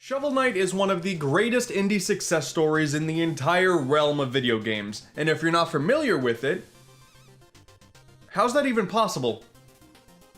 Shovel Knight is one of the greatest indie success stories in the entire realm of video games, and if you're not familiar with it, how's that even possible?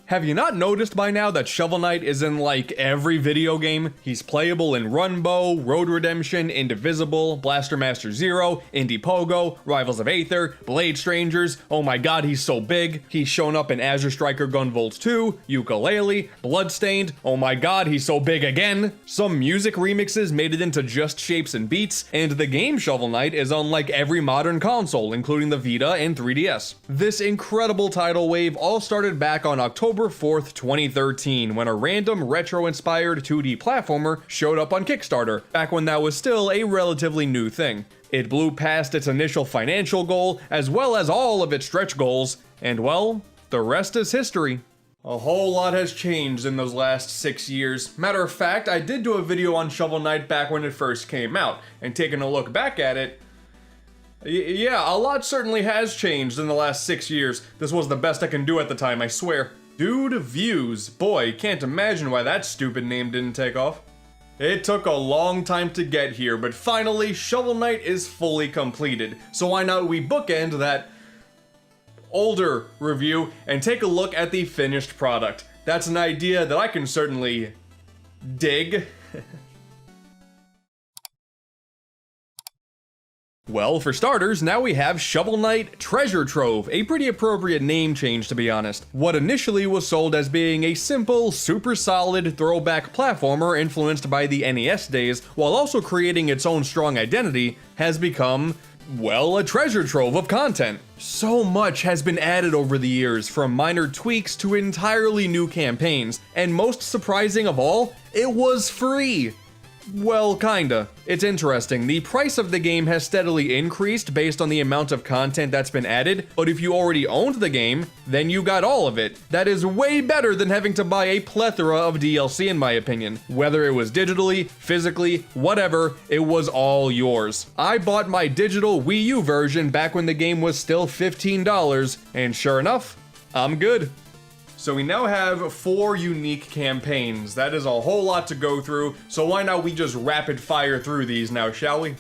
Have you not noticed by now that Shovel Knight is in like every video game? He's playable in Runbow, Road Redemption, Indivisible, Blaster Master Zero, Indie Pogo, Rivals of Aether, Blade Strangers. Oh my god, he's so big. He's shown up in Azure Striker Gunvolt 2, Yooka-Laylee, Bloodstained. Oh my god, he's so big again. Some music remixes made it into Just Shapes and Beats, and the game Shovel Knight is on like every modern console, including the Vita and 3DS. This incredible tidal wave all started back on October 4th, 2013, when a random retro-inspired 2D platformer showed up on Kickstarter, back when that was still a relatively new thing. It blew past its initial financial goal, as well as all of its stretch goals, and well, the rest is history. A whole lot has changed in those last 6 years. Matter of fact, I did do a video on Shovel Knight back when it first came out, and taking a look back at it, yeah, a lot certainly has changed in the last 6 years. This was the best I can do at the time, I swear. Dude Views. Boy, can't imagine why that stupid name didn't take off. It took a long time to get here, but finally, Shovel Knight is fully completed. So why not we bookend that older review and take a look at the finished product. That's an idea that I can certainly dig. Well, for starters, now we have Shovel Knight Treasure Trove, a pretty appropriate name change to be honest. What initially was sold as being a simple, super solid throwback platformer influenced by the NES days, while also creating its own strong identity, has become, well, a treasure trove of content. So much has been added over the years, from minor tweaks to entirely new campaigns, and most surprising of all, it was free! Well, kinda. It's interesting, the price of the game has steadily increased based on the amount of content that's been added, but if you already owned the game, then you got all of it. That is way better than having to buy a plethora of DLC in my opinion. Whether it was digitally, physically, whatever, it was all yours. I bought my digital Wii U version back when the game was still $15, and sure enough, I'm good. So we now have 4 unique campaigns. That is a whole lot to go through, so why not we just rapid fire through these now, shall we?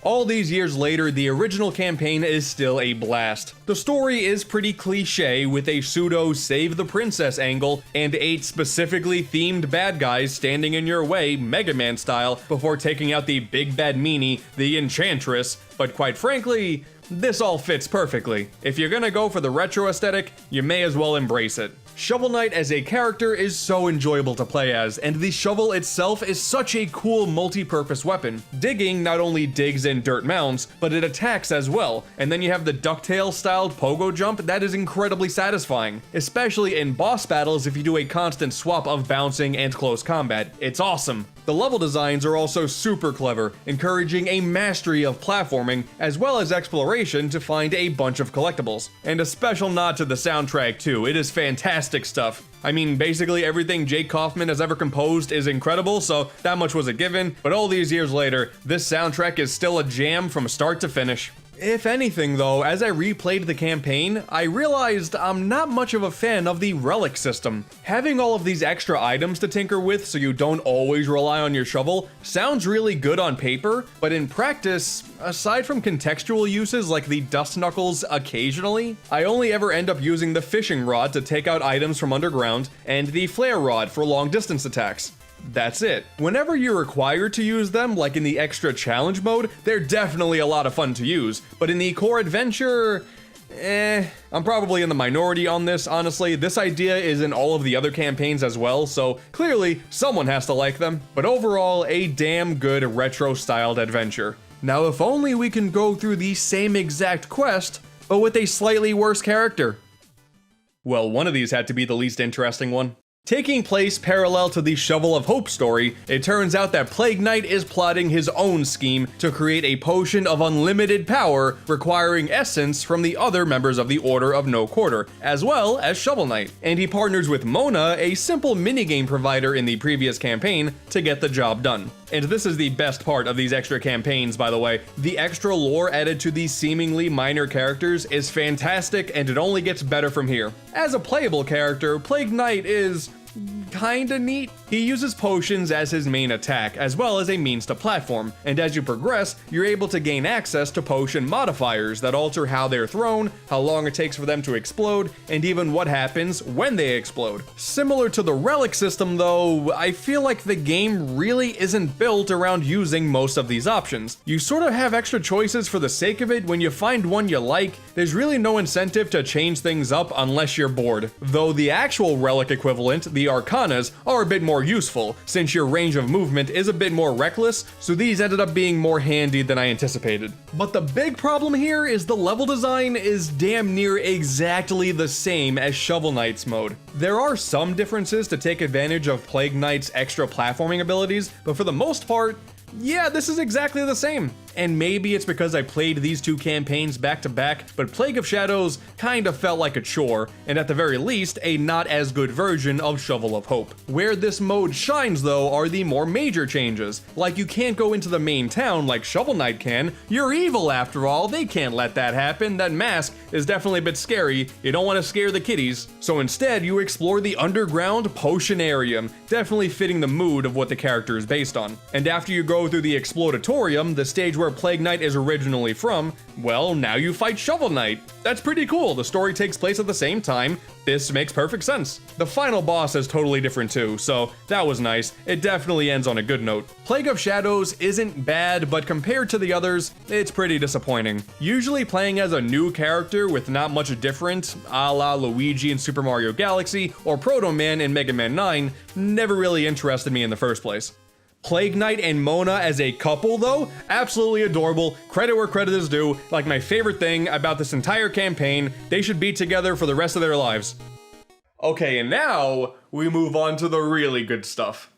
All these years later, the original campaign is still a blast. The story is pretty cliche, with a pseudo save the princess angle and 8 specifically themed bad guys standing in your way, Mega Man style, before taking out the big bad meanie, the Enchantress, but quite frankly, this all fits perfectly. If you're gonna go for the retro aesthetic, you may as well embrace it. Shovel Knight as a character is so enjoyable to play as, and the shovel itself is such a cool multi-purpose weapon. Digging not only digs in dirt mounds, but it attacks as well, and then you have the DuckTales styled pogo jump that is incredibly satisfying, especially in boss battles if you do a constant swap of bouncing and close combat. It's awesome. The level designs are also super clever, encouraging a mastery of platforming as well as exploration to find a bunch of collectibles. And a special nod to the soundtrack too, it is fantastic stuff. I mean, basically everything Jake Kaufman has ever composed is incredible, so that much was a given, but all these years later, this soundtrack is still a jam from start to finish. If anything though, as I replayed the campaign, I realized I'm not much of a fan of the relic system. Having all of these extra items to tinker with so you don't always rely on your shovel sounds really good on paper, but in practice, aside from contextual uses like the dust knuckles occasionally, I only ever end up using the fishing rod to take out items from underground and the flare rod for long distance attacks. That's it. Whenever you're required to use them, like in the extra challenge mode, they're definitely a lot of fun to use, but in the core adventure, I'm probably in the minority on this, honestly. This idea is in all of the other campaigns as well, so clearly someone has to like them, but overall, a damn good retro-styled adventure. Now, if only we can go through the same exact quest, but with a slightly worse character. Well, one of these had to be the least interesting one. Taking place parallel to the Shovel of Hope story, it turns out that Plague Knight is plotting his own scheme to create a potion of unlimited power requiring essence from the other members of the Order of No Quarter, as well as Shovel Knight. And he partners with Mona, a simple minigame provider in the previous campaign, to get the job done. And this is the best part of these extra campaigns, by the way. The extra lore added to these seemingly minor characters is fantastic, and it only gets better from here. As a playable character, Plague Knight is kinda neat. He uses potions as his main attack, as well as a means to platform, and as you progress, you're able to gain access to potion modifiers that alter how they're thrown, how long it takes for them to explode, and even what happens when they explode. Similar to the relic system though, I feel like the game really isn't built around using most of these options. You sort of have extra choices for the sake of it. When you find one you like, there's really no incentive to change things up unless you're bored. Though the actual relic equivalent, the Arcanas, are a bit more useful, since your range of movement is a bit more reckless, so these ended up being more handy than I anticipated. But the big problem here is the level design is damn near exactly the same as Shovel Knight's mode. There are some differences to take advantage of Plague Knight's extra platforming abilities, but for the most part, yeah, this is exactly the same. And maybe it's because I played these two campaigns back to back, but Plague of Shadows kinda felt like a chore, and at the very least, a not as good version of Shovel of Hope. Where this mode shines though are the more major changes. Like you can't go into the main town like Shovel Knight can. You're evil after all, they can't let that happen. That mask is definitely a bit scary, you don't want to scare the kiddies. So instead, you explore the underground potion area, definitely fitting the mood of what the character is based on. And after you go through the Explodatorium, the stage where Plague Knight is originally from, well, now you fight Shovel Knight. That's pretty cool. The story takes place at the same time. This makes perfect sense. The final boss is totally different too, so that was nice. It definitely ends on a good note. Plague of Shadows isn't bad, but compared to the others, it's pretty disappointing. Usually playing as a new character with not much different, a la Luigi in Super Mario Galaxy or Proto Man in Mega Man 9, never really interested me in the first place. Plague Knight and Mona as a couple though, absolutely adorable, credit where credit is due, like my favorite thing about this entire campaign, they should be together for the rest of their lives. Okay, and now we move on to the really good stuff.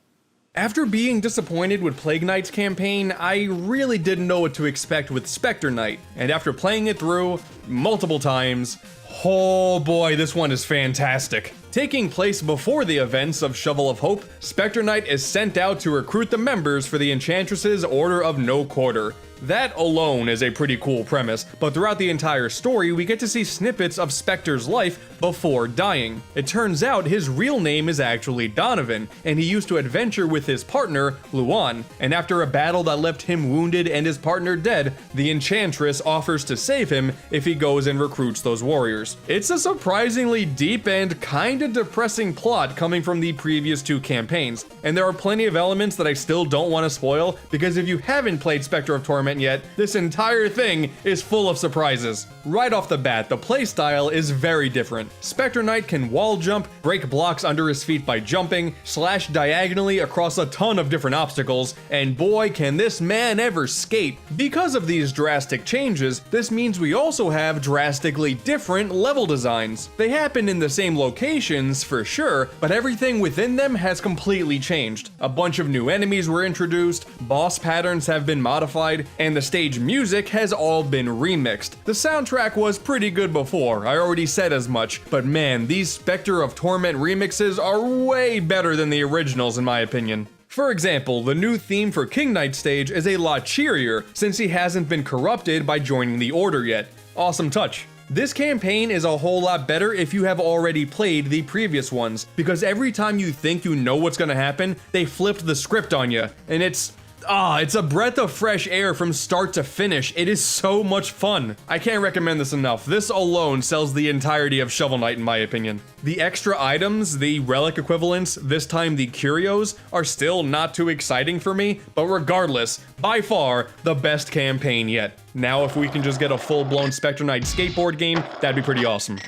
After being disappointed with Plague Knight's campaign, I really didn't know what to expect with Spectre Knight, and after playing it through multiple times, oh boy, this one is fantastic. Taking place before the events of Shovel of Hope, Spectre Knight is sent out to recruit the members for the Enchantress's Order of No Quarter. That alone is a pretty cool premise, but throughout the entire story, we get to see snippets of Spectre's life before dying. It turns out his real name is actually Donovan, and he used to adventure with his partner, Luan, and after a battle that left him wounded and his partner dead, the Enchantress offers to save him if he goes and recruits those warriors. It's a surprisingly deep and kinda depressing plot coming from the previous two campaigns, and there are plenty of elements that I still don't want to spoil, because if you haven't played Spectre of Torment yet, this entire thing is full of surprises. Right off the bat, the playstyle is very different. Spectre Knight can wall jump, break blocks under his feet by jumping, slash diagonally across a ton of different obstacles, and boy can this man ever skate. Because of these drastic changes, this means we also have drastically different level designs. They happen in the same locations for sure, but everything within them has completely changed. A bunch of new enemies were introduced, boss patterns have been modified, and the stage music has all been remixed. The soundtrack was pretty good before, I already said as much, but man, these Spectre of Torment remixes are way better than the originals in my opinion. For example, the new theme for King Knight's stage is a lot cheerier since he hasn't been corrupted by joining the Order yet. Awesome touch. This campaign is a whole lot better if you have already played the previous ones, because every time you think you know what's gonna happen, they flipped the script on you, and it's a breath of fresh air from start to finish. It is so much fun. I can't recommend this enough. This alone sells the entirety of Shovel Knight in my opinion. The extra items, the relic equivalents, this time the curios, are still not too exciting for me, but regardless, by far the best campaign yet. Now if we can just get a full-blown Spectre Knight skateboard game, that'd be pretty awesome.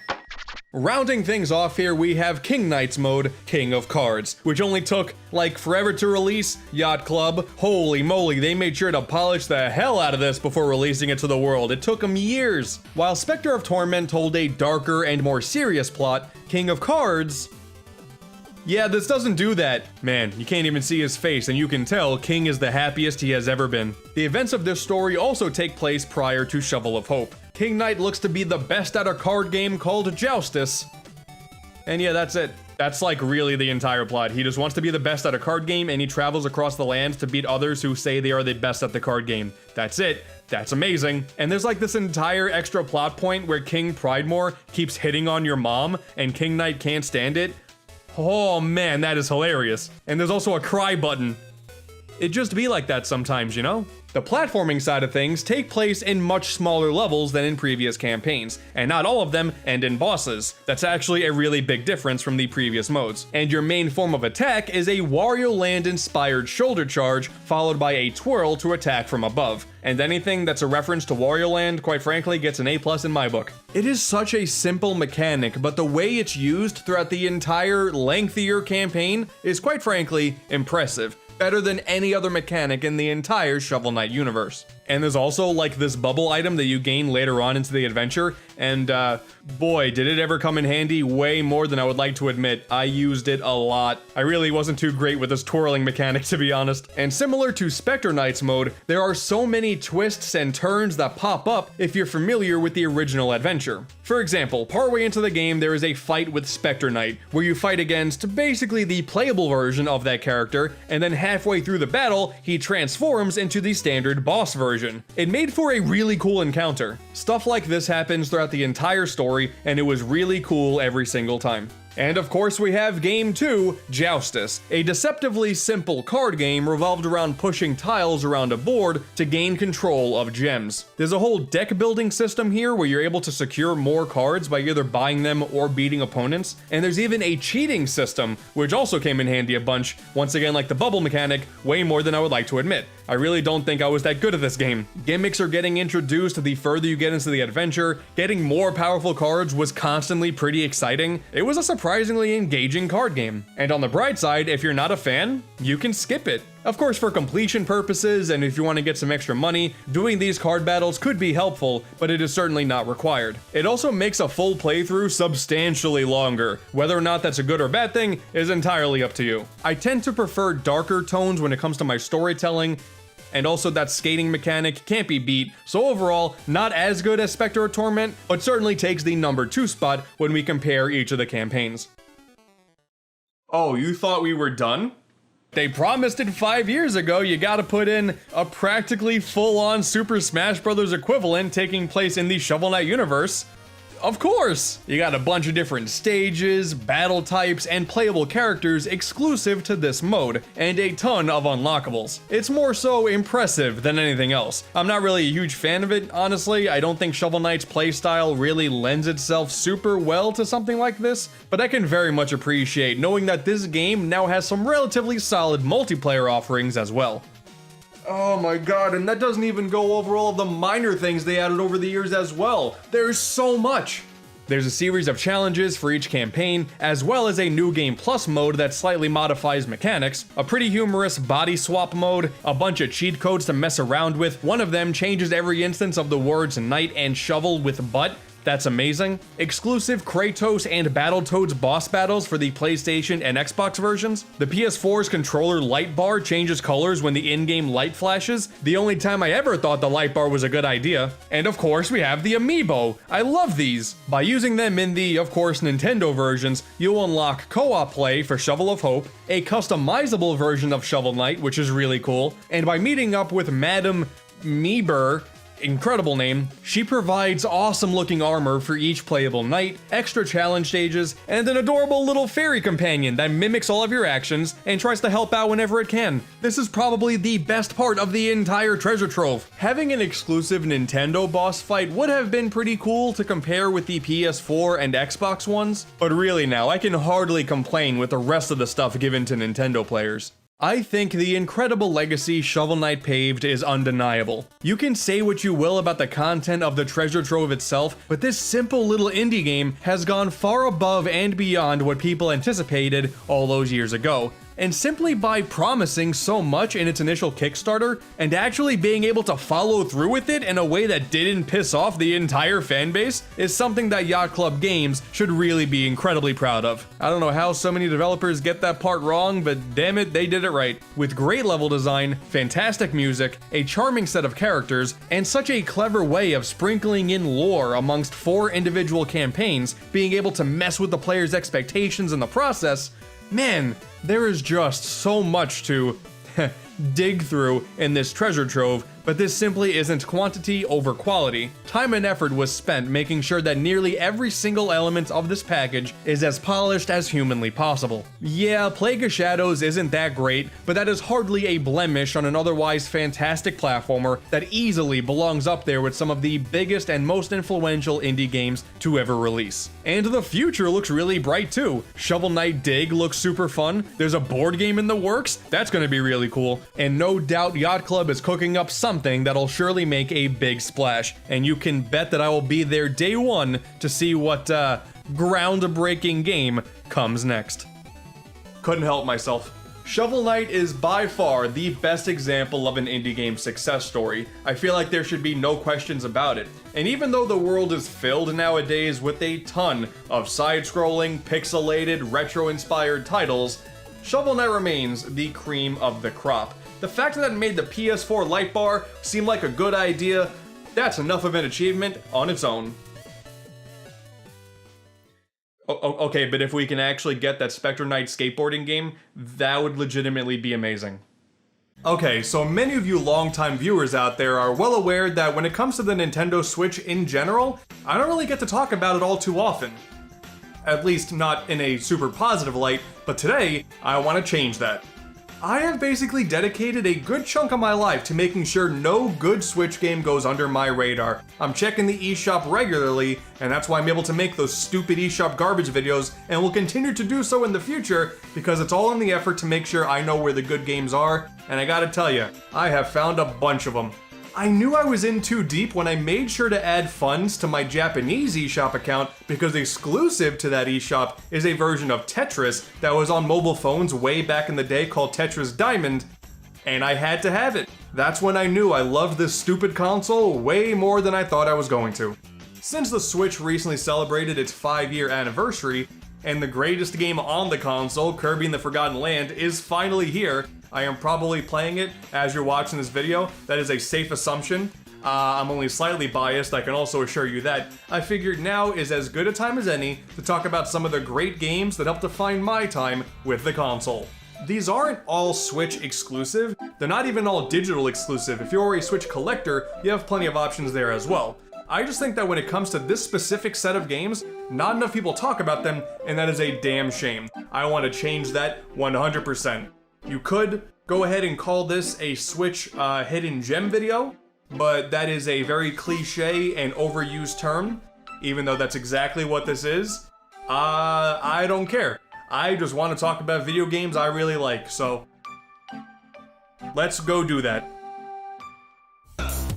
Rounding things off here, we have King Knight's mode, King of Cards, which only took, like, forever to release. Yacht Club, holy moly, they made sure to polish the hell out of this before releasing it to the world. It took them years. While Spectre of Torment told a darker and more serious plot, King of Cards, yeah, this doesn't do that. Man, you can't even see his face, and you can tell King is the happiest he has ever been. The events of this story also take place prior to Shovel of Hope. King Knight looks to be the best at a card game called Joustus. And yeah, that's it. That's like really the entire plot. He just wants to be the best at a card game, and he travels across the land to beat others who say they are the best at the card game. That's it. That's amazing. And there's like this entire extra plot point where King Pridemore keeps hitting on your mom, and King Knight can't stand it. Oh man, that is hilarious. And there's also a cry button. It just be like that sometimes, you know? The platforming side of things take place in much smaller levels than in previous campaigns, and not all of them end in bosses. That's actually a really big difference from the previous modes. And your main form of attack is a Wario Land inspired shoulder charge, followed by a twirl to attack from above. And anything that's a reference to Wario Land, quite frankly, gets an A+ in my book. It is such a simple mechanic, but the way it's used throughout the entire lengthier campaign is quite frankly impressive. Better than any other mechanic in the entire Shovel Knight universe. And there's also like this bubble item that you gain later on into the adventure, and boy, did it ever come in handy way more than I would like to admit. I used it a lot. I really wasn't too great with this twirling mechanic, to be honest. And similar to Spectre Knight's mode, there are so many twists and turns that pop up if you're familiar with the original adventure. For example, partway into the game, there is a fight with Spectre Knight, where you fight against basically the playable version of that character, and then halfway through the battle, he transforms into the standard boss version. It made for a really cool encounter. Stuff like this happens throughout the entire story, and it was really cool every single time. And of course we have Game 2, Joustus, a deceptively simple card game revolved around pushing tiles around a board to gain control of gems. There's a whole deck building system here where you're able to secure more cards by either buying them or beating opponents, and there's even a cheating system, which also came in handy a bunch, once again like the bubble mechanic, way more than I would like to admit. I really don't think I was that good at this game. Gimmicks are getting introduced the further you get into the adventure. Getting more powerful cards was constantly pretty exciting. It was a surprisingly engaging card game. And on the bright side, if you're not a fan, you can skip it. Of course, for completion purposes, and if you want to get some extra money, doing these card battles could be helpful, but it is certainly not required. It also makes a full playthrough substantially longer. Whether or not that's a good or bad thing is entirely up to you. I tend to prefer darker tones when it comes to my storytelling, and also that skating mechanic can't be beat, so overall, not as good as Spectre of Torment, but certainly takes the number 2 spot when we compare each of the campaigns. Oh, you thought we were done? They promised it 5 years ago. You gotta put in a practically full-on Super Smash Bros. Equivalent taking place in the Shovel Knight universe. Of course! You got a bunch of different stages, battle types, and playable characters exclusive to this mode, and a ton of unlockables. It's more so impressive than anything else. I'm not really a huge fan of it, honestly. I don't think Shovel Knight's playstyle really lends itself super well to something like this, but I can very much appreciate knowing that this game now has some relatively solid multiplayer offerings as well. Oh my god, and that doesn't even go over all of the minor things they added over the years as well. There's so much! There's a series of challenges for each campaign, as well as a New Game Plus mode that slightly modifies mechanics, a pretty humorous body swap mode, a bunch of cheat codes to mess around with. One of them changes every instance of the words knight and shovel with butt. That's amazing. Exclusive Kratos and Battletoads boss battles for the PlayStation and Xbox versions. The PS4's controller light bar changes colors when the in-game light flashes. The only time I ever thought the light bar was a good idea. And of course, we have the amiibo. I love these. By using them in the, of course, Nintendo versions, you'll unlock co-op play for Shovel of Hope, a customizable version of Shovel Knight, which is really cool, and by meeting up with Madame Meeber, incredible name, she provides awesome looking armor for each playable knight, extra challenge stages, and an adorable little fairy companion that mimics all of your actions and tries to help out whenever it can. This is probably the best part of the entire treasure trove. Having an exclusive Nintendo boss fight would have been pretty cool to compare with the PS4 and Xbox ones, but really now, I can hardly complain with the rest of the stuff given to Nintendo players. I think the incredible legacy Shovel Knight paved is undeniable. You can say what you will about the content of the treasure trove itself, but this simple little indie game has gone far above and beyond what people anticipated all those years ago. And simply by promising so much in its initial Kickstarter, and actually being able to follow through with it in a way that didn't piss off the entire fanbase, is something that Yacht Club Games should really be incredibly proud of. I don't know how so many developers get that part wrong, but damn it, they did it right. With great level design, fantastic music, a charming set of characters, and such a clever way of sprinkling in lore amongst 4 individual campaigns, being able to mess with the player's expectations in the process, man, there is just so much to dig through in this treasure trove, but this simply isn't quantity over quality. Time and effort was spent making sure that nearly every single element of this package is as polished as humanly possible. Yeah, Plague of Shadows isn't that great, but that is hardly a blemish on an otherwise fantastic platformer that easily belongs up there with some of the biggest and most influential indie games to ever release. And the future looks really bright too. Shovel Knight Dig looks super fun, there's a board game in the works, that's gonna be really cool, and no doubt Yacht Club is cooking up something that'll surely make a big splash, and you can bet that I will be there day one to see what groundbreaking game comes next. Couldn't help myself. Shovel Knight is by far the best example of an indie game success story. I feel like there should be no questions about it. And even though the world is filled nowadays with a ton of side-scrolling, pixelated, retro-inspired titles, Shovel Knight remains the cream of the crop. The fact that it made the PS4 light bar seem like a good idea, that's enough of an achievement on its own. Okay, but if we can actually get that Spectre Knight skateboarding game, that would legitimately be amazing. Okay, so many of you longtime viewers out there are well aware that when it comes to the Nintendo Switch in general, I don't really get to talk about it all too often. At least not in a super positive light, but today, I want to change that. I have basically dedicated a good chunk of my life to making sure no good Switch game goes under my radar. I'm checking the eShop regularly, and that's why I'm able to make those stupid eShop garbage videos, and will continue to do so in the future, because it's all in the effort to make sure I know where the good games are, and I gotta tell you, I have found a bunch of them. I knew I was in too deep when I made sure to add funds to my Japanese eShop account, because exclusive to that eShop is a version of Tetris that was on mobile phones way back in the day called Tetris Diamond, and I had to have it. That's when I knew I loved this stupid console way more than I thought I was going to. Since the Switch recently celebrated its 5-year anniversary, and the greatest game on the console, Kirby and the Forgotten Land, is finally here, I am probably playing it as you're watching this video. That is a safe assumption. I'm only slightly biased, I can also assure you that. I figured now is as good a time as any to talk about some of the great games that helped define my time with the console. These aren't all Switch exclusive, they're not even all digital exclusive. If you're a Switch collector, you have plenty of options there as well. I just think that when it comes to this specific set of games, not enough people talk about them, and that is a damn shame. I want to change that 100%. You could go ahead and call this a Switch hidden gem video, but that is a very cliche and overused term, even though that's exactly what this is. I don't care. I just want to talk about video games I really like, so let's go do that.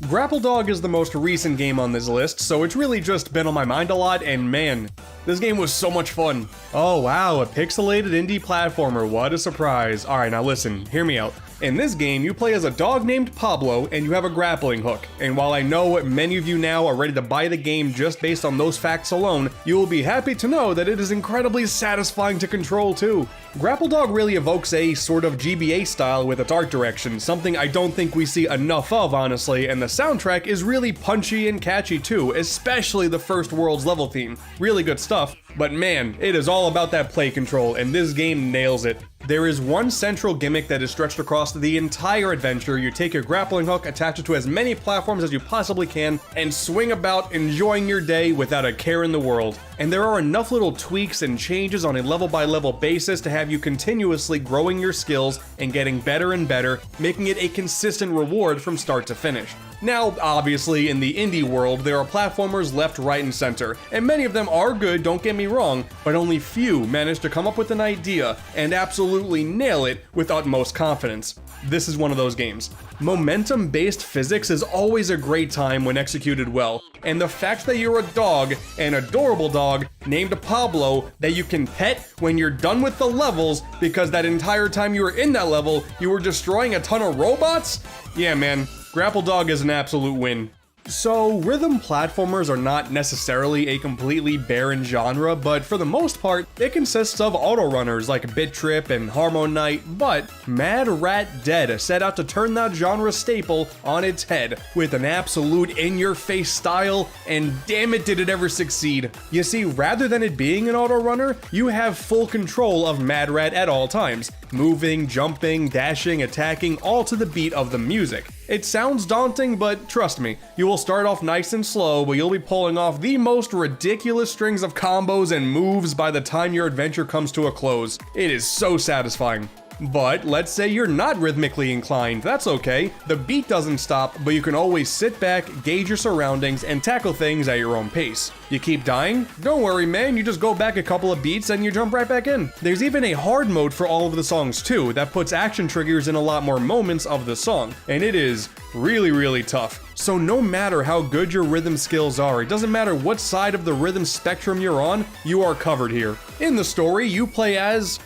Grapple Dog is the most recent game on this list, so it's really just been on my mind a lot, and man, this game was so much fun. Oh wow, a pixelated indie platformer, what a surprise. Alright, now listen, hear me out. In this game, you play as a dog named Pablo, and you have a grappling hook. And while I know many of you now are ready to buy the game just based on those facts alone, you will be happy to know that it is incredibly satisfying to control too. Grapple Dog really evokes a sort of GBA style with its art direction, something I don't think we see enough of honestly, and the soundtrack is really punchy and catchy too, especially the first world's level theme. Really good stuff, but man, it is all about that play control, and this game nails it. There is one central gimmick that is stretched across the entire adventure. You take your grappling hook, attach it to as many platforms as you possibly can, and swing about enjoying your day without a care in the world. And there are enough little tweaks and changes on a level-by-level basis to have you continuously growing your skills and getting better and better, making it a consistent reward from start to finish. Now, obviously, in the indie world, there are platformers left, right, and center, and many of them are good, don't get me wrong, but only few manage to come up with an idea and absolutely nail it with utmost confidence. This is one of those games. Momentum-based physics is always a great time when executed well, and the fact that you're a dog, an adorable dog, named Pablo, that you can pet when you're done with the levels because that entire time you were in that level, you were destroying a ton of robots? Yeah, man. Grapple Dog is an absolute win. So, rhythm platformers are not necessarily a completely barren genre, but for the most part, it consists of autorunners like Bit.Trip and Harmonite, but Mad Rat Dead set out to turn that genre staple on its head with an absolute in-your-face style, and damn it did it ever succeed. You see, rather than it being an autorunner, you have full control of Mad Rat at all times. moving, jumping, dashing, attacking, all to the beat of the music. It sounds daunting, but trust me, you will start off nice and slow, but you'll be pulling off the most ridiculous strings of combos and moves by the time your adventure comes to a close. It is so satisfying. But let's say you're not rhythmically inclined, that's okay. The beat doesn't stop, but you can always sit back, gauge your surroundings, and tackle things at your own pace. You keep dying? Don't worry man, you just go back a couple of beats and you jump right back in. There's even a hard mode for all of the songs too, that puts action triggers in a lot more moments of the song, and it is really tough. So no matter how good your rhythm skills are, it doesn't matter what side of the rhythm spectrum you're on, you are covered here. In the story, you play as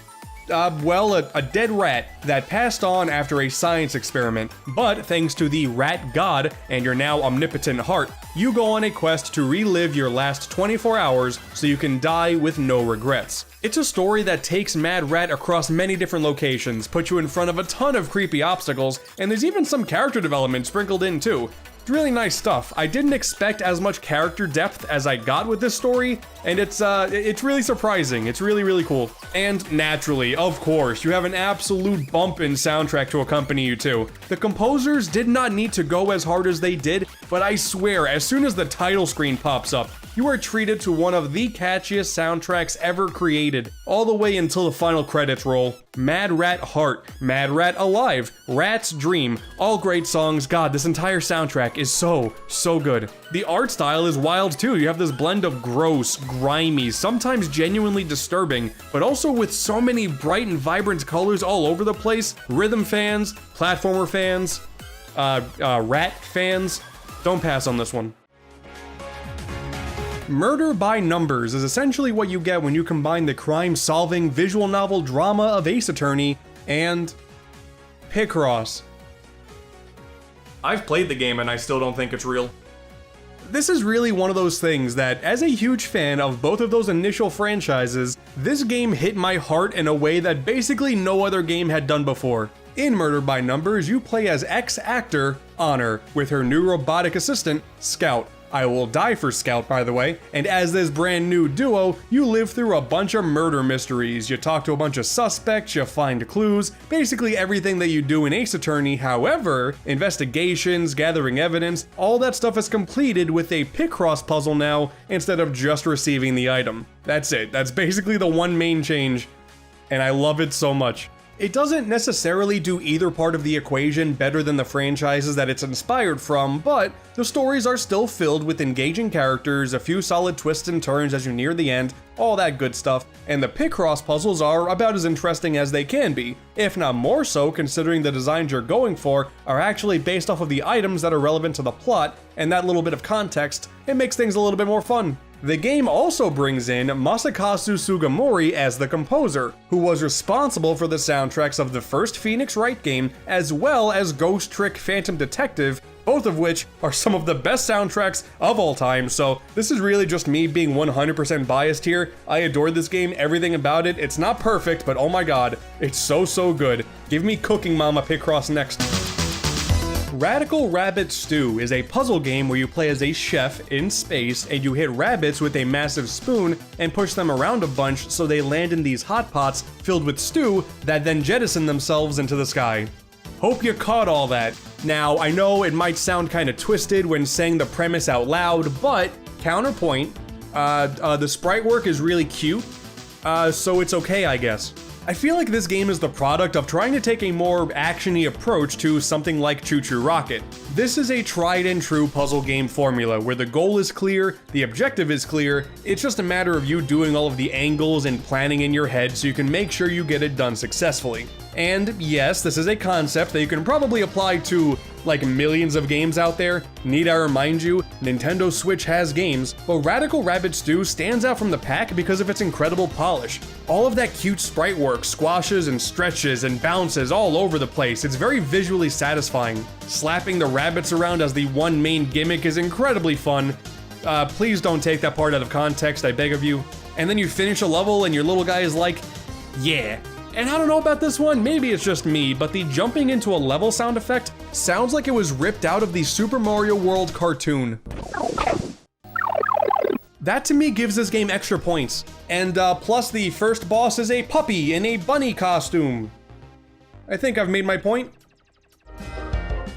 a dead rat that passed on after a science experiment. But thanks to the rat god and your now omnipotent heart, you go on a quest to relive your last 24 hours so you can die with no regrets. It's a story that takes Mad Rat across many different locations, puts you in front of a ton of creepy obstacles, and there's even some character development sprinkled in too. It's really nice stuff. I didn't expect as much character depth as I got with this story, and it's really surprising. It's really cool. And naturally, of course, you have an absolute bumpin' soundtrack to accompany you too. The composers did not need to go as hard as they did, but I swear, as soon as the title screen pops up, you are treated to one of the catchiest soundtracks ever created, all the way until the final credits roll. Mad Rat Heart, Mad Rat Alive, Rat's Dream, all great songs. God, this entire soundtrack is so good. The art style is wild too. You have this blend of gross, grimy, sometimes genuinely disturbing, but also with so many bright and vibrant colors all over the place. Rhythm fans, platformer fans, rat fans, don't pass on this one. Murder by Numbers is essentially what you get when you combine the crime-solving visual novel drama of Ace Attorney and Picross. I've played the game and I still don't think it's real. This is really one of those things that, as a huge fan of both of those initial franchises, this game hit my heart in a way that basically no other game had done before. In Murder by Numbers, you play as ex-actor Honor with her new robotic assistant, Scout. I will die for Scout, by the way, and as this brand new duo, you live through a bunch of murder mysteries. You talk to a bunch of suspects, you find clues, basically everything that you do in Ace Attorney. However, investigations, gathering evidence, all that stuff is completed with a Picross puzzle now instead of just receiving the item. That's it. That's basically the one main change, and I love it so much. It doesn't necessarily do either part of the equation better than the franchises that it's inspired from, but the stories are still filled with engaging characters, a few solid twists and turns as you near the end, all that good stuff, and the Picross puzzles are about as interesting as they can be, if not more so considering the designs you're going for are actually based off of the items that are relevant to the plot, and that little bit of context, it makes things a little bit more fun. The game also brings in Masakazu Sugimori as the composer, who was responsible for the soundtracks of the first Phoenix Wright game, as well as Ghost Trick Phantom Detective, both of which are some of the best soundtracks of all time, so this is really just me being 100% biased here. I adore this game, everything about it. It's not perfect, but oh my god, it's so good. Give me Cooking Mama Picross next. Radical Rabbit Stew is a puzzle game where you play as a chef in space and you hit rabbits with a massive spoon and push them around a bunch so they land in these hot pots filled with stew that then jettison themselves into the sky. Hope you caught all that. Now, I know it might sound kind of twisted when saying the premise out loud, but counterpoint, the sprite work is really cute, so it's okay, I guess. I feel like this game is the product of trying to take a more action-y approach to something like Choo Choo Rocket. This is a tried and true puzzle game formula where the goal is clear, the objective is clear, it's just a matter of you doing all of the angles and planning in your head so you can make sure you get it done successfully. And yes, this is a concept that you can probably apply to like millions of games out there. Need I remind you, Nintendo Switch has games, but Radical Rabbit Stew stands out from the pack because of its incredible polish. All of that cute sprite work, squashes and stretches and bounces all over the place. It's very visually satisfying. Slapping the rabbits around as the one main gimmick is incredibly fun. Please don't take that part out of context, I beg of you. And then you finish a level and your little guy is like, yeah. And I don't know about this one, maybe it's just me, but the jumping into a level sound effect sounds like it was ripped out of the Super Mario World cartoon. That to me gives this game extra points. And plus the first boss is a puppy in a bunny costume. I think I've made my point.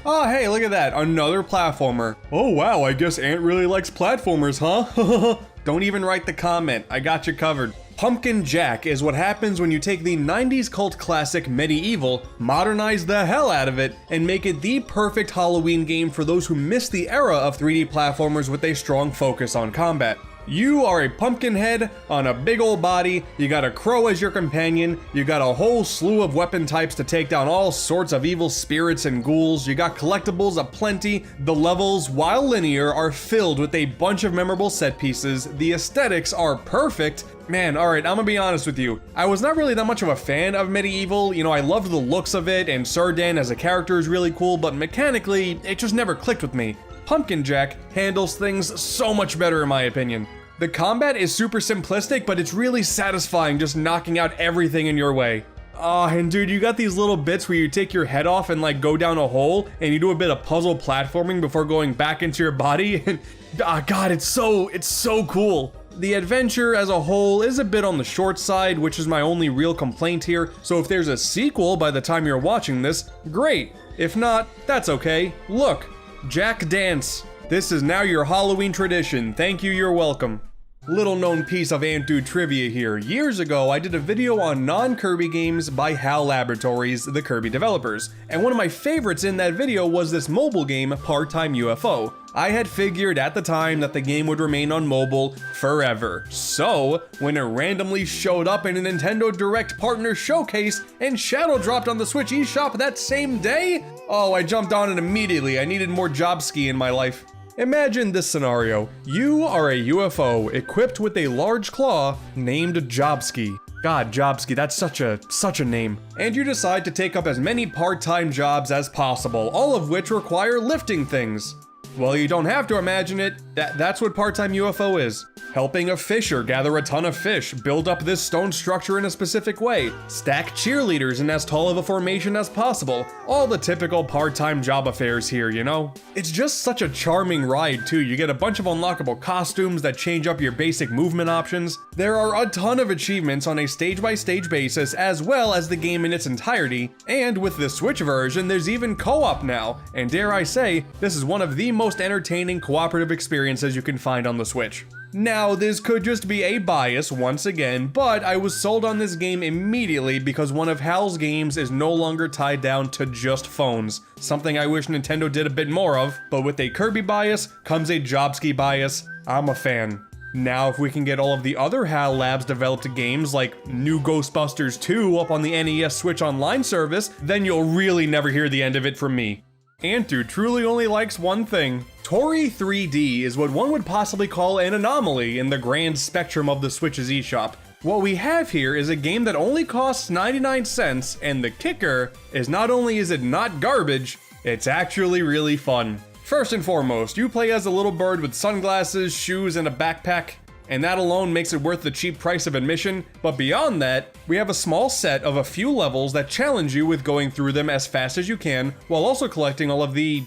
Oh, hey, look at that, another platformer. Oh wow, I guess Ant really likes platformers, huh? Don't even write the comment, I got you covered. Pumpkin Jack is what happens when you take the 90s cult classic Medieval, modernize the hell out of it, and make it the perfect Halloween game for those who miss the era of 3D platformers with a strong focus on combat. You are a pumpkin head on a big old body, you got a crow as your companion, you got a whole slew of weapon types to take down all sorts of evil spirits and ghouls, you got collectibles aplenty, the levels, while linear, are filled with a bunch of memorable set pieces, the aesthetics are perfect. Man, alright, I'm gonna be honest with you. I was not really that much of a fan of Medieval, you know, I loved the looks of it, and Sirdan as a character is really cool, but mechanically, it just never clicked with me. Pumpkin Jack handles things so much better in my opinion. The combat is super simplistic, but it's really satisfying just knocking out everything in your way. Oh, and dude, you got these little bits where you take your head off and like go down a hole, and you do a bit of puzzle platforming before going back into your body, and God, it's so cool. The adventure as a whole is a bit on the short side, which is my only real complaint here, so if there's a sequel by the time you're watching this, great. If not, that's okay. Look, Jack Dance. This is now your Halloween tradition. Thank you, you're welcome. Little known piece of AntDude trivia here. Years ago, I did a video on non-Kirby games by HAL Laboratories, the Kirby developers, and one of my favorites in that video was this mobile game, Part-Time UFO. I had figured at the time that the game would remain on mobile forever. So, when it randomly showed up in a Nintendo Direct Partner Showcase and shadow dropped on the Switch eShop that same day, oh, I jumped on it immediately. I needed more Jobski in my life. Imagine this scenario. You are a UFO equipped with a large claw named Jobski. God, Jobski, that's such a name. And you decide to take up as many part-time jobs as possible, all of which require lifting things. Well, you don't have to imagine it. That's what part-time UFO is. Helping a fisher gather a ton of fish, build up this stone structure in a specific way, stack cheerleaders in as tall of a formation as possible. All the typical part-time job affairs here, you know? It's just such a charming ride too. You get a bunch of unlockable costumes that change up your basic movement options. There are a ton of achievements on a stage-by-stage basis, as well as the game in its entirety. And with the Switch version, there's even co-op now. And dare I say, this is one of the most entertaining cooperative experiences you can find on the Switch. Now, this could just be a bias once again, but I was sold on this game immediately because one of HAL's games is no longer tied down to just phones, something I wish Nintendo did a bit more of, but with a Kirby bias comes a Jobski bias. I'm a fan. Now, if we can get all of the other HAL Labs developed games like New Ghostbusters 2 up on the NES Switch Online service, then you'll really never hear the end of it from me. AntDude truly only likes one thing. Toree 3D is what one would possibly call an anomaly in the grand spectrum of the Switch's eShop. What we have here is a game that only costs 99 cents, and the kicker is not only is it not garbage, it's actually really fun. First and foremost, you play as a little bird with sunglasses, shoes, and a backpack, and that alone makes it worth the cheap price of admission. But beyond that, we have a small set of a few levels that challenge you with going through them as fast as you can, while also collecting all of the,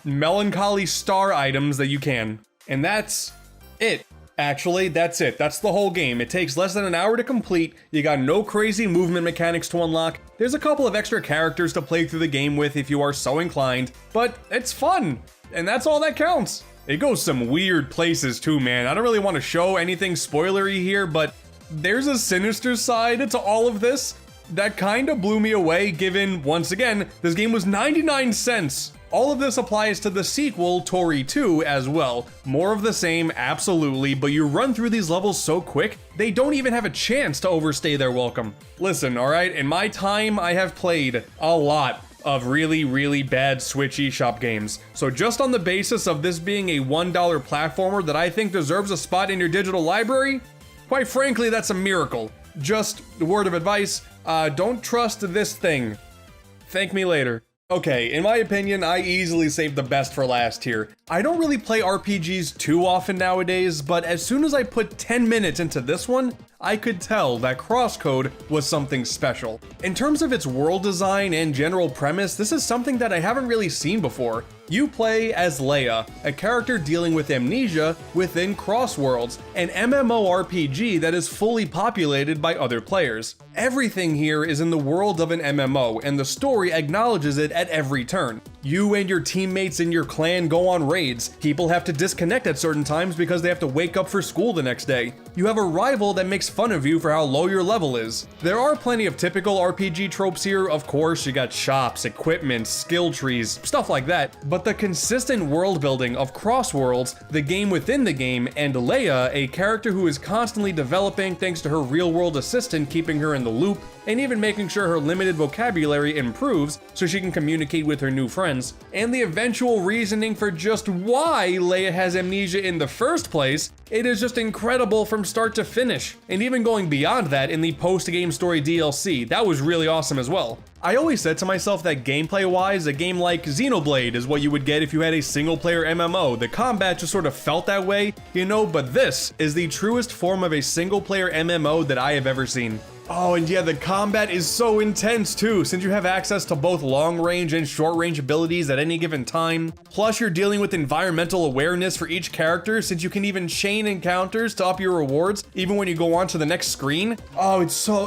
melancholy star items that you can. And that's it. Actually, that's it. That's the whole game. It takes less than an hour to complete, you got no crazy movement mechanics to unlock, there's a couple of extra characters to play through the game with if you are so inclined, but it's fun, and that's all that counts. It goes some weird places too, man. I don't really want to show anything spoilery here, but there's a sinister side to all of this that kinda blew me away given, once again, this game was 99 cents. All of this applies to the sequel, Toree 2, as well. More of the same, absolutely, but you run through these levels so quick, they don't even have a chance to overstay their welcome. Listen, alright, in my time, I have played a lot of really bad Switch eShop games. So just on the basis of this being a $1 platformer that I think deserves a spot in your digital library, quite frankly, that's a miracle. Just a word of advice, don't trust this thing. Thank me later. Okay, in my opinion, I easily saved the best for last here. I don't really play RPGs too often nowadays, but as soon as I put 10 minutes into this one, I could tell that CrossCode was something special. In terms of its world design and general premise, this is something that I haven't really seen before. You play as Leia, a character dealing with amnesia within Crossworlds, an MMORPG that is fully populated by other players. Everything here is in the world of an MMO, and the story acknowledges it at every turn. You and your teammates in your clan go on raids. People have to disconnect at certain times because they have to wake up for school the next day. You have a rival that makes fun of you for how low your level is. There are plenty of typical RPG tropes here, of course. You got shops, equipment, skill trees, stuff like that, but the consistent world building of Crossworlds, the game within the game, and Leia, a character who is constantly developing thanks to her real-world assistant keeping her in the loop, and even making sure her limited vocabulary improves so she can communicate with her new friends, and the eventual reasoning for just why Leia has amnesia in the first place, it is just incredible from start to finish. And even going beyond that in the post-game story DLC, that was really awesome as well. I always said to myself that gameplay-wise, a game like Xenoblade is what you would get if you had a single-player MMO. The combat just sort of felt that way, you know, but this is the truest form of a single-player MMO that I have ever seen. Oh, and yeah, the combat is so intense too, since you have access to both long-range and short-range abilities at any given time. Plus, you're dealing with environmental awareness for each character, since you can even chain encounters to up your rewards, even when you go on to the next screen. Oh, it's so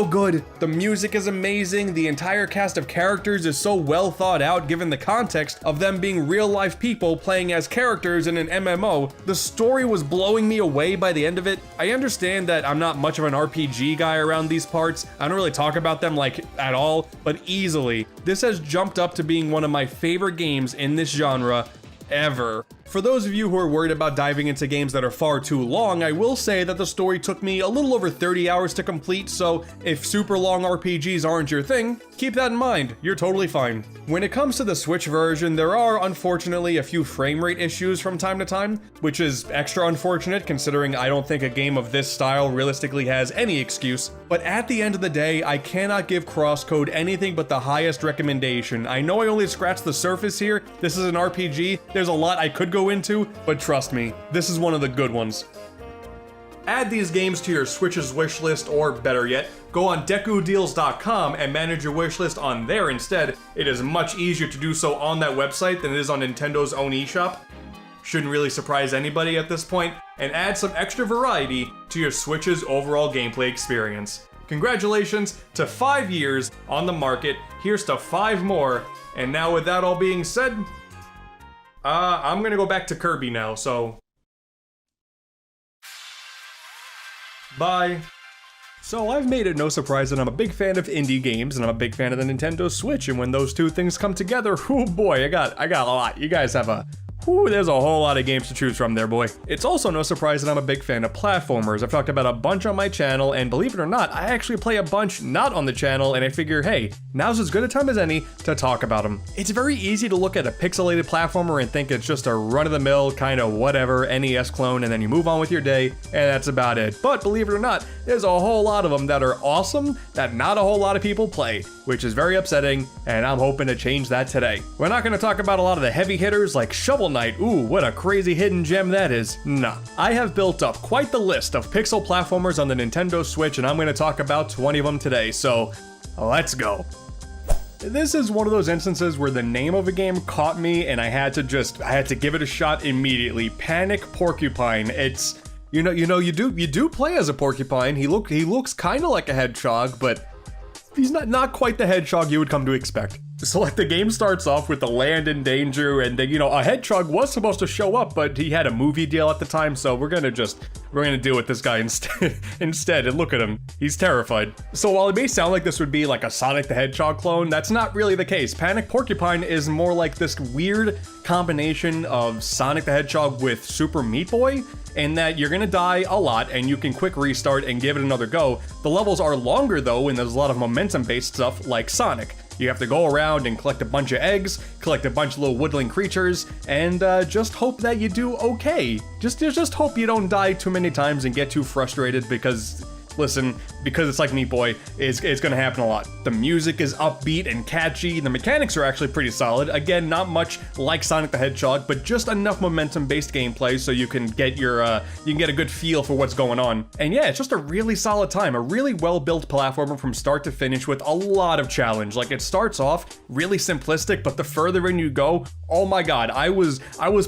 good. The music is amazing, the entire cast of characters is so well thought out given the context of them being real-life people playing as characters in an MMO. The story was blowing me away by the end of it. I understand that I'm not much of an RPG guy around these parts. I don't really talk about them like at all, but easily, this has jumped up to being one of my favorite games in this genre ever. For those of you who are worried about diving into games that are far too long, I will say that the story took me a little over 30 hours to complete, so if super long RPGs aren't your thing, keep that in mind, you're totally fine. When it comes to the Switch version, there are unfortunately a few frame rate issues from time to time, which is extra unfortunate considering I don't think a game of this style realistically has any excuse. But at the end of the day, I cannot give CrossCode anything but the highest recommendation. I know I only scratched the surface here, this is an RPG, there's a lot I could go into, but trust me, this is one of the good ones. Add these games to your Switch's wishlist, or better yet, go on DekuDeals.com and manage your wishlist on there instead. It is much easier to do so on that website than it is on Nintendo's own eShop. Shouldn't really surprise anybody at this point, and add some extra variety to your Switch's overall gameplay experience. Congratulations to 5 years on the market, here's to 5 more, and now with that all being said, I'm gonna go back to Kirby now, so... Bye. So I've made it no surprise that I'm a big fan of indie games and I'm a big fan of the Nintendo Switch, and when those two things come together, oh boy, I got a lot. You guys have a... there's a whole lot of games to choose from there, boy. It's also no surprise that I'm a big fan of platformers. I've talked about a bunch on my channel, and believe it or not, I actually play a bunch not on the channel, and I figure, hey, now's as good a time as any to talk about them. It's very easy to look at a pixelated platformer and think it's just a run-of-the-mill kind of whatever NES clone, and then you move on with your day, and that's about it. But believe it or not, there's a whole lot of them that are awesome that not a whole lot of people play, which is very upsetting, and I'm hoping to change that today. We're not going to talk about a lot of the heavy hitters like Shovel Knight. Ooh, what a crazy hidden gem that is. Nah. I have built up quite the list of pixel platformers on the Nintendo Switch, and I'm going to talk about 20 of them today, so let's go. This is one of those instances where the name of a game caught me and I had to give it a shot immediately. Panic Porcupine. It's, you do play as a porcupine. He looks kind of like a hedgehog, but he's not quite the hedgehog you would come to expect. So like the game starts off with the land in danger, and a hedgehog was supposed to show up, but he had a movie deal at the time, so we're gonna deal with this guy instead, and look at him, he's terrified. So while it may sound like this would be like a Sonic the Hedgehog clone, that's not really the case. Panic Porcupine is more like this weird combination of Sonic the Hedgehog with Super Meat Boy, in that you're gonna die a lot and you can quick restart and give it another go. The levels are longer though, and there's a lot of momentum based stuff like Sonic. You have to go around and collect a bunch of eggs, collect a bunch of little woodling creatures, and just hope that you do okay. Just hope you don't die too many times and get too frustrated, because listen, because it's like Meat Boy, it's gonna happen a lot. The music is upbeat and catchy, the mechanics are actually pretty solid. Again, not much like Sonic the Hedgehog, but just enough momentum-based gameplay so you can get a good feel for what's going on. And yeah, it's just a really solid time, a really well-built platformer from start to finish with a lot of challenge. Like, it starts off really simplistic, but the further in you go, oh my god, I was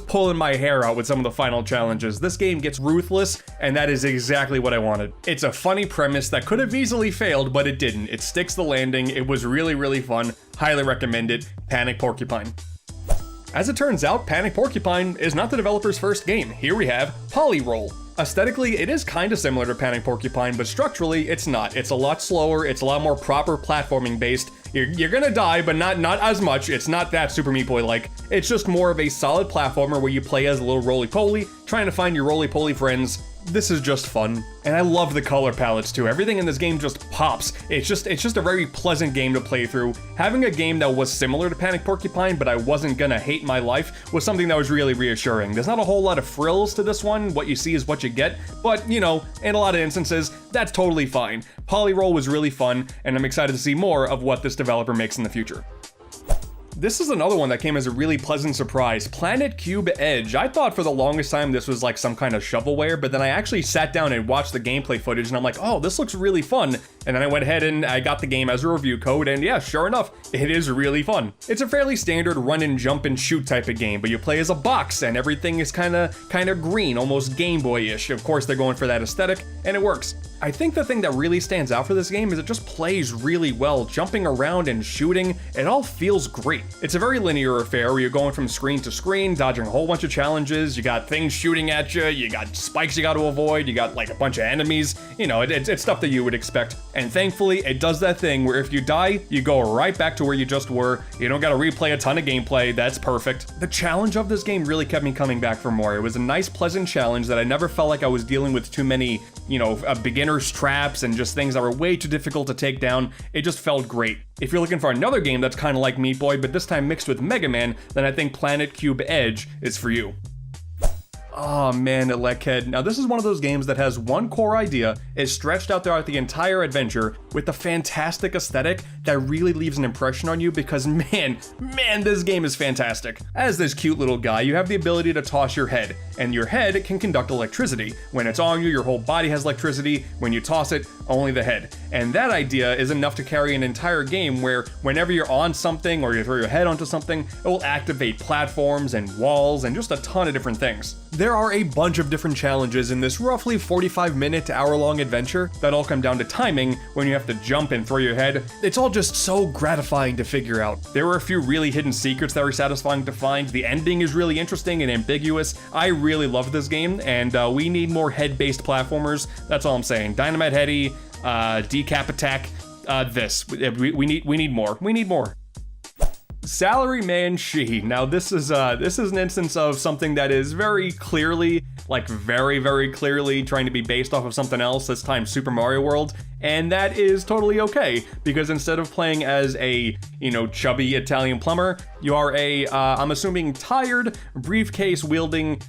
pulling my hair out with some of the final challenges. This game gets ruthless, and that is exactly what I wanted. It's a funny premise that could have easily failed, but it didn't. It sticks the landing. It was really, really fun. Highly recommend it. Panic Porcupine. As it turns out, Panic Porcupine is not the developer's first game. Here we have Polyroll. Aesthetically, it is kind of similar to Panic Porcupine, but structurally, it's not. It's a lot slower, it's a lot more proper platforming based. You're gonna die, but not as much. It's not that Super Meat Boy-like. It's just more of a solid platformer where you play as a little roly-poly, trying to find your roly-poly friends. This is just fun. And I love the color palettes too. Everything in this game just pops. It's just a very pleasant game to play through. Having a game that was similar to Panic Porcupine, but I wasn't gonna hate my life, was something that was really reassuring. There's not a whole lot of frills to this one. What you see is what you get, but you know, in a lot of instances, that's totally fine. Polyroll was really fun, and I'm excited to see more of what this developer makes in the future. This is another one that came as a really pleasant surprise. Planet Cube Edge. I thought for the longest time this was like some kind of shovelware, but then I actually sat down and watched the gameplay footage and I'm like, oh, this looks really fun. And then I went ahead and I got the game as a review code, and yeah, sure enough, it is really fun. It's a fairly standard run and jump and shoot type of game, but you play as a box and everything is kind of green, almost Game Boy-ish. Of course, they're going for that aesthetic, and it works. I think the thing that really stands out for this game is it just plays really well. Jumping around and shooting, it all feels great. It's a very linear affair where you're going from screen to screen, dodging a whole bunch of challenges. You got things shooting at you, you got spikes you got to avoid, you got like a bunch of enemies. You know, it's stuff that you would expect. And thankfully, it does that thing where if you die, you go right back to where you just were. You don't gotta replay a ton of gameplay. That's perfect. The challenge of this game really kept me coming back for more. It was a nice, pleasant challenge that I never felt like I was dealing with too many, you know, beginner's traps and just things that were way too difficult to take down. It just felt great. If you're looking for another game that's kind of like Meat Boy, but this time mixed with Mega Man, then I think Planet Cube Edge is for you. Oh man, Electhead. Now this is one of those games that has one core idea, is stretched out throughout the entire adventure with a fantastic aesthetic that really leaves an impression on you because man, this game is fantastic. As this cute little guy, you have the ability to toss your head, and your head can conduct electricity. When it's on you, your whole body has electricity. When you toss it, only the head. And that idea is enough to carry an entire game where whenever you're on something or you throw your head onto something, it will activate platforms and walls and just a ton of different things. There are a bunch of different challenges in this roughly 45-minute to hour-long adventure that all come down to timing when you have to jump and throw your head. It's all just so gratifying to figure out. There were a few really hidden secrets that were satisfying to find. The ending is really interesting and ambiguous. I really love this game, and we need more head-based platformers. That's all I'm saying. Dynamite Heady, Decap Attack, we need more. We need more. Salary Man Shi. Now this is an instance of something that is very clearly, like very clearly trying to be based off of something else, this time Super Mario World, and that is totally okay, because instead of playing as a, you know, chubby Italian plumber, you are a, I'm assuming tired, briefcase-wielding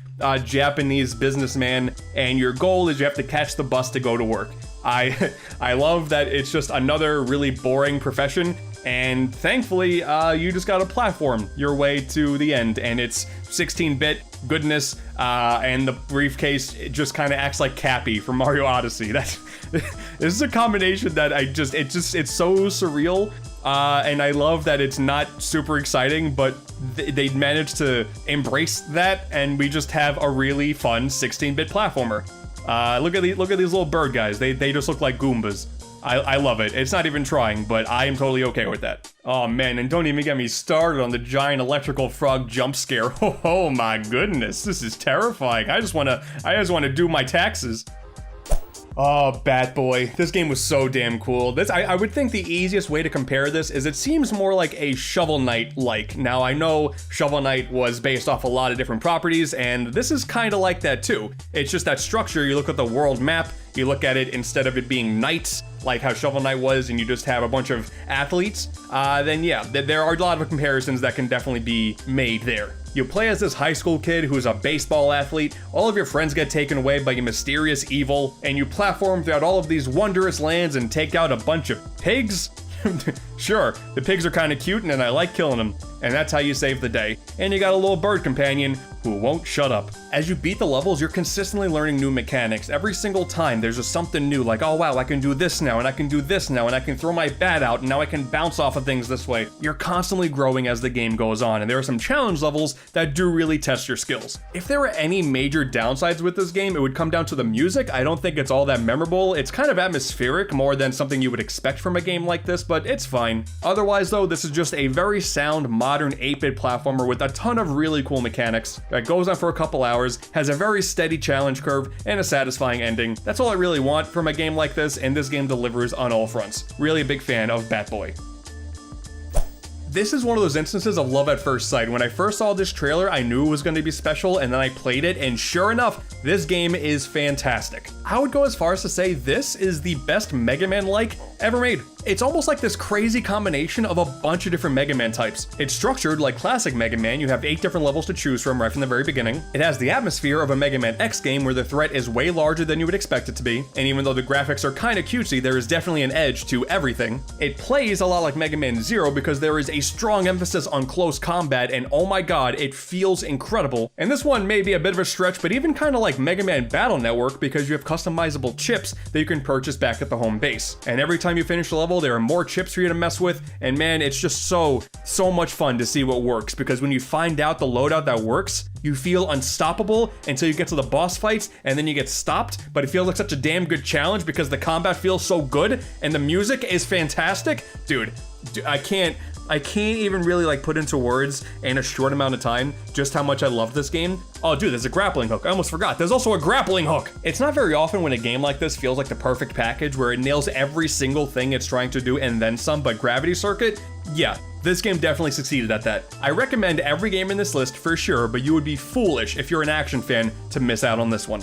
Japanese businessman, and your goal is you have to catch the bus to go to work. I love that it's just another really boring profession, and thankfully, you just gotta platform your way to the end, and it's 16-bit goodness, and the briefcase, it just kind of acts like Cappy from Mario Odyssey. This is a combination that it's so surreal, and I love that it's not super exciting, but they managed to embrace that, and we just have a really fun 16-bit platformer. Look at these little bird guys. They just look like Goombas. I love it. It's not even trying, but I am totally okay with that. Oh man, and don't even get me started on the giant electrical frog jump scare. Oh my goodness, this is terrifying. I just wanna do my taxes. Oh, Bat Boy. This game was so damn cool. I would think the easiest way to compare this is it seems more like a Shovel Knight-like. Now, I know Shovel Knight was based off a lot of different properties, and this is kind of like that too. It's just that structure, you look at the world map, you look at it, instead of it being knights, like how Shovel Knight was, and you just have a bunch of athletes, then yeah, there are a lot of comparisons that can definitely be made there. You play as this high school kid who's a baseball athlete, all of your friends get taken away by a mysterious evil, and you platform throughout all of these wondrous lands and take out a bunch of pigs? Sure, the pigs are kind of cute and I like killing them, and that's how you save the day. And you got a little bird companion who won't shut up. As you beat the levels, you're consistently learning new mechanics. Every single time there's just something new, like, oh wow, I can do this now, and I can do this now, and I can throw my bat out, and now I can bounce off of things this way. You're constantly growing as the game goes on, and there are some challenge levels that do really test your skills. If there were any major downsides with this game, it would come down to the music. I don't think it's all that memorable. It's kind of atmospheric, more than something you would expect from a game like this, but it's fine. Otherwise though, this is just a very sound, modern 8-bit platformer with a ton of really cool mechanics that goes on for a couple hours, has a very steady challenge curve, and a satisfying ending. That's all I really want from a game like this, and this game delivers on all fronts. Really a big fan of Batboy. This is one of those instances of love at first sight. When I first saw this trailer, I knew it was going to be special, and then I played it, and sure enough, this game is fantastic. I would go as far as to say this is the best Mega Man-like ever made. It's almost like this crazy combination of a bunch of different Mega Man types. It's structured like classic Mega Man. You have 8 different levels to choose from right from the very beginning. It has the atmosphere of a Mega Man X game where the threat is way larger than you would expect it to be, and even though the graphics are kind of cutesy, there is definitely an edge to everything. It plays a lot like Mega Man Zero because there is a strong emphasis on close combat, and oh my god, it feels incredible. And this one may be a bit of a stretch, but even kind of like Mega Man Battle Network because you have customizable chips that you can purchase back at the home base. And every time you finish the level, there are more chips for you to mess with, and man, it's just so much fun to see what works, because when you find out the loadout that works, you feel unstoppable until you get to the boss fights, and then you get stopped, but it feels like such a damn good challenge because the combat feels so good, and the music is fantastic. Dude, I can't even really like put into words in a short amount of time just how much I love this game. Oh dude, there's a grappling hook. I almost forgot. There's also a grappling hook. It's not very often when a game like this feels like the perfect package where it nails every single thing it's trying to do and then some, but Gravity Circuit, yeah. This game definitely succeeded at that. I recommend every game in this list for sure, but you would be foolish if you're an action fan to miss out on this one.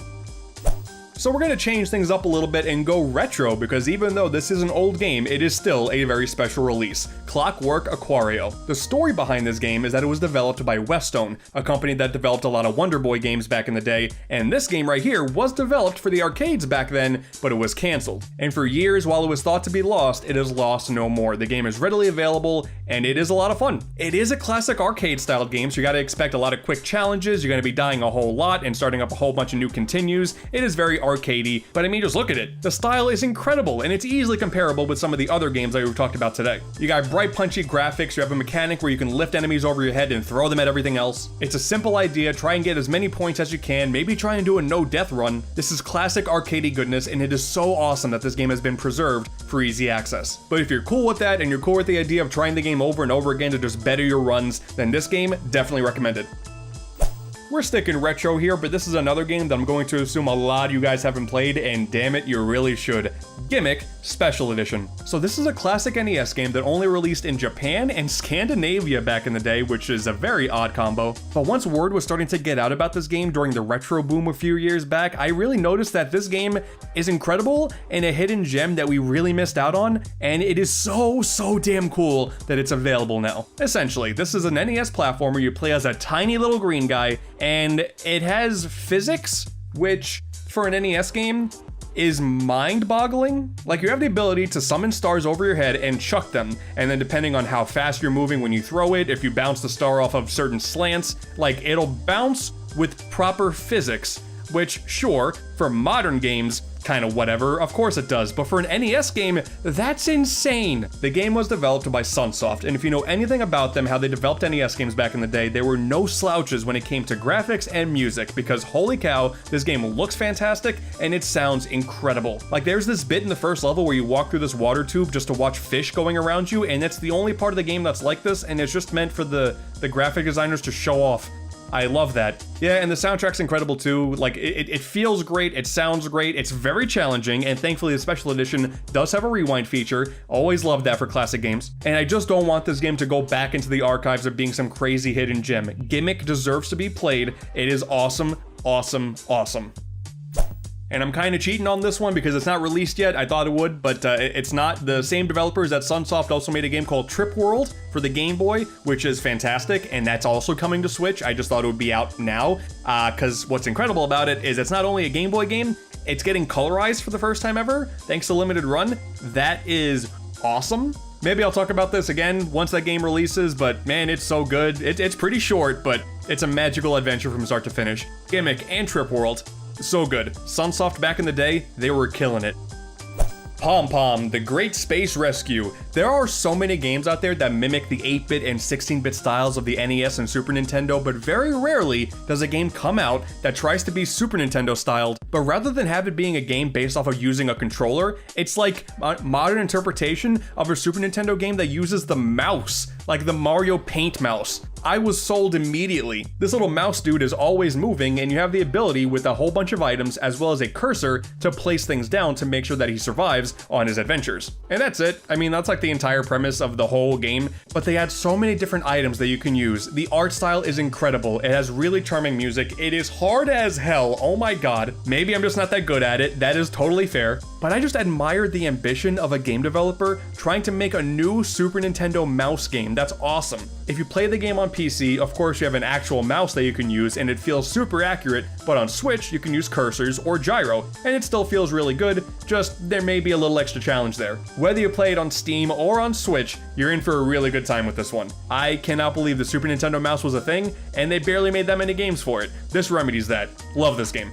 So we're going to change things up a little bit and go retro, because even though this is an old game, it is still a very special release. Clockwork Aquario. The story behind this game is that it was developed by Westone, a company that developed a lot of Wonder Boy games back in the day, and this game right here was developed for the arcades back then, but it was cancelled. And for years, while it was thought to be lost, it is lost no more. The game is readily available, and it is a lot of fun. It is a classic arcade-styled game, so you gotta expect a lot of quick challenges, you're gonna be dying a whole lot and starting up a whole bunch of new continues. It is very arcadey, but I mean, just look at it. The style is incredible, and it's easily comparable with some of the other games that we've talked about today. You got bright, punchy graphics, you have a mechanic where you can lift enemies over your head and throw them at everything else. It's a simple idea, try and get as many points as you can, maybe try and do a no-death run. This is classic arcadey goodness, and it is so awesome that this game has been preserved for easy access. But if you're cool with that, and you're cool with the idea of trying the game over and over again to just better your runs, then this game, definitely recommended. We're sticking retro here, but this is another game that I'm going to assume a lot of you guys haven't played, and damn it, you really should. Gimmick Special Edition. So this is a classic NES game that only released in Japan and Scandinavia back in the day, which is a very odd combo. But once word was starting to get out about this game during the retro boom a few years back, I really noticed that this game is incredible and a hidden gem that we really missed out on, and it is so damn cool that it's available now. Essentially, this is an NES platformer you play as a tiny little green guy, and it has physics, which for an NES game is mind-boggling. Like, you have the ability to summon stars over your head and chuck them, and then depending on how fast you're moving when you throw it, if you bounce the star off of certain slants, like, it'll bounce with proper physics, which, sure, for modern games, kind of whatever, of course it does, but for an NES game, that's insane. The game was developed by Sunsoft, and if you know anything about them, how they developed NES games back in the day, there were no slouches when it came to graphics and music, because holy cow, this game looks fantastic, and it sounds incredible. Like, there's this bit in the first level where you walk through this water tube just to watch fish going around you, and it's the only part of the game that's like this, and it's just meant for the graphic designers to show off. I love that. Yeah, and the soundtrack's incredible too. Like, it feels great, it sounds great, it's very challenging, and thankfully the special edition does have a rewind feature. Always love that for classic games. And I just don't want this game to go back into the archives of being some crazy hidden gem. Gimmick deserves to be played. It is awesome, awesome, awesome. And I'm kind of cheating on this one because it's not released yet. I thought it would, but it's not. The same developers at Sunsoft also made a game called Trip World for the Game Boy, which is fantastic, and that's also coming to Switch. I just thought it would be out now, because what's incredible about it is it's not only a Game Boy game, it's getting colorized for the first time ever, thanks to Limited Run. That is awesome. Maybe I'll talk about this again once that game releases, but man, it's so good. It's pretty short, but it's a magical adventure from start to finish. Gimmick and Trip World. So good. Sunsoft back in the day, they were killing it. Pom Pom, the Great Space Rescue. There are so many games out there that mimic the 8-bit and 16-bit styles of the NES and Super Nintendo, but very rarely does a game come out that tries to be Super Nintendo styled. But rather than have it being a game based off of using a controller, it's like a modern interpretation of a Super Nintendo game that uses the mouse, like the Mario Paint mouse. I was sold immediately. This little mouse dude is always moving, and you have the ability with a whole bunch of items as well as a cursor to place things down to make sure that he survives on his adventures. And that's it. I mean, that's like the entire premise of the whole game, but they add so many different items that you can use. The art style is incredible. It has really charming music. It is hard as hell. Oh my god. Maybe I'm just not that good at it. That is totally fair. But I just admired the ambition of a game developer trying to make a new Super Nintendo mouse game. That's awesome. If you play the game on PC, of course you have an actual mouse that you can use and it feels super accurate, but on Switch you can use cursors or gyro, and it still feels really good, just there may be a little extra challenge there. Whether you play it on Steam or on Switch, you're in for a really good time with this one. I cannot believe the Super Nintendo mouse was a thing, and they barely made that many games for it. This remedies that. Love this game.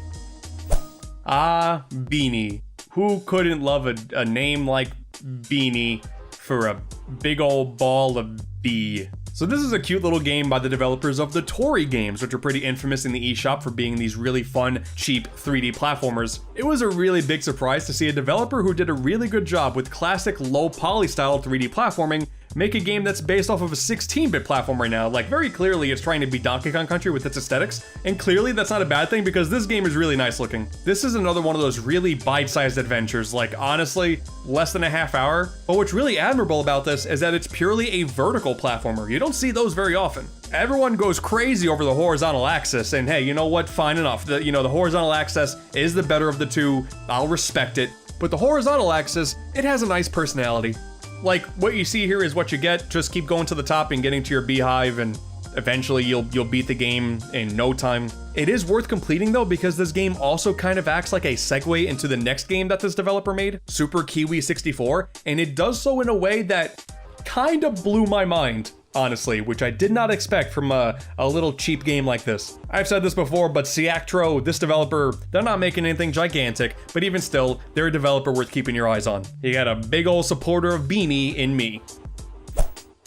Beanie. Who couldn't love a name like Beanie for a big old ball of bee? So this is a cute little game by the developers of the Toree games, which are pretty infamous in the eShop for being these really fun, cheap 3D platformers. It was a really big surprise to see a developer who did a really good job with classic low poly style 3D platforming make a game that's based off of a 16-bit platform right now. Like, very clearly it's trying to be Donkey Kong Country with its aesthetics, and clearly that's not a bad thing because this game is really nice looking. This is another one of those really bite-sized adventures, like honestly, less than a half hour. But what's really admirable about this is that it's purely a vertical platformer. You don't see those very often. Everyone goes crazy over the horizontal axis, and hey, you know what? Fine enough. The horizontal axis is the better of the two. I'll respect it. But the horizontal axis, it has a nice personality. Like, what you see here is what you get. Just keep going to the top and getting to your beehive, and eventually you'll beat the game in no time. It is worth completing though, because this game also kind of acts like a segue into the next game that this developer made, Super Kiwi 64, and it does so in a way that kind of blew my mind, honestly, which I did not expect from a little cheap game like this. I've said this before, but Ciactro, this developer, they're not making anything gigantic, but even still, they're a developer worth keeping your eyes on. You got a big old supporter of Beanie in me.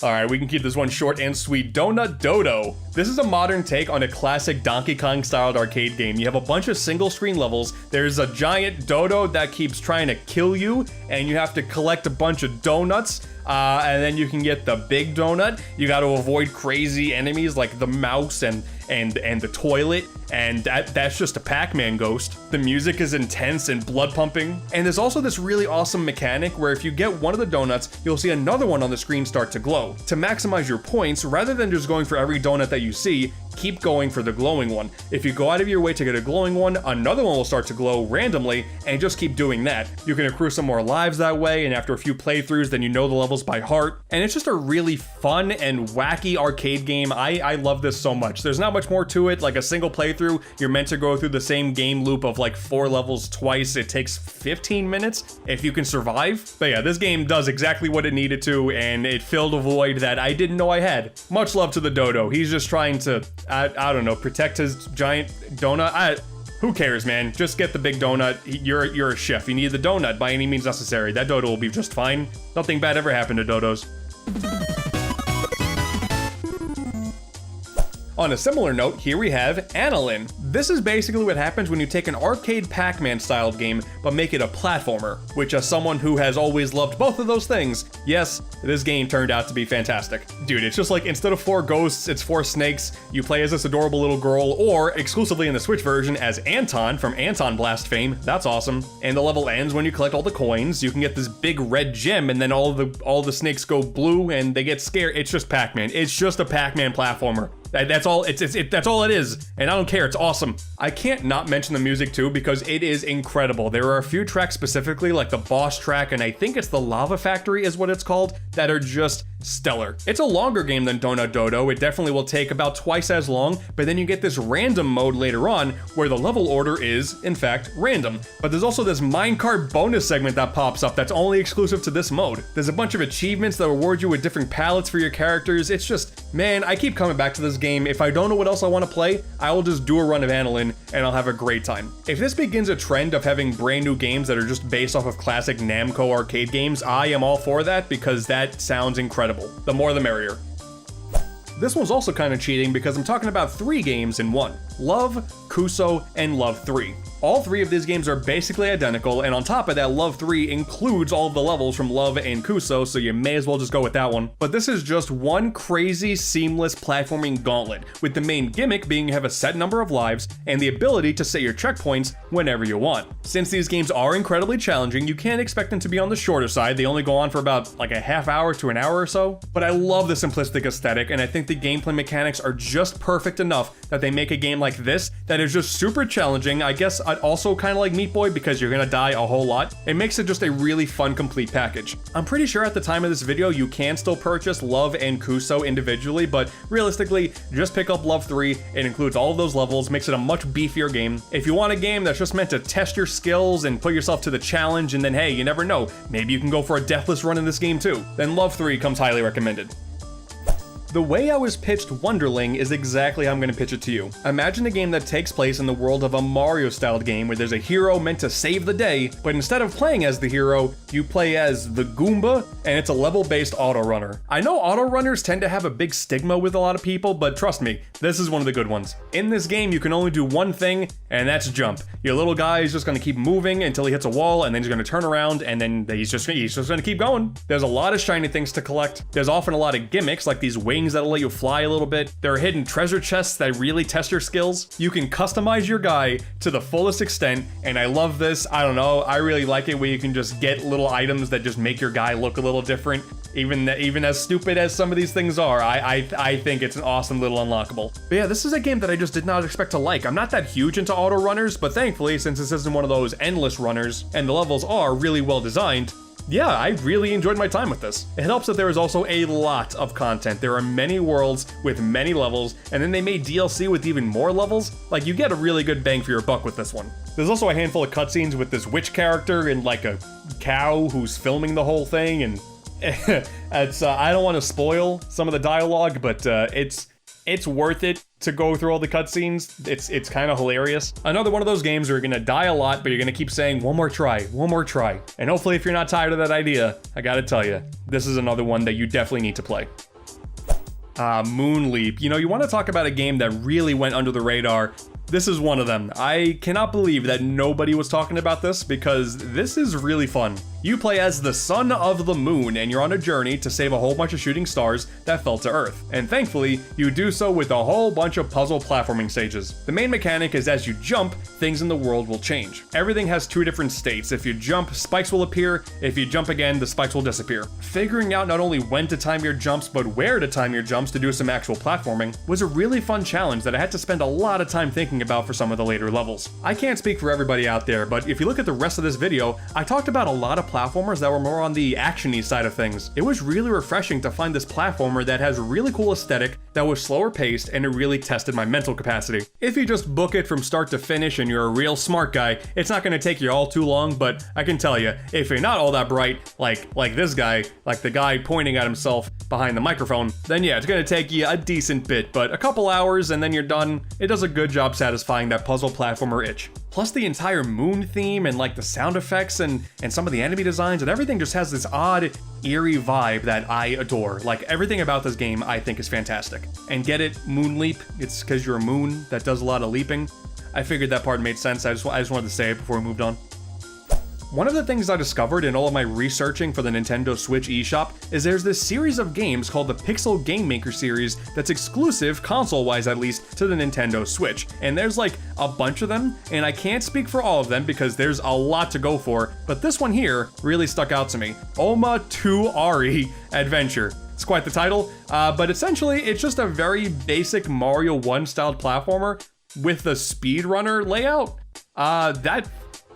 Alright, we can keep this one short and sweet. Donut Dodo. This is a modern take on a classic Donkey Kong styled arcade game. You have a bunch of single screen levels. There's a giant dodo that keeps trying to kill you, and you have to collect a bunch of donuts. And then you can get the big donut. You got to avoid crazy enemies like the mouse and the toilet, and that's just a Pac-Man ghost. The music is intense and blood pumping. And there's also this really awesome mechanic where if you get one of the donuts, you'll see another one on the screen start to glow. To maximize your points, rather than just going for every donut that you see, keep going for the glowing one. If you go out of your way to get a glowing one, another one will start to glow randomly, and just keep doing that. You can accrue some more lives that way, and after a few playthroughs, then you know the levels by heart. And it's just a really fun and wacky arcade game. I love this so much. There's not much more to it. Like a single playthrough, you're meant to go through the same game loop of like 4 levels twice. It takes 15 minutes if you can survive. But yeah, this game does exactly what it needed to, and it filled a void that I didn't know I had. Much love to the Dodo. He's just trying to, I don't know, protect his giant donut. Who cares, man? Just get the big donut. You're a chef. You need the donut by any means necessary. That Dodo will be just fine. Nothing bad ever happened to Dodos. On a similar note, here we have Annalynn. This is basically what happens when you take an arcade Pac-Man styled game, but make it a platformer, which as someone who has always loved both of those things, yes, this game turned out to be fantastic. Dude, it's just like instead of 4 ghosts, it's 4 snakes. You play as this adorable little girl, or exclusively in the Switch version as Anton from Anton Blast fame. That's awesome. And the level ends when you collect all the coins. You can get this big red gem, and then all the snakes go blue and they get scared. It's just Pac-Man. It's just a Pac-Man platformer. That's all. That's all it is, and I don't care. It's awesome. awesome. I can't not mention the music too because it is incredible. There are a few tracks specifically, like the boss track, and I think it's the Lava Factory is what it's called, that are just stellar. It's a longer game than Donut Dodo. It definitely will take about twice as long, but then you get this random mode later on where the level order is, in fact, random. But there's also this minecart bonus segment that pops up that's only exclusive to this mode. There's a bunch of achievements that reward you with different palettes for your characters. It's just, man, I keep coming back to this game. If I don't know what else I want to play, I will just do a run of Annalynn and I'll have a great time. If this begins a trend of having brand new games that are just based off of classic Namco arcade games, I am all for that because that sounds incredible. The more the merrier. This one's also kind of cheating because I'm talking about 3 games in one. Love, Kuso, and Love 3. All 3 of these games are basically identical, and on top of that, Love 3 includes all of the levels from Love and Kuso, so you may as well just go with that one. But this is just one crazy, seamless platforming gauntlet, with the main gimmick being you have a set number of lives, and the ability to set your checkpoints whenever you want. Since these games are incredibly challenging, you can't expect them to be on the shorter side. They only go on for about like a half hour to an hour or so. But I love the simplistic aesthetic, and I think the gameplay mechanics are just perfect enough that they make a game like this that is just super challenging. I guess I'd also kind of like Meat Boy because you're gonna die a whole lot. It makes it just a really fun, complete package. I'm pretty sure at the time of this video, you can still purchase Love and Kuso individually, but realistically, just pick up Love 3. It includes all of those levels, makes it a much beefier game. If you want a game that's just meant to test your skills and put yourself to the challenge, and then hey, you never know, maybe you can go for a deathless run in this game too, then Love 3 comes highly recommended. The way I was pitched Wonderling is exactly how I'm going to pitch it to you. Imagine a game that takes place in the world of a Mario-styled game where there's a hero meant to save the day, but instead of playing as the hero, you play as the Goomba, and it's a level-based auto-runner. I know auto-runners tend to have a big stigma with a lot of people, but trust me, this is one of the good ones. In this game, you can only do one thing, and that's jump. Your little guy is just going to keep moving until he hits a wall, and then he's going to turn around, and then he's just going to keep going. There's a lot of shiny things to collect. There's often a lot of gimmicks, like these wings that'll let you fly a little bit. There are hidden treasure chests that really test your skills. You can customize your guy to the fullest extent, and I love this. I don't know, I really like it where you can just get little items that just make your guy look a little different. Even as stupid as some of these things are, I think it's an awesome little unlockable. But yeah, this is a game that I just did not expect to like. I'm not that huge into auto runners, but thankfully, since this isn't one of those endless runners, and the levels are really well designed, yeah, I really enjoyed my time with this. It helps that there is also a lot of content. There are many worlds with many levels, and then they made DLC with even more levels. Like, you get a really good bang for your buck with this one. There's also a handful of cutscenes with this witch character and like a cow who's filming the whole thing, and it's I don't want to spoil some of the dialogue, but it's worth it to go through all the cutscenes. It's kind of hilarious. Another one of those games where you're gonna die a lot, but you're gonna keep saying one more try, and hopefully if you're not tired of that idea, I gotta tell you, this is another one that you definitely need to play. Moonleap. You know, you want to talk about a game that really went under the radar. This is one of them. I cannot believe that nobody was talking about this because this is really fun. You play as the son of the moon and you're on a journey to save a whole bunch of shooting stars that fell to Earth. And thankfully, you do so with a whole bunch of puzzle platforming stages. The main mechanic is as you jump, things in the world will change. Everything has 2 different states. If you jump, spikes will appear. If you jump again, the spikes will disappear. Figuring out not only when to time your jumps, but where to time your jumps to do some actual platforming was a really fun challenge that I had to spend a lot of time thinking about for some of the later levels. I can't speak for everybody out there, but if you look at the rest of this video, I talked about a lot of platformers that were more on the action-y side of things. It was really refreshing to find this platformer that has a really cool aesthetic, that was slower paced, and it really tested my mental capacity. If you just book it from start to finish and you're a real smart guy, it's not going to take you all too long, but I can tell you, if you're not all that bright, like this guy, like the guy pointing at himself behind the microphone, then yeah, it's going to take you a decent bit, but a couple hours and then you're done. It does a good job satisfying that puzzle platformer itch. Plus the entire moon theme and like the sound effects and some of the enemy designs and everything just has this odd, eerie vibe that I adore. Like everything about this game I think is fantastic. And get it, Moonleap, it's because you're a moon that does a lot of leaping. I figured that part made sense, I just wanted to say it before we moved on. One of the things I discovered in all of my researching for the Nintendo Switch eShop is there's this series of games called the Pixel Game Maker series that's exclusive, console-wise at least, to the Nintendo Switch. And there's like a bunch of them, and I can't speak for all of them because there's a lot to go for, but this one here really stuck out to me. Oma 2 Ari Adventure. It's quite the title, but essentially it's just a very basic Mario 1 styled platformer, with the speedrunner layout,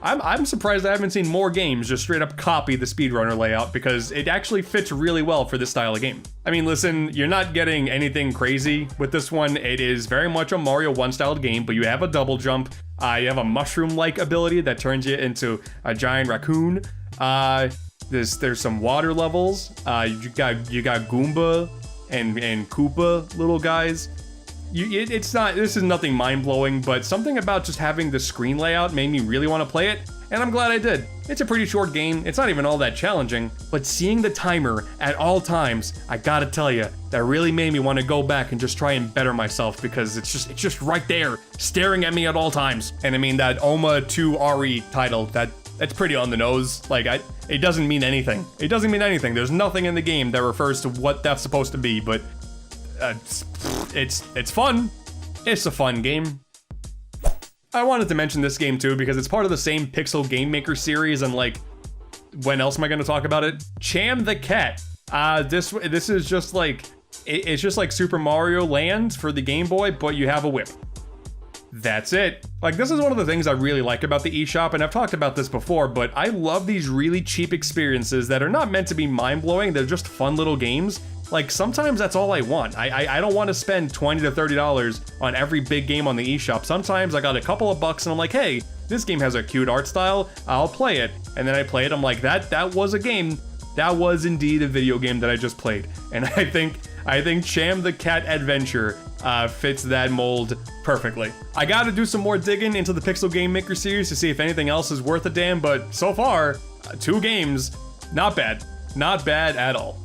I'm surprised I haven't seen more games just straight up copy the speedrunner layout, because it actually fits really well for this style of game. I mean, listen, you're not getting anything crazy with this one. It is very much a Mario 1 styled game, but you have a double jump. You have a mushroom-like ability that turns you into a giant raccoon. There's some water levels. You got Goomba and Koopa little guys. This is nothing mind-blowing, but something about just having the screen layout made me really want to play it, and I'm glad I did. It's a pretty short game, it's not even all that challenging, but seeing the timer at all times, I gotta tell you, that really made me want to go back and just try and better myself, because it's just right there, staring at me at all times. And I mean, that Oma 2 Ari title, that's pretty on the nose. Like, it doesn't mean anything. It doesn't mean anything. There's nothing in the game that refers to what that's supposed to be, but it's fun. It's a fun game. I wanted to mention this game too because it's part of the same Pixel Game Maker series, and like, when else am I going to talk about it? Cham the Cat. This is just like, it's just like Super Mario Land for the Game Boy, but you have a whip. That's it. Like, this is one of the things I really like about the eShop, and I've talked about this before, but I love these really cheap experiences that are not meant to be mind-blowing, they're just fun little games. Like, sometimes that's all I want. I don't want to spend $20 to $30 on every big game on the eShop. Sometimes I got a couple of bucks and I'm like, hey, this game has a cute art style, I'll play it. And then I play it, I'm like, that was a game. That was indeed a video game that I just played. And I think Cham the Cat Adventure fits that mold perfectly. I gotta do some more digging into the Pixel Game Maker series to see if anything else is worth a damn, but so far, 2 games, not bad. Not bad at all.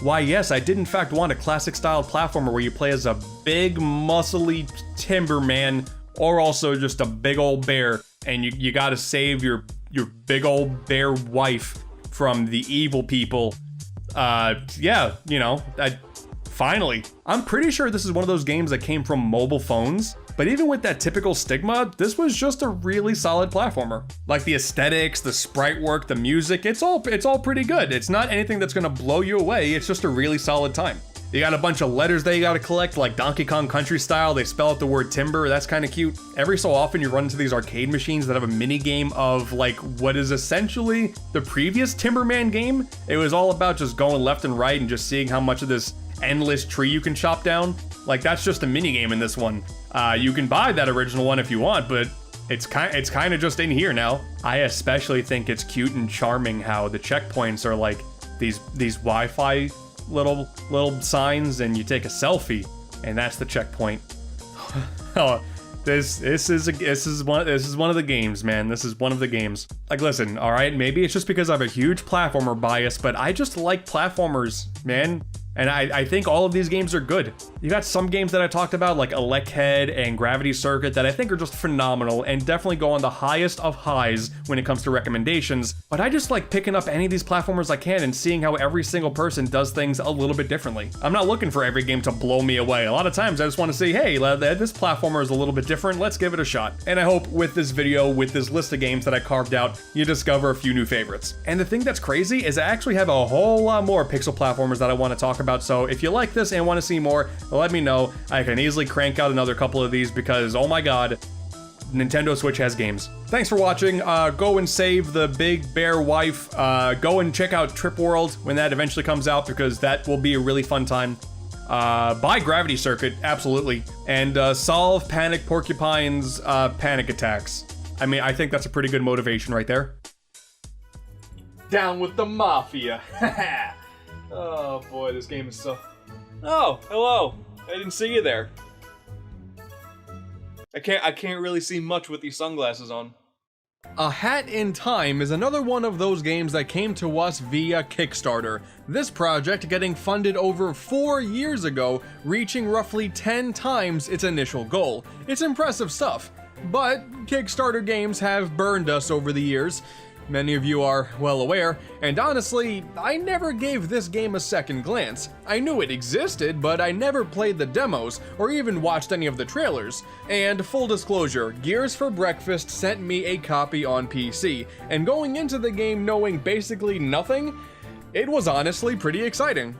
Why yes, I did in fact want a classic style platformer where you play as a big muscly timber man, or also just a big old bear, and you gotta save your big old bear wife from the evil people. Yeah, you know, finally. I'm pretty sure this is one of those games that came from mobile phones, but even with that typical stigma, this was just a really solid platformer. Like, the aesthetics, the sprite work, the music, it's all pretty good. It's not anything that's gonna blow you away, it's just a really solid time. You got a bunch of letters that you gotta collect, like Donkey Kong Country style. They spell out the word timber, that's kind of cute. Every so often you run into these arcade machines that have a mini game of like what is essentially the previous Timberman game. It was all about just going left and right and just seeing how much of this endless tree you can chop down. Like, that's just a mini game in this one. You can buy that original one if you want, but it's kind of just in here now. I especially think it's cute and charming how the checkpoints are like these Wi-Fi little signs, and you take a selfie, and that's the checkpoint. Oh, this is one of the games, man. This is one of the games. Like, listen, all right, maybe it's just because I have a huge platformer bias, but I just like platformers, man. And I think all of these games are good. You got some games that I talked about, like Electhead and Gravity Circuit, that I think are just phenomenal and definitely go on the highest of highs when it comes to recommendations. But I just like picking up any of these platformers I can and seeing how every single person does things a little bit differently. I'm not looking for every game to blow me away. A lot of times I just want to say, hey, this platformer is a little bit different, let's give it a shot. And I hope with this video, with this list of games that I carved out, you discover a few new favorites. And the thing that's crazy is I actually have a whole lot more pixel platformers that I want to talk about. So if you like this and want to see more, let me know. I can easily crank out another couple of these because, oh my god, Nintendo Switch has games. Thanks for watching. Go and save the big bear wife. Go and check out Trip World when that eventually comes out, because that will be a really fun time. Buy Gravity Circuit, absolutely. And solve Panic Porcupine's panic attacks. I mean, I think that's a pretty good motivation right there. Down with the Mafia. Oh boy, this game is so... Oh, hello. I didn't see you there. I can't really see much with these sunglasses on. A Hat in Time is another one of those games that came to us via Kickstarter. This project getting funded over 4 years ago, reaching roughly 10 times its initial goal. It's impressive stuff, but Kickstarter games have burned us over the years. Many of you are well aware, and honestly, I never gave this game a second glance. I knew it existed, but I never played the demos, or even watched any of the trailers. And full disclosure, Gears for Breakfast sent me a copy on PC, and going into the game knowing basically nothing, it was honestly pretty exciting.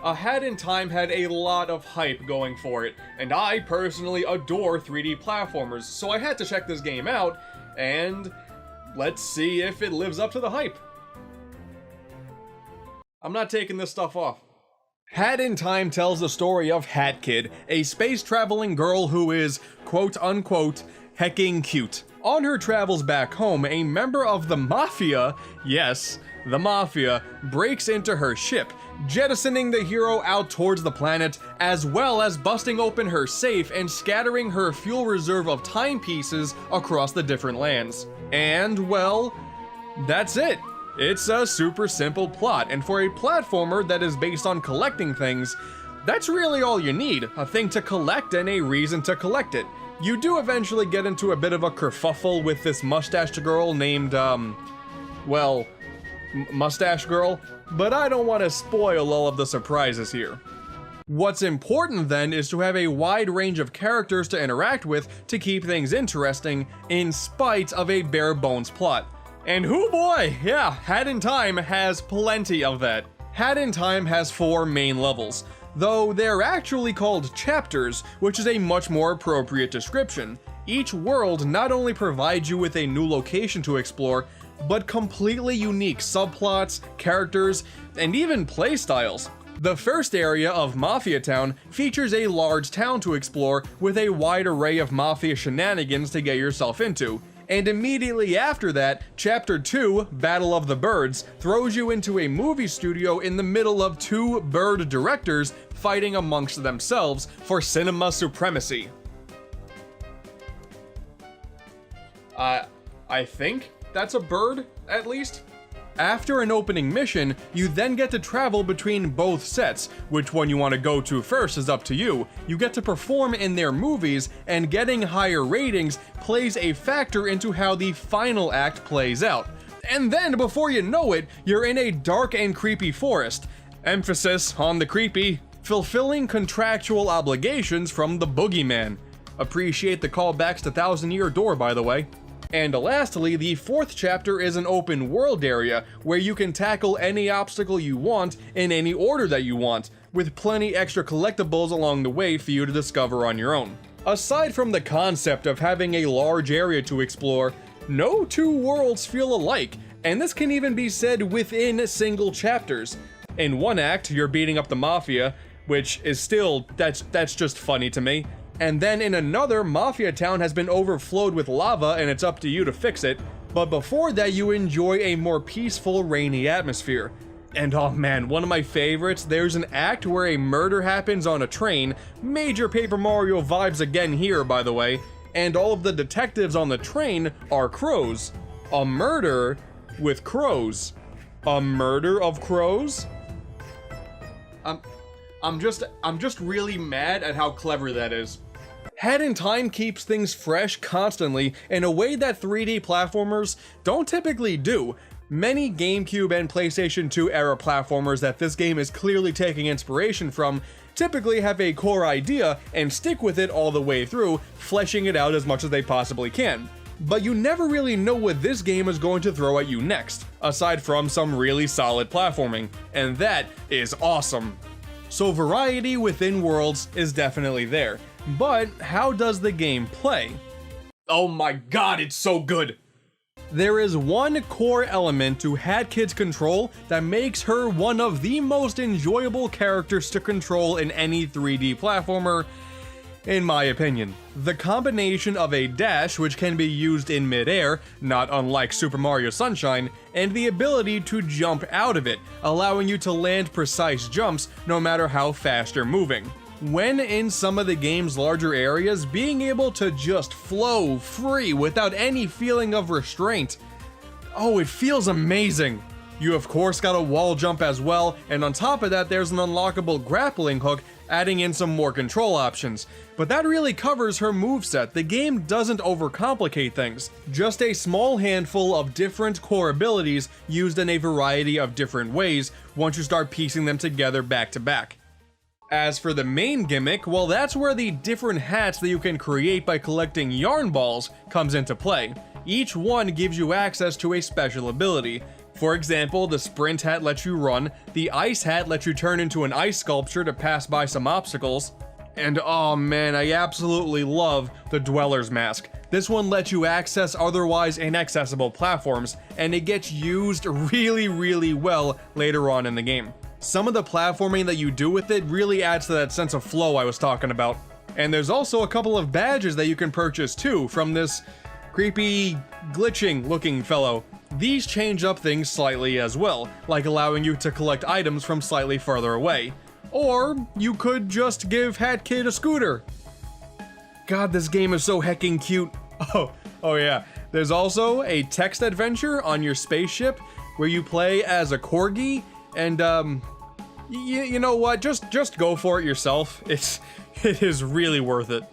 A Hat in Time had a lot of hype going for it, and I personally adore 3D platformers, so I had to check this game out, and let's see if it lives up to the hype. I'm not taking this stuff off. Hat in Time tells the story of Hat Kid, a space-traveling girl who is, quote-unquote, hecking cute. On her travels back home, a member of the Mafia, yes, the Mafia, breaks into her ship, jettisoning the hero out towards the planet, as well as busting open her safe and scattering her fuel reserve of timepieces across the different lands. And, well, that's it. It's a super simple plot, and for a platformer that is based on collecting things, that's really all you need, a thing to collect and a reason to collect it. You do eventually get into a bit of a kerfuffle with this mustached girl named, Mustache Girl, but I don't want to spoil all of the surprises here. What's important then is to have a wide range of characters to interact with to keep things interesting, in spite of a bare bones plot. And hoo boy, yeah, Hat in Time has plenty of that. Hat in Time has 4 main levels, though they're actually called chapters, which is a much more appropriate description. Each world not only provides you with a new location to explore, but completely unique subplots, characters, and even playstyles. The first area of Mafia Town features a large town to explore with a wide array of Mafia shenanigans to get yourself into. And immediately after that, Chapter 2, Battle of the Birds, throws you into a movie studio in the middle of 2 bird directors fighting amongst themselves for cinema supremacy. I think that's a bird, at least? After an opening mission, you then get to travel between both sets. Which one you want to go to first is up to you. You get to perform in their movies, and getting higher ratings plays a factor into how the final act plays out. And then, before you know it, you're in a dark and creepy forest. Emphasis on the creepy. Fulfilling contractual obligations from the boogeyman. Appreciate the callbacks to Thousand Year Door, by the way. And lastly, the 4th chapter is an open world area where you can tackle any obstacle you want in any order that you want, with plenty extra collectibles along the way for you to discover on your own. Aside from the concept of having a large area to explore, no 2 worlds feel alike, and this can even be said within single chapters. In one act, you're beating up the Mafia, which is still, that's just funny to me. And then in another, Mafia Town has been overflowed with lava and it's up to you to fix it. But before that, you enjoy a more peaceful, rainy atmosphere. And oh man, one of my favorites, there's an act where a murder happens on a train. Major Paper Mario vibes again here, by the way. And all of the detectives on the train are crows. A murder with crows. A murder of crows? I'm just really mad at how clever that is. Hat in Time keeps things fresh constantly in a way that 3D platformers don't typically do. Many GameCube and PlayStation 2 era platformers that this game is clearly taking inspiration from typically have a core idea and stick with it all the way through, fleshing it out as much as they possibly can. But you never really know what this game is going to throw at you next, aside from some really solid platforming, and that is awesome. So variety within worlds is definitely there, but how does the game play? Oh my god, it's so good! There is one core element to Hat Kid's control that makes her one of the most enjoyable characters to control in any 3D platformer, in my opinion. The combination of a dash, which can be used in midair, not unlike Super Mario Sunshine, and the ability to jump out of it, allowing you to land precise jumps no matter how fast you're moving. When in some of the game's larger areas, being able to just flow free without any feeling of restraint, oh, it feels amazing. You of course got a wall jump as well, and on top of that there's an unlockable grappling hook, adding in some more control options. But that really covers her moveset. The game doesn't overcomplicate things. Just a small handful of different core abilities used in a variety of different ways once you start piecing them together back to back. As for the main gimmick, well, that's where the different hats that you can create by collecting yarn balls comes into play. Each one gives you access to a special ability. For example, the sprint hat lets you run, the ice hat lets you turn into an ice sculpture to pass by some obstacles, and oh man, I absolutely love the Dweller's Mask. This one lets you access otherwise inaccessible platforms, and it gets used really well later on in the game. Some of the platforming that you do with it really adds to that sense of flow I was talking about. And there's also a couple of badges that you can purchase too from this creepy, glitching looking fellow. These change up things slightly as well, like allowing you to collect items from slightly further away. Or you could just give Hat Kid a scooter. God, this game is so hecking cute. Oh yeah. There's also a text adventure on your spaceship where you play as a corgi, and you know what? Just go for it yourself. It is really worth it.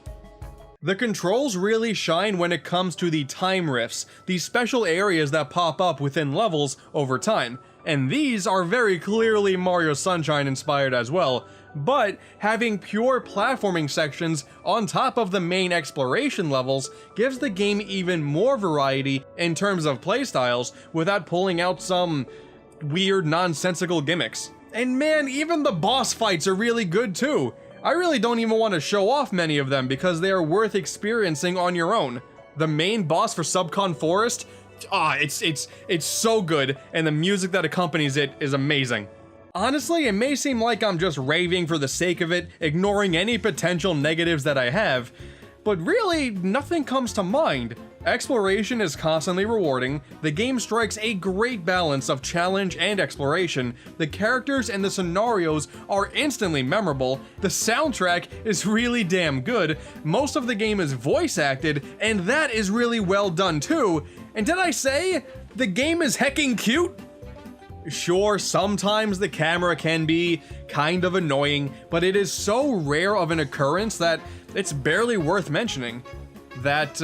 The controls really shine when it comes to the time rifts, these special areas that pop up within levels over time. And these are very clearly Mario Sunshine inspired as well, but having pure platforming sections on top of the main exploration levels gives the game even more variety in terms of playstyles without pulling out some weird nonsensical gimmicks. And man, even the boss fights are really good too. I really don't even want to show off many of them because they are worth experiencing on your own. The main boss for Subcon Forest, it's so good, and the music that accompanies it is amazing. Honestly, it may seem like I'm just raving for the sake of it, ignoring any potential negatives that I have, but really, nothing comes to mind. Exploration is constantly rewarding, the game strikes a great balance of challenge and exploration, the characters and the scenarios are instantly memorable, the soundtrack is really damn good, most of the game is voice acted, and that is really well done too, and did I say, the game is hecking cute? Sure, sometimes the camera can be kind of annoying, but it is so rare of an occurrence that it's barely worth mentioning. That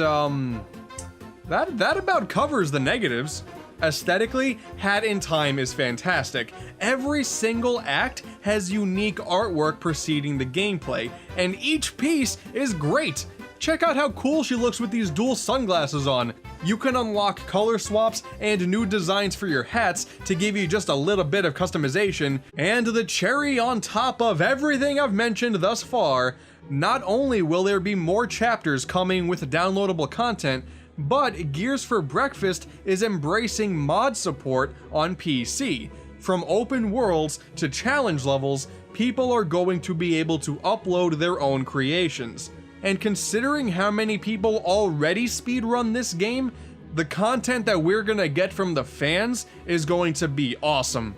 about covers the negatives. Aesthetically, Hat in Time is fantastic. Every single act has unique artwork preceding the gameplay, and each piece is great. Check out how cool she looks with these dual sunglasses on. You can unlock color swaps and new designs for your hats to give you just a little bit of customization, and the cherry on top of everything I've mentioned thus far, not only will there be more chapters coming with downloadable content, but Gears for Breakfast is embracing mod support on PC. From open worlds to challenge levels, people are going to be able to upload their own creations. And considering how many people already speedrun this game, the content that we're gonna get from the fans is going to be awesome.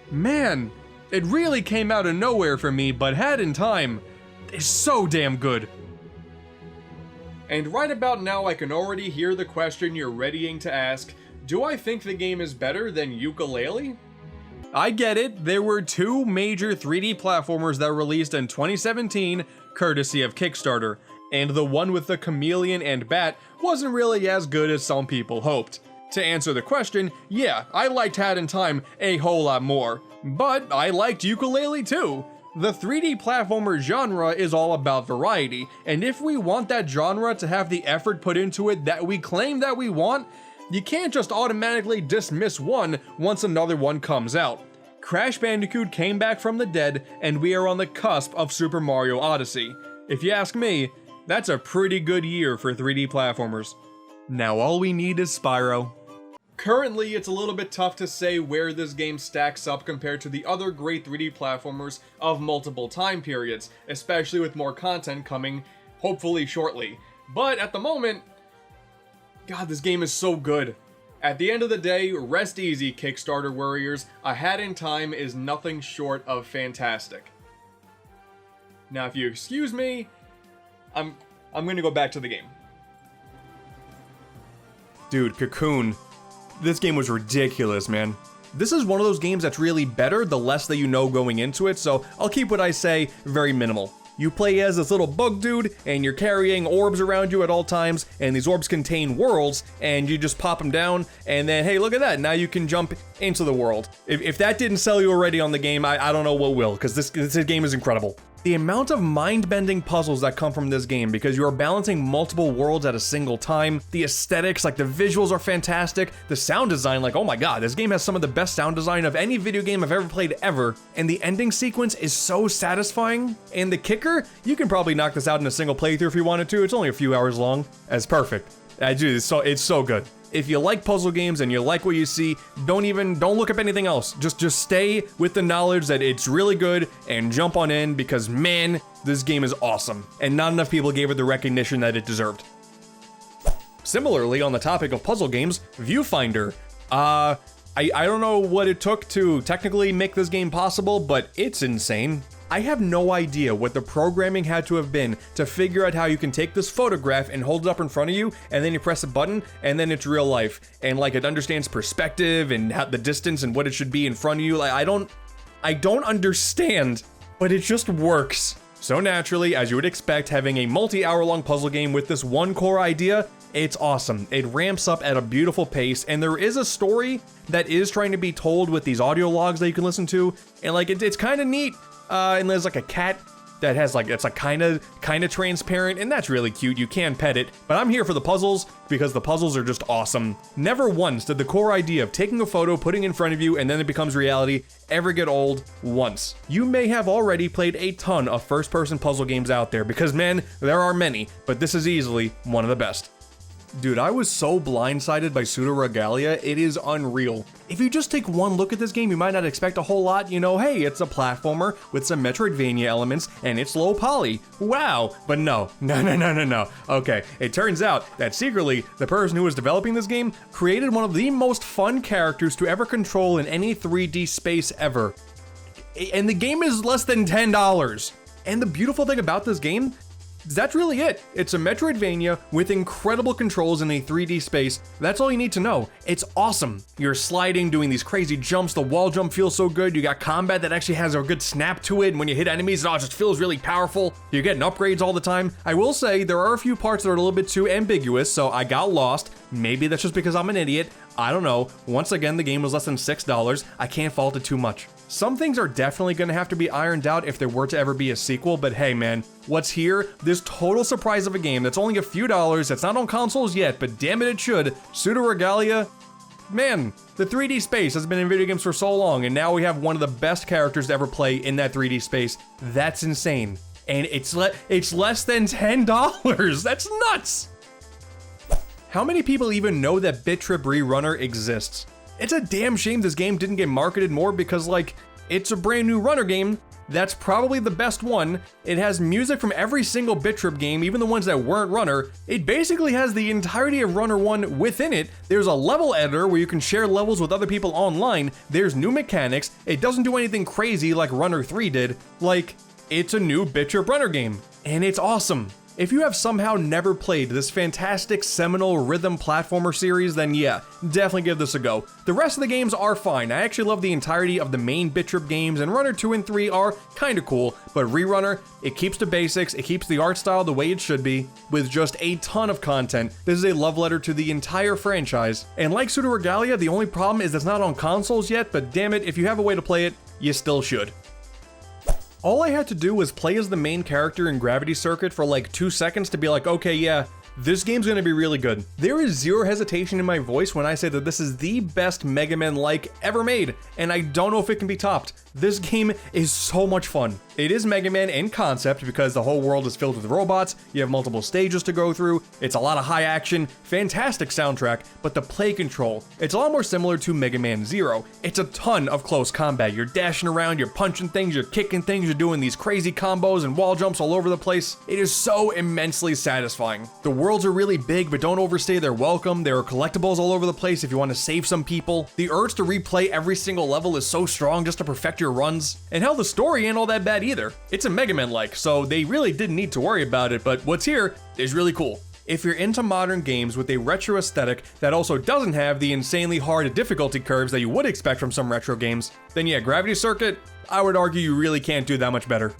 Man, it really came out of nowhere for me, but Hat in Time is so damn good. And right about now I can already hear the question you're readying to ask, do I think the game is better than Yooka-Laylee? I get it, there were two major 3D platformers that released in 2017, courtesy of Kickstarter, and the one with the chameleon and bat wasn't really as good as some people hoped. To answer the question, yeah, I liked Hat in Time a whole lot more, but I liked Yooka-Laylee too. The 3D platformer genre is all about variety, and if we want that genre to have the effort put into it that we claim that we want, you can't just automatically dismiss one once another one comes out. Crash Bandicoot came back from the dead, and we are on the cusp of Super Mario Odyssey. If you ask me, that's a pretty good year for 3D platformers. Now all we need is Spyro. Currently, it's a little bit tough to say where this game stacks up compared to the other great 3D platformers of multiple time periods, especially with more content coming, hopefully shortly. But at the moment, God, this game is so good. At the end of the day, rest easy, Kickstarter warriors. A Hat in Time is nothing short of fantastic. Now, if you excuse me, I'm gonna go back to the game. Dude, Cocoon. This game was ridiculous, man. This is one of those games that's really better the less that you know going into it, so I'll keep what I say very minimal. You play as this little bug dude, and you're carrying orbs around you at all times, and these orbs contain worlds, and you just pop them down, and then, hey, look at that, now you can jump into the world. If that didn't sell you already on the game, I don't know what will, because this game is incredible. The amount of mind-bending puzzles that come from this game because you are balancing multiple worlds at a single time, the aesthetics, like the visuals are fantastic, the sound design, like oh my god, this game has some of the best sound design of any video game I've ever played ever, and the ending sequence is so satisfying, and the kicker, you can probably knock this out in a single playthrough if you wanted to, it's only a few hours long, that's perfect. Dude, it's so good. If you like puzzle games and you like what you see, don't look up anything else. Just stay with the knowledge that it's really good and jump on in because man, this game is awesome. And not enough people gave it the recognition that it deserved. Similarly, on the topic of puzzle games, Viewfinder. I don't know what it took to technically make this game possible, but it's insane. I have no idea what the programming had to have been to figure out how you can take this photograph and hold it up in front of you, and then you press a button, and then it's real life. And like it understands perspective and how the distance and what it should be in front of you. Like I don't understand, but it just works. So naturally, as you would expect, having a multi-hour long puzzle game with this one core idea, it's awesome. It ramps up at a beautiful pace, and there is a story that is trying to be told with these audio logs that you can listen to, and like it's kind of neat. And there's like a cat that has like, it's like kind of transparent, and that's really cute. You can pet it, but I'm here for the puzzles because the puzzles are just awesome. Never once did the core idea of taking a photo, putting it in front of you, and then it becomes reality ever get old once. You may have already played a ton of first-person puzzle games out there because man, there are many, but this is easily one of the best. Dude, I was so blindsided by Pseudo Regalia, it is unreal. If you just take one look at this game, you might not expect a whole lot, you know, hey, it's a platformer with some Metroidvania elements, and it's low poly. Wow, but no. Okay, it turns out that secretly, the person who was developing this game created one of the most fun characters to ever control in any 3D space ever. And the game is less than $10. And the beautiful thing about this game, that's really it. It's a Metroidvania with incredible controls in a 3D space. That's all you need to know. It's awesome. You're sliding, doing these crazy jumps. The wall jump feels so good. You got combat that actually has a good snap to it. And when you hit enemies, it just feels really powerful. You're getting upgrades all the time. I will say there are a few parts that are a little bit too ambiguous, so I got lost. Maybe that's just because I'm an idiot. I don't know. Once again, the game was less than $6. I can't fault it too much. Some things are definitely going to have to be ironed out if there were to ever be a sequel, but hey man, what's here? This total surprise of a game that's only a few dollars, that's not on consoles yet, but damn it should. Pseudo Regalia, man, the 3D space has been in video games for so long, and now we have one of the best characters to ever play in that 3D space. That's insane. And it's less than $10. That's nuts! How many people even know that Bit.Trip Runner exists? It's a damn shame this game didn't get marketed more because, like, it's a brand new runner game. That's probably the best one. It has music from every single Bit.Trip game, even the ones that weren't Runner. It basically has the entirety of Runner 1 within it. There's a level editor where you can share levels with other people online. There's new mechanics. It doesn't do anything crazy like Runner 3 did. Like, it's a new Bit.Trip Runner game, and it's awesome. If you have somehow never played this fantastic seminal rhythm platformer series, then yeah, definitely give this a go. The rest of the games are fine. I actually love the entirety of the main Bit.Trip games, and Runner 2 and 3 are kinda cool, but Runner, it keeps the basics, it keeps the art style the way it should be, with just a ton of content. This is a love letter to the entire franchise. And like Pseudo Regalia, the only problem is it's not on consoles yet, but damn it, if you have a way to play it, you still should. All I had to do was play as the main character in Gravity Circuit for like 2 seconds to be like, okay, yeah, this game's gonna be really good. There is zero hesitation in my voice when I say that this is the best Mega Man-like ever made, and I don't know if it can be topped. This game is so much fun. It is Mega Man in concept because the whole world is filled with robots, you have multiple stages to go through, it's a lot of high action, fantastic soundtrack, but the play control, it's a lot more similar to Mega Man Zero. It's a ton of close combat. You're dashing around, you're punching things, you're kicking things, you're doing these crazy combos and wall jumps all over the place. It is so immensely satisfying. The worlds are really big, but don't overstay their welcome. There are collectibles all over the place if you want to save some people. The urge to replay every single level is so strong just to perfect your runs. And hell, the story ain't all that bad either. It's a Mega Man-like, so they really didn't need to worry about it, but what's here is really cool. If you're into modern games with a retro aesthetic that also doesn't have the insanely hard difficulty curves that you would expect from some retro games, then yeah, Gravity Circuit, I would argue you really can't do that much better.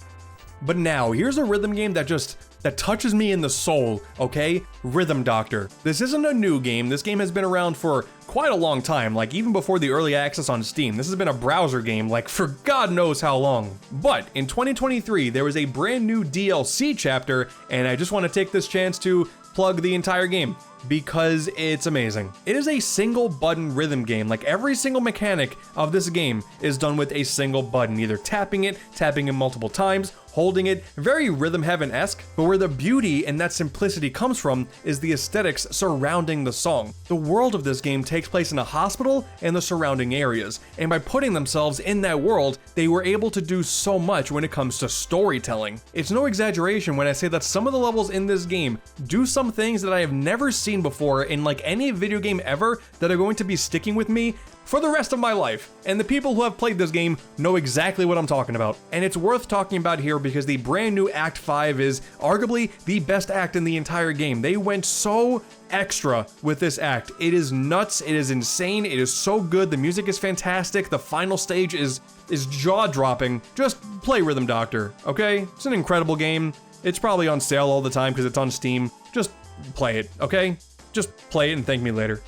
But now, here's a rhythm game that just that touches me in the soul, okay? Rhythm Doctor. This isn't a new game. This game has been around for quite a long time, like even before the early access on Steam. This has been a browser game, like for God knows how long. But in 2023, there was a brand new DLC chapter, and I just want to take this chance to plug the entire game because it's amazing. It is a single button rhythm game. Like every single mechanic of this game is done with a single button, either tapping it multiple times, holding it, very Rhythm Heaven-esque, but where the beauty and that simplicity comes from is the aesthetics surrounding the song. The world of this game takes place in a hospital and the surrounding areas, and by putting themselves in that world, they were able to do so much when it comes to storytelling. It's no exaggeration when I say that some of the levels in this game do some things that I have never seen before in like any video game ever that are going to be sticking with me for the rest of my life. And the people who have played this game know exactly what I'm talking about. And it's worth talking about here because the brand new Act 5 is arguably the best act in the entire game. They went so extra with this act. It is nuts, it is insane, it is so good, the music is fantastic, the final stage is jaw-dropping. Just play Rhythm Doctor, okay? It's an incredible game. It's probably on sale all the time because it's on Steam. Just play it, okay? Just play it and thank me later.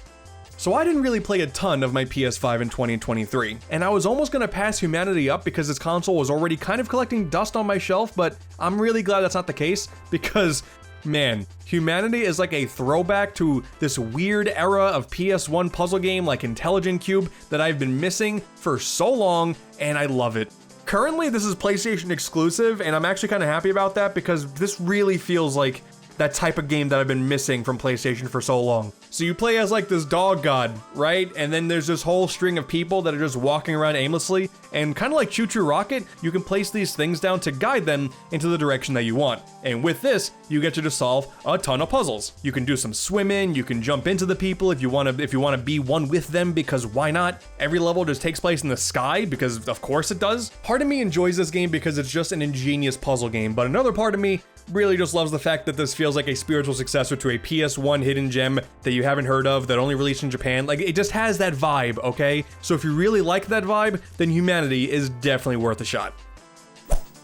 So I didn't really play a ton of my PS5 in 2023, and I was almost gonna pass Humanity up because this console was already kind of collecting dust on my shelf, but I'm really glad that's not the case because, man, Humanity is like a throwback to this weird era of PS1 puzzle game like Intelligent Cube that I've been missing for so long, and I love it. Currently, this is PlayStation exclusive, and I'm actually kind of happy about that because this really feels like that type of game that I've been missing from PlayStation for so long. So you play as like this dog god, right? And then there's this whole string of people that are just walking around aimlessly, and kind of like Choo Choo Rocket, you can place these things down to guide them into the direction that you want. And with this, you get to just solve a ton of puzzles. You can do some swimming, you can jump into the people if you want to be one with them, because why not? Every level just takes place in the sky because of course it does. Part of me enjoys this game because it's just an ingenious puzzle game, but another part of me really just loves the fact that this feels like a spiritual successor to a PS1 hidden gem that you haven't heard of that only released in Japan. Like, it just has that vibe, okay? So if you really like that vibe, then Humanity is definitely worth a shot.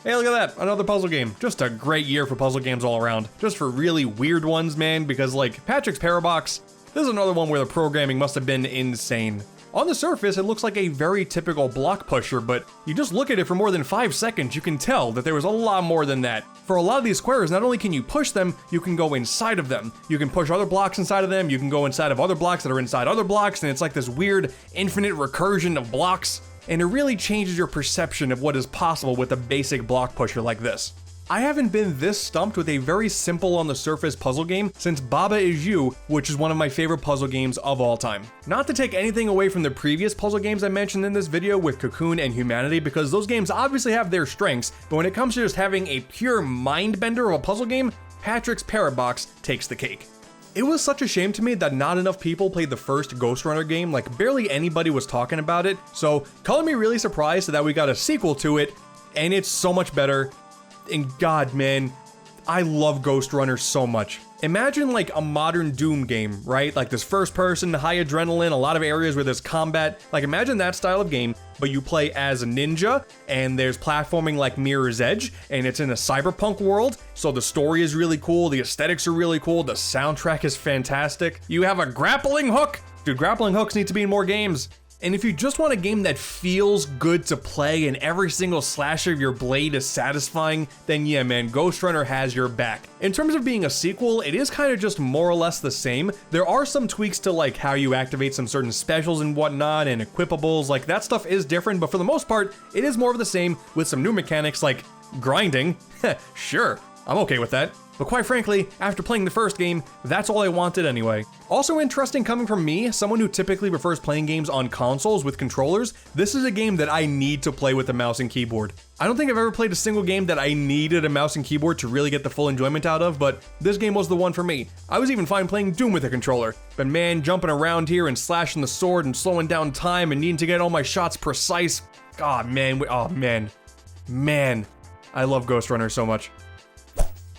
Hey, look at that, another puzzle game. Just a great year for puzzle games all around. Just for really weird ones, man, because like Patrick's Parabox, this is another one where the programming must have been insane. On the surface, it looks like a very typical block pusher, but you just look at it for more than 5 seconds, you can tell that there was a lot more than that. For a lot of these squares, not only can you push them, you can go inside of them. You can push other blocks inside of them, you can go inside of other blocks that are inside other blocks, and it's like this weird infinite recursion of blocks, and it really changes your perception of what is possible with a basic block pusher like this. I haven't been this stumped with a very simple on the surface puzzle game since Baba Is You, which is one of my favorite puzzle games of all time. Not to take anything away from the previous puzzle games I mentioned in this video with Cocoon and Humanity, because those games obviously have their strengths, but when it comes to just having a pure mind bender of a puzzle game, Patrick's Parabox takes the cake. It was such a shame to me that not enough people played the first Ghostrunner game, like barely anybody was talking about it, so color me really surprised that we got a sequel to it, and it's so much better. And God, man, I love Ghostrunner so much. Imagine like a modern Doom game, right? Like this first person, high adrenaline, a lot of areas where there's combat. Like imagine that style of game, but you play as a ninja and there's platforming like Mirror's Edge and it's in a cyberpunk world. So the story is really cool, the aesthetics are really cool, the soundtrack is fantastic. You have a grappling hook. Dude, grappling hooks need to be in more games. And if you just want a game that feels good to play and every single slash of your blade is satisfying, then yeah man, Ghostrunner has your back. In terms of being a sequel, it is kind of just more or less the same. There are some tweaks to like how you activate some certain specials and whatnot and equipables, like that stuff is different, but for the most part, it is more of the same with some new mechanics like grinding. Sure, I'm okay with that. But quite frankly, after playing the first game, that's all I wanted anyway. Also interesting coming from me, someone who typically prefers playing games on consoles with controllers, this is a game that I need to play with a mouse and keyboard. I don't think I've ever played a single game that I needed a mouse and keyboard to really get the full enjoyment out of, but this game was the one for me. I was even fine playing Doom with a controller, but man, jumping around here and slashing the sword and slowing down time and needing to get all my shots precise, oh man, I love Ghostrunner so much.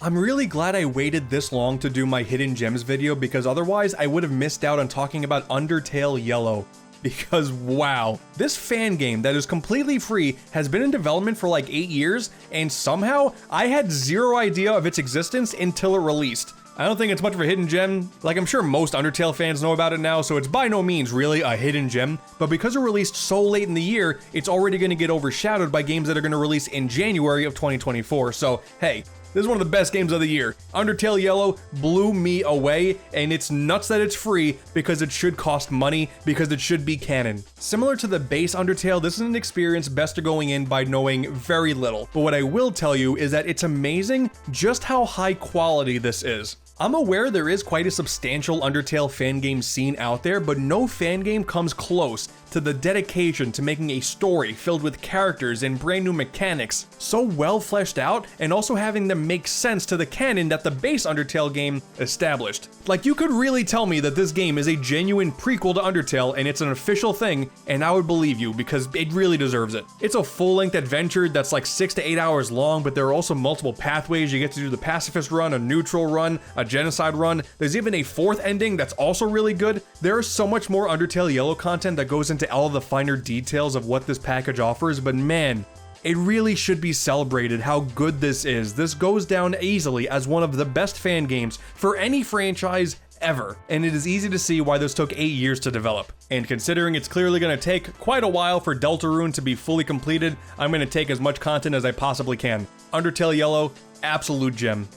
I'm really glad I waited this long to do my Hidden Gems video because otherwise I would have missed out on talking about Undertale Yellow. because wow, this fan game that is completely free has been in development for like 8 years, and somehow I had zero idea of its existence until it released. I don't think it's much of a hidden gem. Like, I'm sure most Undertale fans know about it now, so it's by no means really a hidden gem, but because it released so late in the year, it's already going to get overshadowed by games that are going to release in January of 2024, so hey, this is one of the best games of the year. Undertale Yellow blew me away, and it's nuts that it's free because it should cost money, because it should be canon. Similar to the base Undertale, this is an experience best to going in by knowing very little, but what I will tell you is that it's amazing just how high quality this is. I'm aware there is quite a substantial Undertale fan game scene out there, but no fan game comes close to the dedication to making a story filled with characters and brand new mechanics, so well fleshed out, and also having them make sense to the canon that the base Undertale game established. Like, you could really tell me that this game is a genuine prequel to Undertale and it's an official thing, and I would believe you because it really deserves it. It's a full-length adventure that's like 6 to 8 hours long, but there are also multiple pathways. You get to do the pacifist run, a neutral run, a genocide run. There's even a 4th ending that's also really good. There is so much more Undertale Yellow content that goes into all of the finer details of what this package offers, but man, it really should be celebrated how good this is. This goes down easily as one of the best fan games for any franchise ever, and it is easy to see why this took 8 years to develop. And considering it's clearly going to take quite a while for Deltarune to be fully completed, I'm going to take as much content as I possibly can. Undertale Yellow, absolute gem.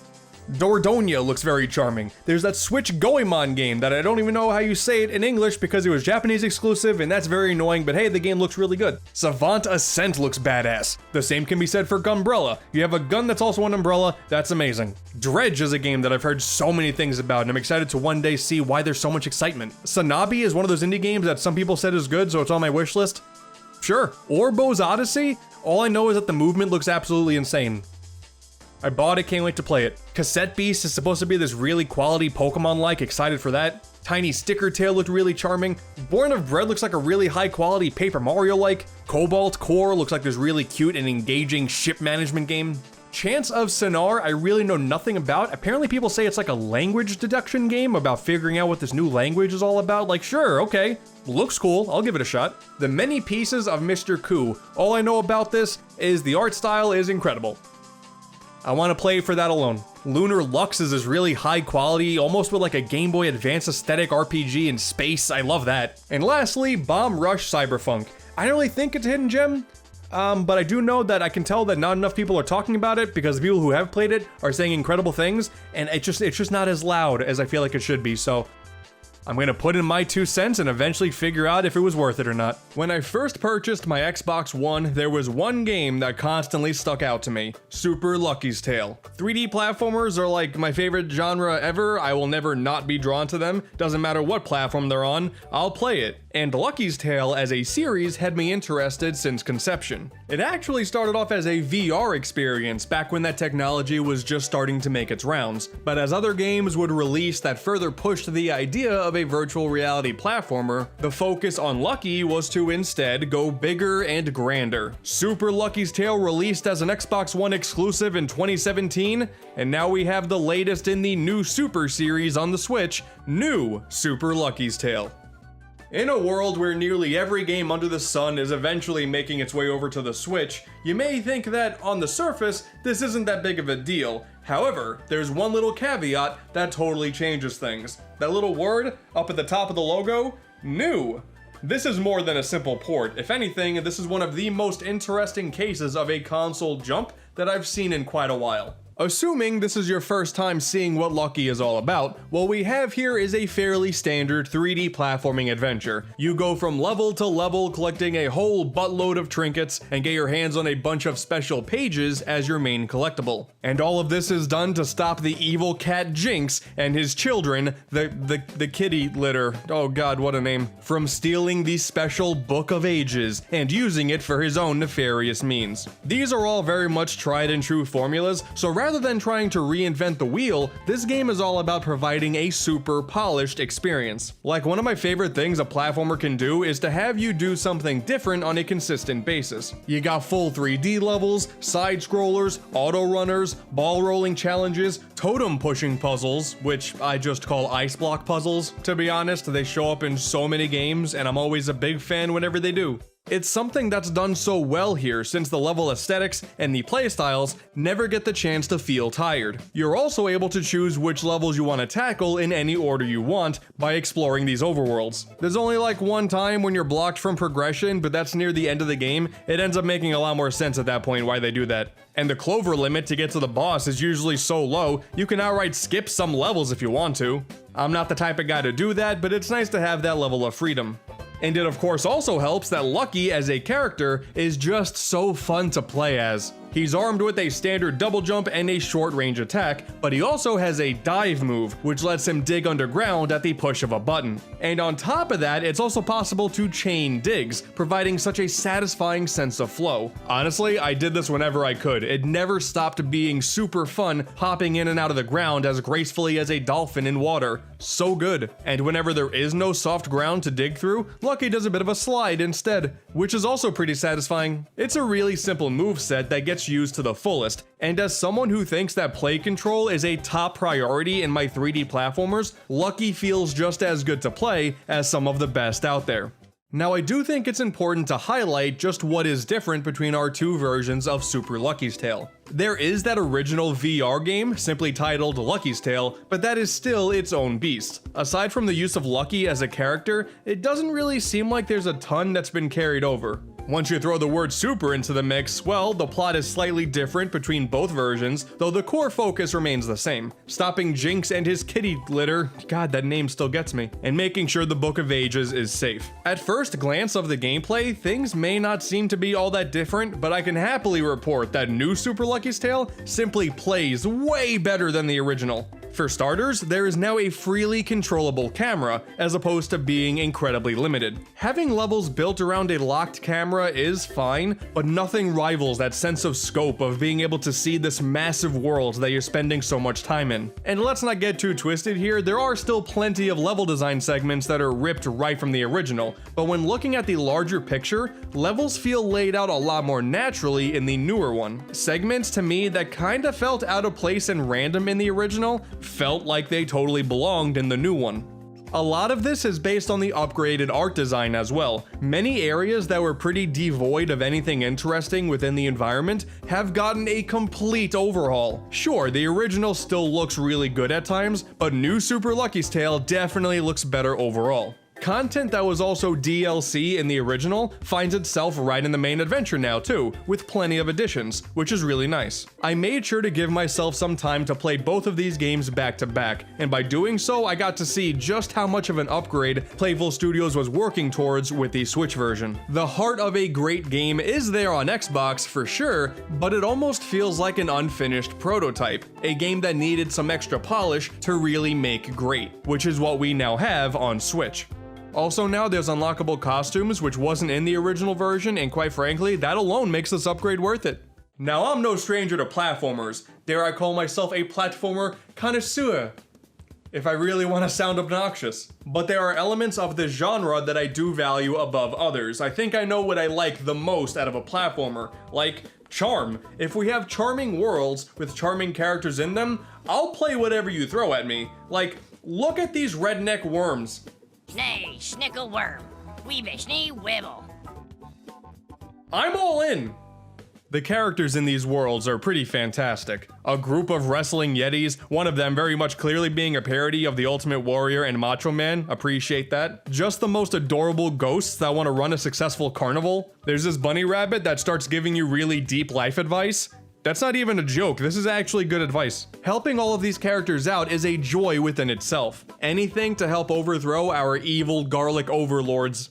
Dordogne looks very charming. There's that Switch Goemon game that I don't even know how you say it in English because it was Japanese exclusive, and that's very annoying, but hey, the game looks really good. Savant Ascent looks badass. The same can be said for Gunbrella. You have a gun that's also an umbrella, that's amazing. Dredge is a game that I've heard so many things about, and I'm excited to one day see why there's so much excitement. Sanabi is one of those indie games that some people said is good, so it's on my wish list. Sure. Orbo's Odyssey? All I know is that the movement looks absolutely insane. I bought it, can't wait to play it. Cassette Beast is supposed to be this really quality Pokemon-like, excited for that. Tiny Sticker Tail looked really charming. Born of Bread looks like a really high quality Paper Mario-like. Cobalt Core looks like this really cute and engaging ship management game. Chance of Sonar, I really know nothing about. Apparently people say it's like a language deduction game about figuring out what this new language is all about. Like, sure, okay. Looks cool, I'll give it a shot. The Many Pieces of Mr. Koo. All I know about this is the art style is incredible. I want to play for that alone. Lunar Lux is this really high quality, almost with like a Game Boy Advance aesthetic RPG in space. I love that. And lastly, Bomb Rush Cyberpunk. I don't really think it's a hidden gem, but I do know that I can tell that not enough people are talking about it because the people who have played it are saying incredible things, and it's just not as loud as I feel like it should be, so I'm gonna put in my 2 cents and eventually figure out if it was worth it or not. When I first purchased my Xbox One, there was one game that constantly stuck out to me: Super Lucky's Tale. 3D platformers are like my favorite genre ever. I will never not be drawn to them. Doesn't matter what platform they're on, I'll play it. And Lucky's Tale as a series had me interested since conception. It actually started off as a VR experience back when that technology was just starting to make its rounds, but as other games would release that further pushed the idea of a virtual reality platformer, the focus on Lucky was to instead go bigger and grander. Super Lucky's Tale released as an Xbox One exclusive in 2017, and now we have the latest in the new Super series on the Switch, new Super Lucky's Tale. In a world where nearly every game under the sun is eventually making its way over to the Switch, you may think that, on the surface, this isn't that big of a deal. However, there's one little caveat that totally changes things. That little word up at the top of the logo, new. This is more than a simple port. If anything, this is one of the most interesting cases of a console jump that I've seen in quite a while. Assuming this is your first time seeing what Lucky is all about, what we have here is a fairly standard 3D platforming adventure. You go from level to level collecting a whole buttload of trinkets and get your hands on a bunch of special pages as your main collectible. And all of this is done to stop the evil cat Jinx and his children, the kitty litter, oh god what a name, from stealing the special Book of Ages and using it for his own nefarious means. These are all very much tried and true formulas, so rather Rather than trying to reinvent the wheel, this game is all about providing a super polished experience. Like, one of my favorite things a platformer can do is to have you do something different on a consistent basis. You got full 3D levels, side scrollers, auto runners, ball rolling challenges, totem pushing puzzles, which I just call ice block puzzles. To be honest, they show up in so many games and I'm always a big fan whenever they do. It's something that's done so well here since the level aesthetics and the playstyles never get the chance to feel tired. You're also able to choose which levels you want to tackle in any order you want by exploring these overworlds. There's only like one time when you're blocked from progression, but that's near the end of the game. It ends up making a lot more sense at that point why they do that. And the clover limit to get to the boss is usually so low, you can outright skip some levels if you want to. I'm not the type of guy to do that, but it's nice to have that level of freedom. And it of course also helps that Lucky as a character is just so fun to play as. He's armed with a standard double jump and a short range attack, but he also has a dive move, which lets him dig underground at the push of a button. And on top of that, it's also possible to chain digs, providing such a satisfying sense of flow. Honestly, I did this whenever I could. It never stopped being super fun hopping in and out of the ground as gracefully as a dolphin in water. So good. And whenever there is no soft ground to dig through, Lucky does a bit of a slide instead, which is also pretty satisfying. It's a really simple moveset that gets used to the fullest, and as someone who thinks that play control is a top priority in my 3D platformers, Lucky feels just as good to play as some of the best out there. Now, I do think it's important to highlight just what is different between our two versions of Super Lucky's Tale. There is that original VR game, simply titled Lucky's Tale, but that is still its own beast. Aside from the use of Lucky as a character, it doesn't really seem like there's a ton that's been carried over. Once you throw the word super into the mix, well, the plot is slightly different between both versions, though the core focus remains the same. Stopping Jinx and his kitty litter, god that name still gets me, and making sure the Book of Ages is safe. At first glance of the gameplay, things may not seem to be all that different, but I can happily report that new Super Lucky's Tale simply plays way better than the original. For starters, there is now a freely controllable camera, as opposed to being incredibly limited. Having levels built around a locked camera is fine, but nothing rivals that sense of scope of being able to see this massive world that you're spending so much time in. And let's not get too twisted here, there are still plenty of level design segments that are ripped right from the original, but when looking at the larger picture, levels feel laid out a lot more naturally in the newer one. Segments to me that kinda felt out of place and random in the original felt like they totally belonged in the new one. A lot of this is based on the upgraded art design as well. Many areas that were pretty devoid of anything interesting within the environment have gotten a complete overhaul. Sure, the original still looks really good at times, but new Super Lucky's Tale definitely looks better overall. Content that was also DLC in the original finds itself right in the main adventure now too, with plenty of additions, which is really nice. I made sure to give myself some time to play both of these games back to back, and by doing so I got to see just how much of an upgrade Playful Studios was working towards with the Switch version. The heart of a great game is there on Xbox for sure, but it almost feels like an unfinished prototype, a game that needed some extra polish to really make great, which is what we now have on Switch. Also now there's unlockable costumes, which wasn't in the original version, and quite frankly, that alone makes this upgrade worth it. Now I'm no stranger to platformers, dare I call myself a platformer connoisseur, if I really want to sound obnoxious. But there are elements of this genre that I do value above others. I think I know what I like the most out of a platformer, like charm. If we have charming worlds with charming characters in them, I'll play whatever you throw at me. Like, look at these redneck worms. Nay, schnickle worm, weebishny wibble. I'm all in! The characters in these worlds are pretty fantastic. A group of wrestling yetis, one of them very much clearly being a parody of the Ultimate Warrior and Macho Man, appreciate that. Just the most adorable ghosts that want to run a successful carnival. There's this bunny rabbit that starts giving you really deep life advice. That's not even a joke, this is actually good advice. Helping all of these characters out is a joy within itself. Anything to help overthrow our evil garlic overlords.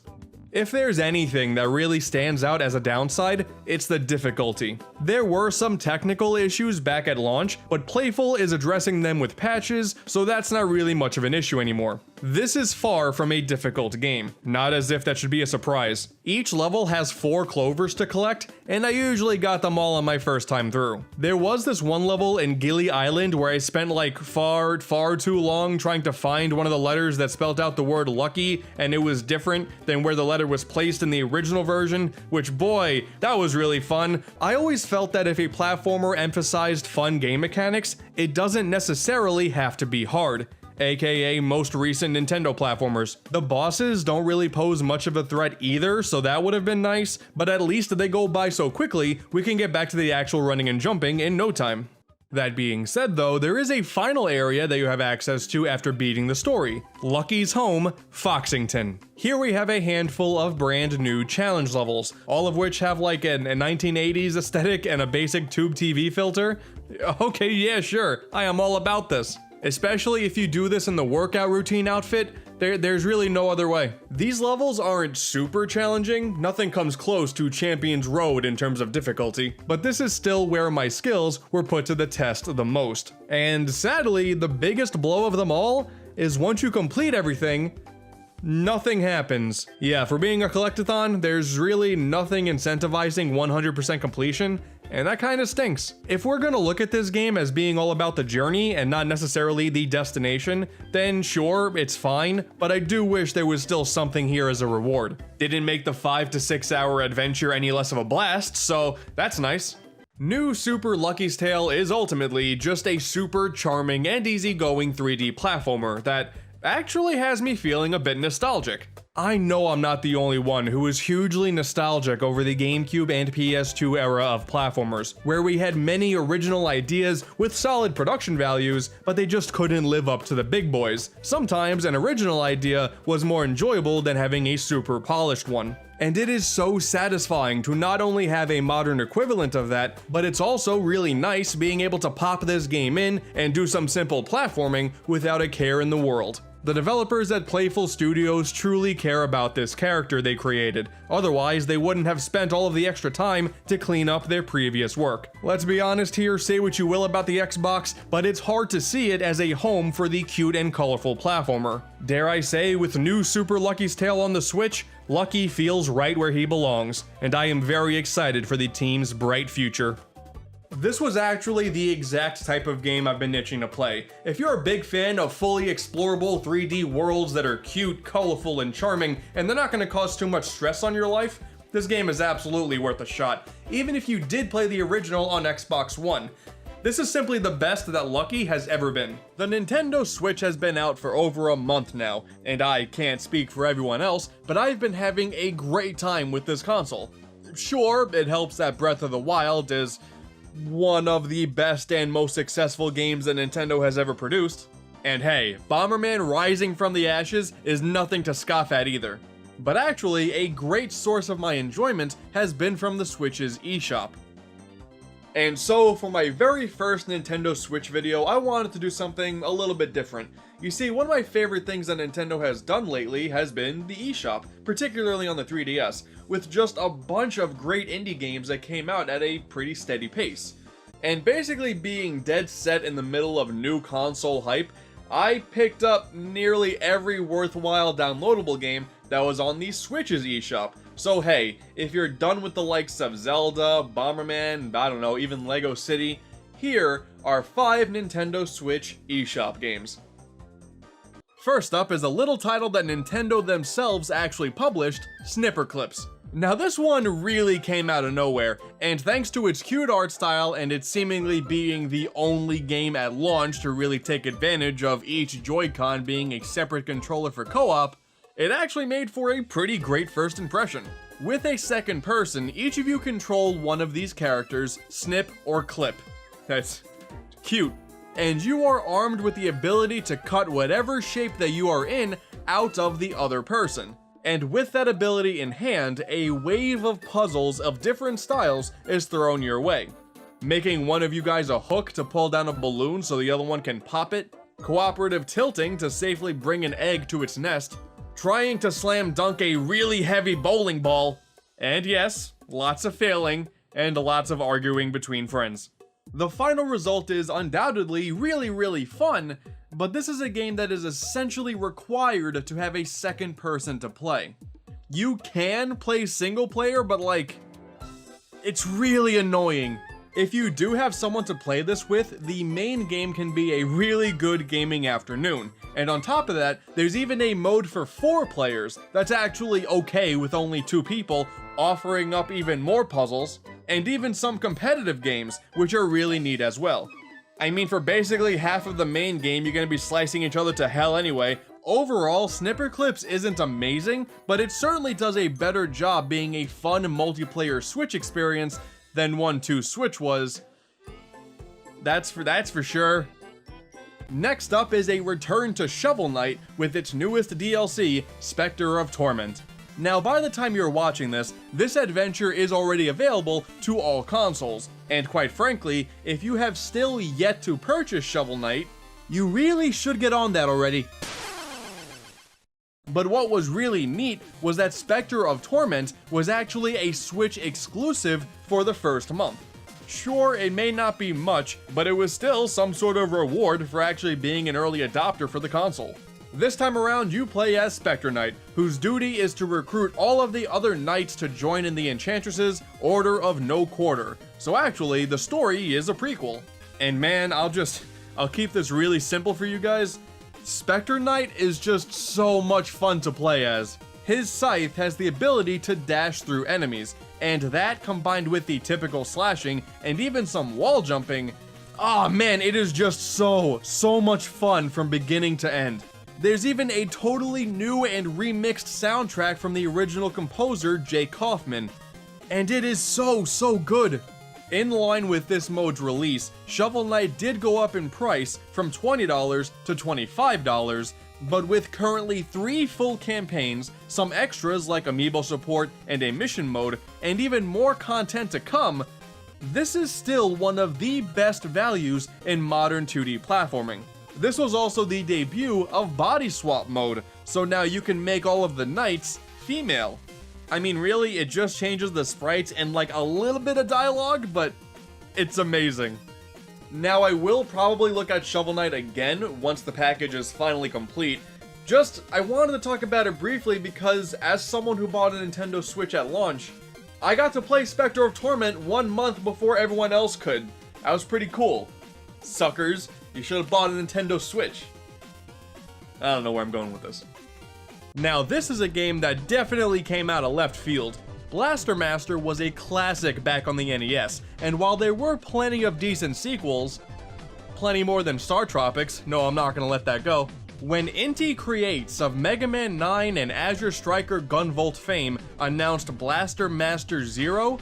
If there's anything that really stands out as a downside, it's the difficulty. There were some technical issues back at launch, but Playful is addressing them with patches, so that's not really much of an issue anymore. This is far from a difficult game, not as if that should be a surprise. Each level has 4 clovers to collect, and I usually got them all on my first time through. There was this one level in Gilly Island where I spent like far too long trying to find one of the letters that spelled out the word lucky, and it was different than where the letter was placed in the original version, which boy, that was really fun. I always felt that if a platformer emphasized fun game mechanics, it doesn't necessarily have to be hard. AKA most recent Nintendo platformers. The bosses don't really pose much of a threat either, so that would have been nice, but at least they go by so quickly, we can get back to the actual running and jumping in no time. That being said though, there is a final area that you have access to after beating the story. Lucky's home, Foxington. Here we have a handful of brand new challenge levels, all of which have like a 1980s aesthetic and a basic tube TV filter. Okay, yeah, sure, I am all about this. Especially if you do this in the workout routine outfit, there's really no other way. These levels aren't super challenging, nothing comes close to Champion's Road in terms of difficulty, but this is still where my skills were put to the test the most. And sadly, the biggest blow of them all is once you complete everything, nothing happens. Yeah, for being a collectathon, there's really nothing incentivizing 100% completion, and that kind of stinks. If we're gonna look at this game as being all about the journey and not necessarily the destination, then sure, it's fine, but I do wish there was still something here as a reward. Didn't make the 5 to 6 hour adventure any less of a blast, so that's nice. New Super Lucky's Tale is ultimately just a super charming and easygoing 3D platformer that actually has me feeling a bit nostalgic. I know I'm not the only one who is hugely nostalgic over the GameCube and PS2 era of platformers, where we had many original ideas with solid production values, but they just couldn't live up to the big boys. Sometimes an original idea was more enjoyable than having a super polished one. And it is so satisfying to not only have a modern equivalent of that, but it's also really nice being able to pop this game in and do some simple platforming without a care in the world. The developers at Playful Studios truly care about this character they created, otherwise they wouldn't have spent all of the extra time to clean up their previous work. Let's be honest here, say what you will about the Xbox, but it's hard to see it as a home for the cute and colorful platformer. Dare I say, with new Super Lucky's Tale on the Switch, Lucky feels right where he belongs, and I am very excited for the team's bright future. This was actually the exact type of game I've been itching to play. If you're a big fan of fully explorable 3D worlds that are cute, colorful, and charming, and they're not going to cause too much stress on your life, this game is absolutely worth a shot, even if you did play the original on Xbox One. This is simply the best that Lucky has ever been. The Nintendo Switch has been out for over a month now, and I can't speak for everyone else, but I've been having a great time with this console. Sure, it helps that Breath of the Wild is one of the best and most successful games that Nintendo has ever produced. And hey, Bomberman Rising from the Ashes is nothing to scoff at either. But actually, a great source of my enjoyment has been from the Switch's eShop. And so, for my very first Nintendo Switch video, I wanted to do something a little bit different. You see, one of my favorite things that Nintendo has done lately has been the eShop, particularly on the 3DS, with just a bunch of great indie games that came out at a pretty steady pace. And basically being dead set in the middle of new console hype, I picked up nearly every worthwhile downloadable game that was on the Switch's eShop. So hey, if you're done with the likes of Zelda, Bomberman, I don't know, even Lego City, here are 5 Nintendo Switch eShop games. First up is a little title that Nintendo themselves actually published, Snipperclips. Now this one really came out of nowhere, and thanks to its cute art style and it seemingly being the only game at launch to really take advantage of each Joy-Con being a separate controller for co-op, it actually made for a pretty great first impression. With a second person, each of you control one of these characters, Snip or Clip. That's cute. And you are armed with the ability to cut whatever shape that you are in out of the other person. And with that ability in hand, a wave of puzzles of different styles is thrown your way. Making one of you guys a hook to pull down a balloon so the other one can pop it, cooperative tilting to safely bring an egg to its nest, trying to slam dunk a really heavy bowling ball, and yes, lots of failing, and lots of arguing between friends. The final result is undoubtedly really fun, but this is a game that is essentially required to have a second person to play. You can play single player, but like, it's really annoying. If you do have someone to play this with, the main game can be a really good gaming afternoon. And on top of that, there's even a mode for 4 players that's actually okay with only 2 people, offering up even more puzzles, and even some competitive games, which are really neat as well. I mean, for basically half of the main game, you're gonna be slicing each other to hell anyway. Overall, Snipper Clips isn't amazing, but it certainly does a better job being a fun multiplayer Switch experience than 1-2 Switch was. That's for sure. Next up is a return to Shovel Knight with its newest DLC, Spectre of Torment. Now, by the time you're watching this adventure is already available to all consoles, and quite frankly, if you have still yet to purchase Shovel Knight, you really should get on that already. But what was really neat was that Spectre of Torment was actually a Switch exclusive for the first month. Sure, it may not be much, but it was still some sort of reward for actually being an early adopter for the console. This time around, you play as Spectre Knight, whose duty is to recruit all of the other knights to join in the Enchantress's Order of No Quarter. So actually, the story is a prequel. And man, I'll keep this really simple for you guys. Spectre Knight is just so much fun to play as. His scythe has the ability to dash through enemies, and that combined with the typical slashing and even some wall jumping, oh man, it is just so much fun from beginning to end. There's even a totally new and remixed soundtrack from the original composer Jay Kaufman, and it is so good. In line with this mode's release, Shovel Knight did go up in price from $20 to $25, but with currently 3 full campaigns, some extras like amiibo support and a mission mode, and even more content to come, this is still one of the best values in modern 2D platforming. This was also the debut of Body Swap mode, so now you can make all of the knights female. I mean, really, it just changes the sprites and like a little bit of dialogue, but it's amazing. Now, I will probably look at Shovel Knight again once the package is finally complete. I wanted to talk about it briefly because as someone who bought a Nintendo Switch at launch, I got to play Spectre of Torment 1 month before everyone else could. That was pretty cool. Suckers, you should have bought a Nintendo Switch. I don't know where I'm going with this. Now, this is a game that definitely came out of left field. Blaster Master was a classic back on the NES, and while there were plenty of decent sequels, plenty more than Star Tropics, no, I'm not gonna let that go, when Inti Creates of Mega Man 9 and Azure Striker Gunvolt fame announced Blaster Master Zero,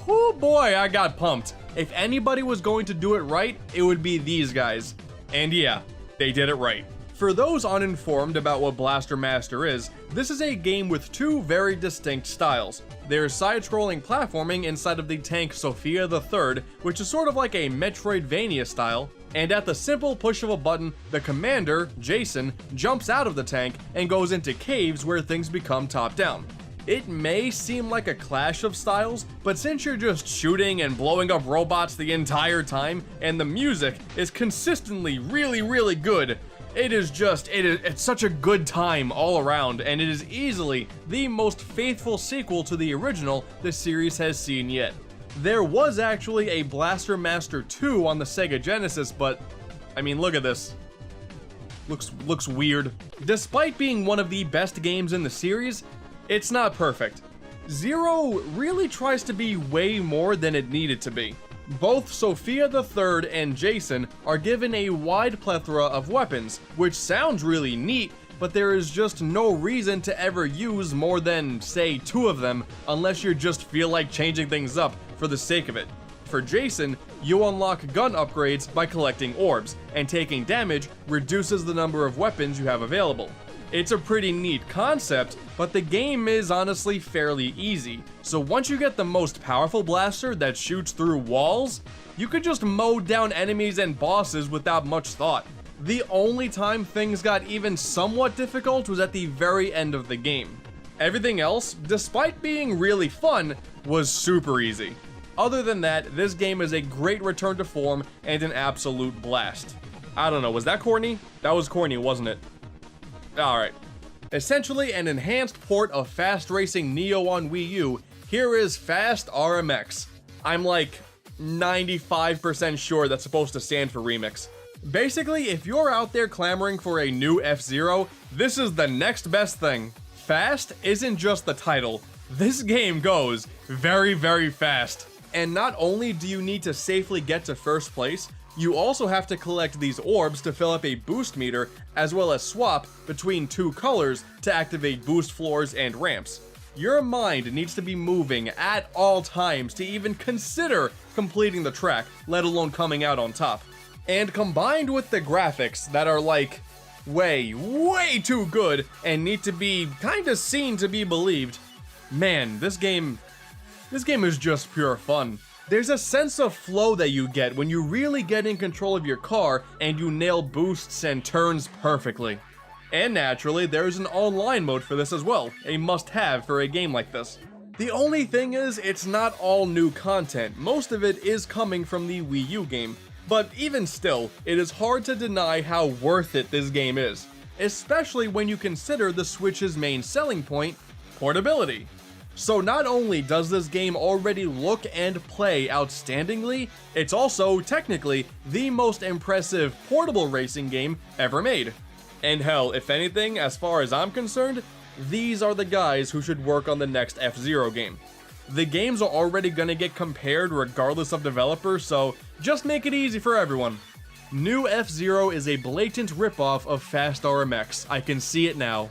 whoo boy, I got pumped. If anybody was going to do it right, it would be these guys. And yeah, they did it right. For those uninformed about what Blaster Master is, this is a game with 2 very distinct styles. There's side-scrolling platforming inside of the tank Sophia III, which is sort of like a Metroidvania style, and at the simple push of a button, the commander, Jason, jumps out of the tank and goes into caves where things become top-down. It may seem like a clash of styles, but since you're just shooting and blowing up robots the entire time, and the music is consistently really good, it's such a good time all around, and it is easily the most faithful sequel to the original the series has seen yet. There was actually a Blaster Master 2 on the Sega Genesis, but I mean, look at this. Looks weird. Despite being one of the best games in the series, it's not perfect. Zero really tries to be way more than it needed to be. Both Sophia III and Jason are given a wide plethora of weapons, which sounds really neat, but there is just no reason to ever use more than, say, 2 of them unless you just feel like changing things up for the sake of it. For Jason, you unlock gun upgrades by collecting orbs, and taking damage reduces the number of weapons you have available. It's a pretty neat concept, but the game is honestly fairly easy. So once you get the most powerful blaster that shoots through walls, you could just mow down enemies and bosses without much thought. The only time things got even somewhat difficult was at the very end of the game. Everything else, despite being really fun, was super easy. Other than that, this game is a great return to form and an absolute blast. I don't know, was that corny? That was corny, wasn't it? Alright. Essentially an enhanced port of Fast Racing Neo on Wii U, here is Fast RMX. I'm like 95% sure that's supposed to stand for remix. Basically, if you're out there clamoring for a new F-Zero, this is the next best thing. Fast isn't just the title. This game goes very, very fast. And not only do you need to safely get to first place, you also have to collect these orbs to fill up a boost meter, as well as swap between two colors to activate boost floors and ramps. Your mind needs to be moving at all times to even consider completing the track, let alone coming out on top. And combined with the graphics that are like way, way too good and need to be kinda seen to be believed, man, this game is just pure fun. There's a sense of flow that you get when you really get in control of your car and you nail boosts and turns perfectly. And naturally, there's an online mode for this as well, a must-have for a game like this. The only thing is, it's not all new content. Most of it is coming from the Wii U game. But even still, it is hard to deny how worth it this game is, especially when you consider the Switch's main selling point, portability. So not only does this game already look and play outstandingly, it's also technically the most impressive portable racing game ever made. And hell, if anything, as far as I'm concerned, these are the guys who should work on the next F-Zero game. The games are already gonna get compared regardless of developer, so just make it easy for everyone. New F-Zero is a blatant ripoff of Fast RMX, I can see it now.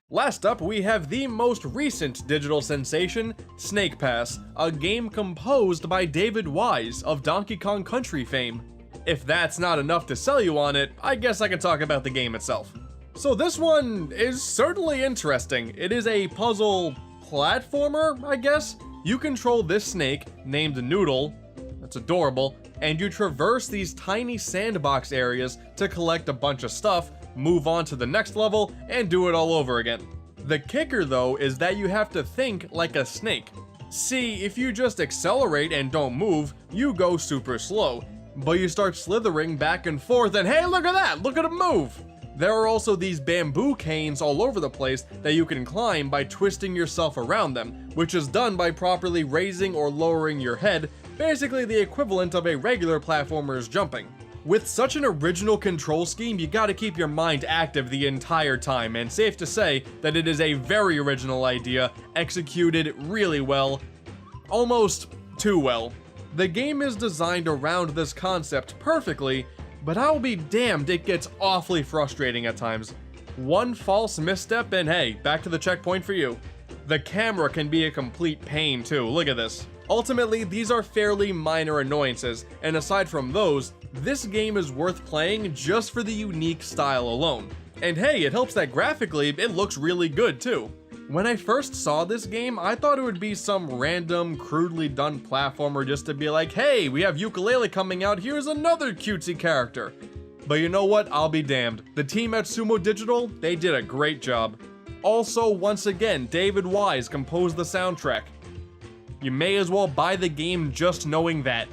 Last up, we have the most recent digital sensation, Snake Pass, a game composed by David Wise of Donkey Kong Country fame. If that's not enough to sell you on it, I guess I can talk about the game itself. So this one is certainly interesting. It is a puzzle platformer, I guess? You control this snake, named Noodle, that's adorable, and you traverse these tiny sandbox areas to collect a bunch of stuff, move on to the next level, and do it all over again. The kicker though is that you have to think like a snake. See, if you just accelerate and don't move, you go super slow, but you start slithering back and forth and hey, look at that, look at him move! There are also these bamboo canes all over the place that you can climb by twisting yourself around them, which is done by properly raising or lowering your head, basically the equivalent of a regular platformer's jumping. With such an original control scheme, you gotta keep your mind active the entire time, and safe to say that it is a very original idea, executed really well, almost too well. The game is designed around this concept perfectly, but I'll be damned, it gets awfully frustrating at times. One false misstep and hey, back to the checkpoint for you. The camera can be a complete pain too, look at this. Ultimately, these are fairly minor annoyances, and aside from those, this game is worth playing just for the unique style alone. And hey, it helps that graphically, it looks really good too. When I first saw this game, I thought it would be some random, crudely done platformer just to be like, hey, we have Yooka-Laylee coming out, here's another cutesy character. But you know what, I'll be damned. The team at Sumo Digital, they did a great job. Also, once again, David Wise composed the soundtrack. You may as well buy the game just knowing that.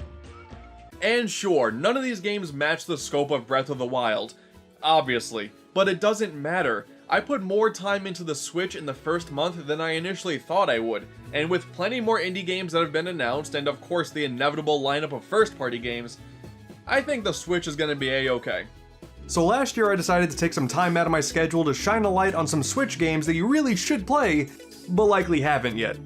And sure, none of these games match the scope of Breath of the Wild, obviously, but it doesn't matter. I put more time into the Switch in the first month than I initially thought I would, and with plenty more indie games that have been announced, and of course the inevitable lineup of first-party games, I think the Switch is gonna be a-okay. So last year I decided to take some time out of my schedule to shine a light on some Switch games that you really should play, but likely haven't yet.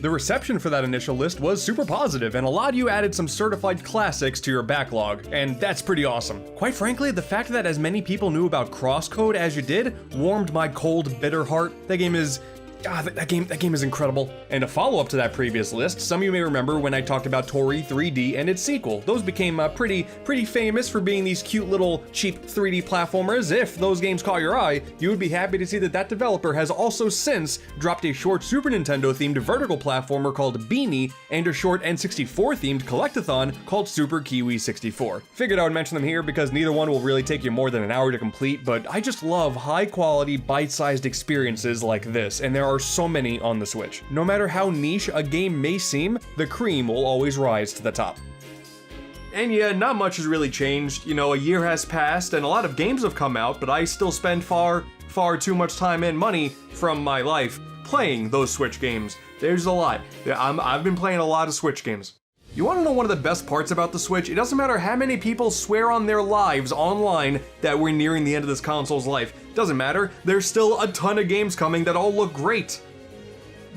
The reception for that initial list was super positive, and a lot of you added some certified classics to your backlog, and that's pretty awesome. Quite frankly, the fact that as many people knew about CrossCode as you did warmed my cold, bitter heart. That game is... that game is incredible. And a follow-up to that previous list, some of you may remember when I talked about Toree 3D and its sequel. Those became pretty famous for being these cute little cheap 3D platformers. If those games caught your eye, you would be happy to see that that developer has also since dropped a short Super Nintendo themed vertical platformer called Beanie and a short N64 themed collectathon called Super Kiwi 64. Figured I would mention them here because neither one will really take you more than an hour to complete, but I just love high quality, bite-sized experiences like this, and there are so many on the Switch. No matter how niche a game may seem, the cream will always rise to the top. And yeah, not much has really changed. You know, a year has passed and a lot of games have come out, but I still spend far too much time and money from my life playing those Switch games. There's a lot. I've been playing a lot of Switch games. You want to know one of the best parts about the Switch? It doesn't matter how many people swear on their lives online that we're nearing the end of this console's life. Doesn't matter, there's still a ton of games coming that all look great.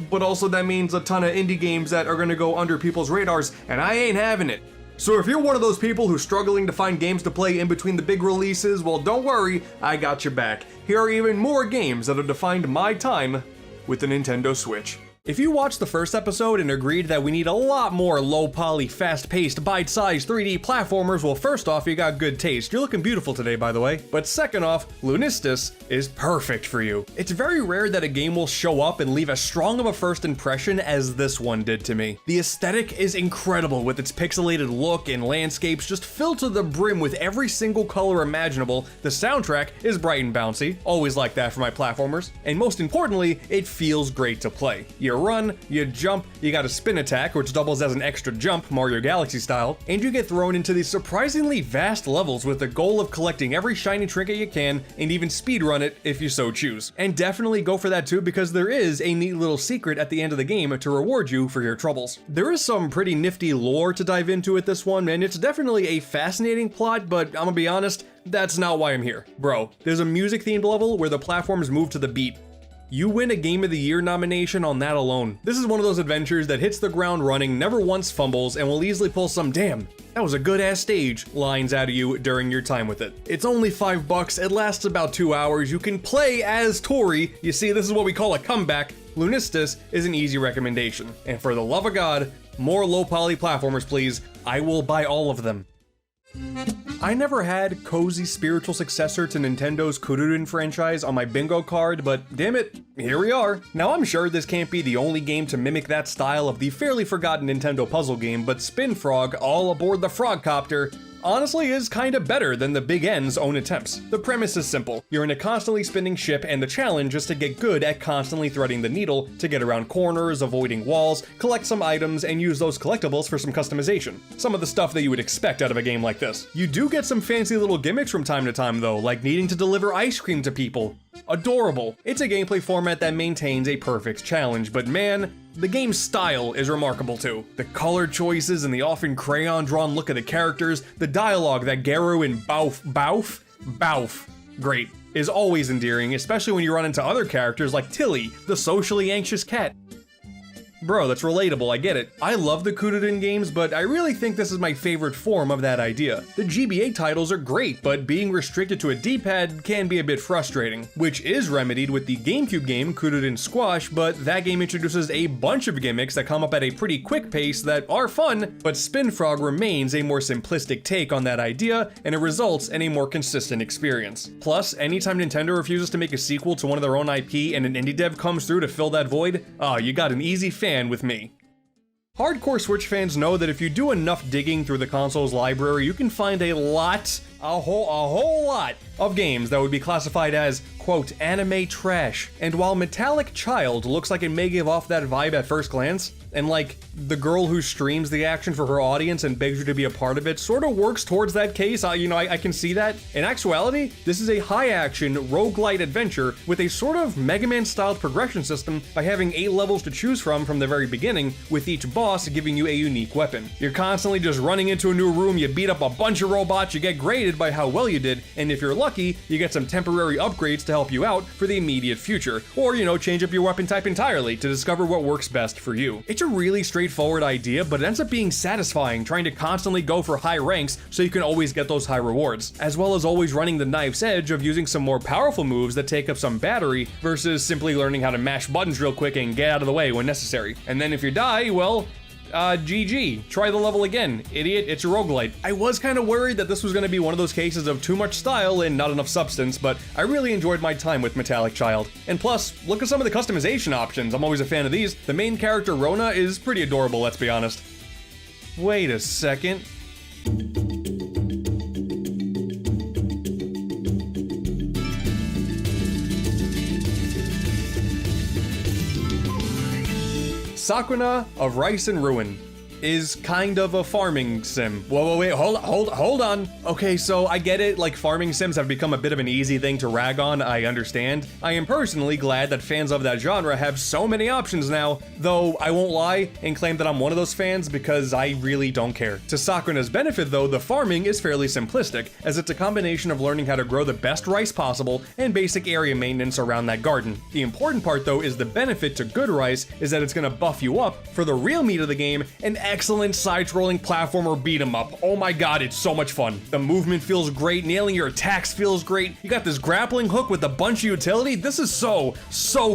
But also that means a ton of indie games that are gonna go under people's radars, and I ain't having it. So if you're one of those people who's struggling to find games to play in between the big releases, well, don't worry, I got your back. Here are even more games that have defined my time with the Nintendo Switch. If you watched the first episode and agreed that we need a lot more low-poly, fast-paced, bite-sized 3D platformers, well, first off, you got good taste. You're looking beautiful today, by the way. But second off, Lunus is perfect for you. It's very rare that a game will show up and leave as strong of a first impression as this one did to me. The aesthetic is incredible with its pixelated look and landscapes just filled to the brim with every single color imaginable. The soundtrack is bright and bouncy, always like that for my platformers. And most importantly, it feels great to play. You run, you jump, you got a spin attack, which doubles as an extra jump, Mario Galaxy style, and you get thrown into these surprisingly vast levels with the goal of collecting every shiny trinket you can, and even speedrun it if you so choose. And definitely go for that too, because there is a neat little secret at the end of the game to reward you for your troubles. There is some pretty nifty lore to dive into with this one, and it's definitely a fascinating plot, but I'm gonna be honest, that's not why I'm here. Bro, there's a music-themed level where the platforms move to the beat. You win a Game of the Year nomination on that alone. This is one of those adventures that hits the ground running, never once fumbles, and will easily pull some "damn, that was a good ass stage" lines out of you during your time with it. It's only $5, it lasts about 2 hours, you can play as Toree. You see, this is what we call a comeback. Lunus is an easy recommendation. And for the love of God, more low-poly platformers please. I will buy all of them. I never had cozy spiritual successor to Nintendo's Cocoon franchise on my bingo card, but damn it, here we are. Now I'm sure this can't be the only game to mimic that style of the fairly forgotten Nintendo puzzle game, but Spin Frog all aboard the Frogcopter honestly is kinda better than the Big N's own attempts. The premise is simple. You're in a constantly spinning ship and the challenge is to get good at constantly threading the needle to get around corners, avoiding walls, collect some items, and use those collectibles for some customization. Some of the stuff that you would expect out of a game like this. You do get some fancy little gimmicks from time to time though, like needing to deliver ice cream to people. Adorable. It's a gameplay format that maintains a perfect challenge, but man, the game's style is remarkable too. The color choices and the often crayon-drawn look of the characters, the dialogue that Garu and Bauf, great, is always endearing, especially when you run into other characters like Tilly, the socially anxious cat. Bro, that's relatable, I get it. I love the Cocoon games, but I really think this is my favorite form of that idea. The GBA titles are great, but being restricted to a D-pad can be a bit frustrating, which is remedied with the GameCube game Cocoon Squash, but that game introduces a bunch of gimmicks that come up at a pretty quick pace that are fun, but Spin Frog remains a more simplistic take on that idea, and it results in a more consistent experience. Plus, anytime Nintendo refuses to make a sequel to one of their own IP and an indie dev comes through to fill that void, you got an easy fan with me. Hardcore Switch fans know that if you do enough digging through the console's library, you can find a whole lot of games that would be classified as, quote, anime trash. And while Metallic Child looks like it may give off that vibe at first glance, and like the girl who streams the action for her audience and begs you to be a part of it sort of works towards that case, I can see that. In actuality, this is a high-action, roguelite adventure with a sort of Mega Man-styled progression system by having 8 levels to choose from the very beginning, with each boss giving you a unique weapon. You're constantly just running into a new room, you beat up a bunch of robots, you get graded by how well you did, and if you're lucky, you get some temporary upgrades to help you out for the immediate future, or, change up your weapon type entirely to discover what works best for you. It's a really straightforward idea, but it ends up being satisfying trying to constantly go for high ranks so you can always get those high rewards, as well as always running the knife's edge of using some more powerful moves that take up some battery versus simply learning how to mash buttons real quick and get out of the way when necessary. And then if you die, well, GG. Try the level again. Idiot, it's a roguelite. I was kind of worried that this was going to be one of those cases of too much style and not enough substance, but I really enjoyed my time with Metallic Child. And plus, look at some of the customization options. I'm always a fan of these. The main character, Rona, is pretty adorable, let's be honest. Wait a second. Sakuna of Rice and Ruin. is kind of a farming sim. Whoa, wait, hold on. Okay, so I get it, like farming sims have become a bit of an easy thing to rag on, I understand. I am personally glad that fans of that genre have so many options now, though I won't lie and claim that I'm one of those fans because I really don't care. To Sakuna's benefit though, the farming is fairly simplistic, as it's a combination of learning how to grow the best rice possible and basic area maintenance around that garden. The important part though is the benefit to good rice is that it's gonna buff you up for the real meat of the game, an excellent side-scrolling platformer beat 'em up. Oh my god, it's so much fun. The movement feels great, nailing your attacks feels great. You got this grappling hook with a bunch of utility. This is so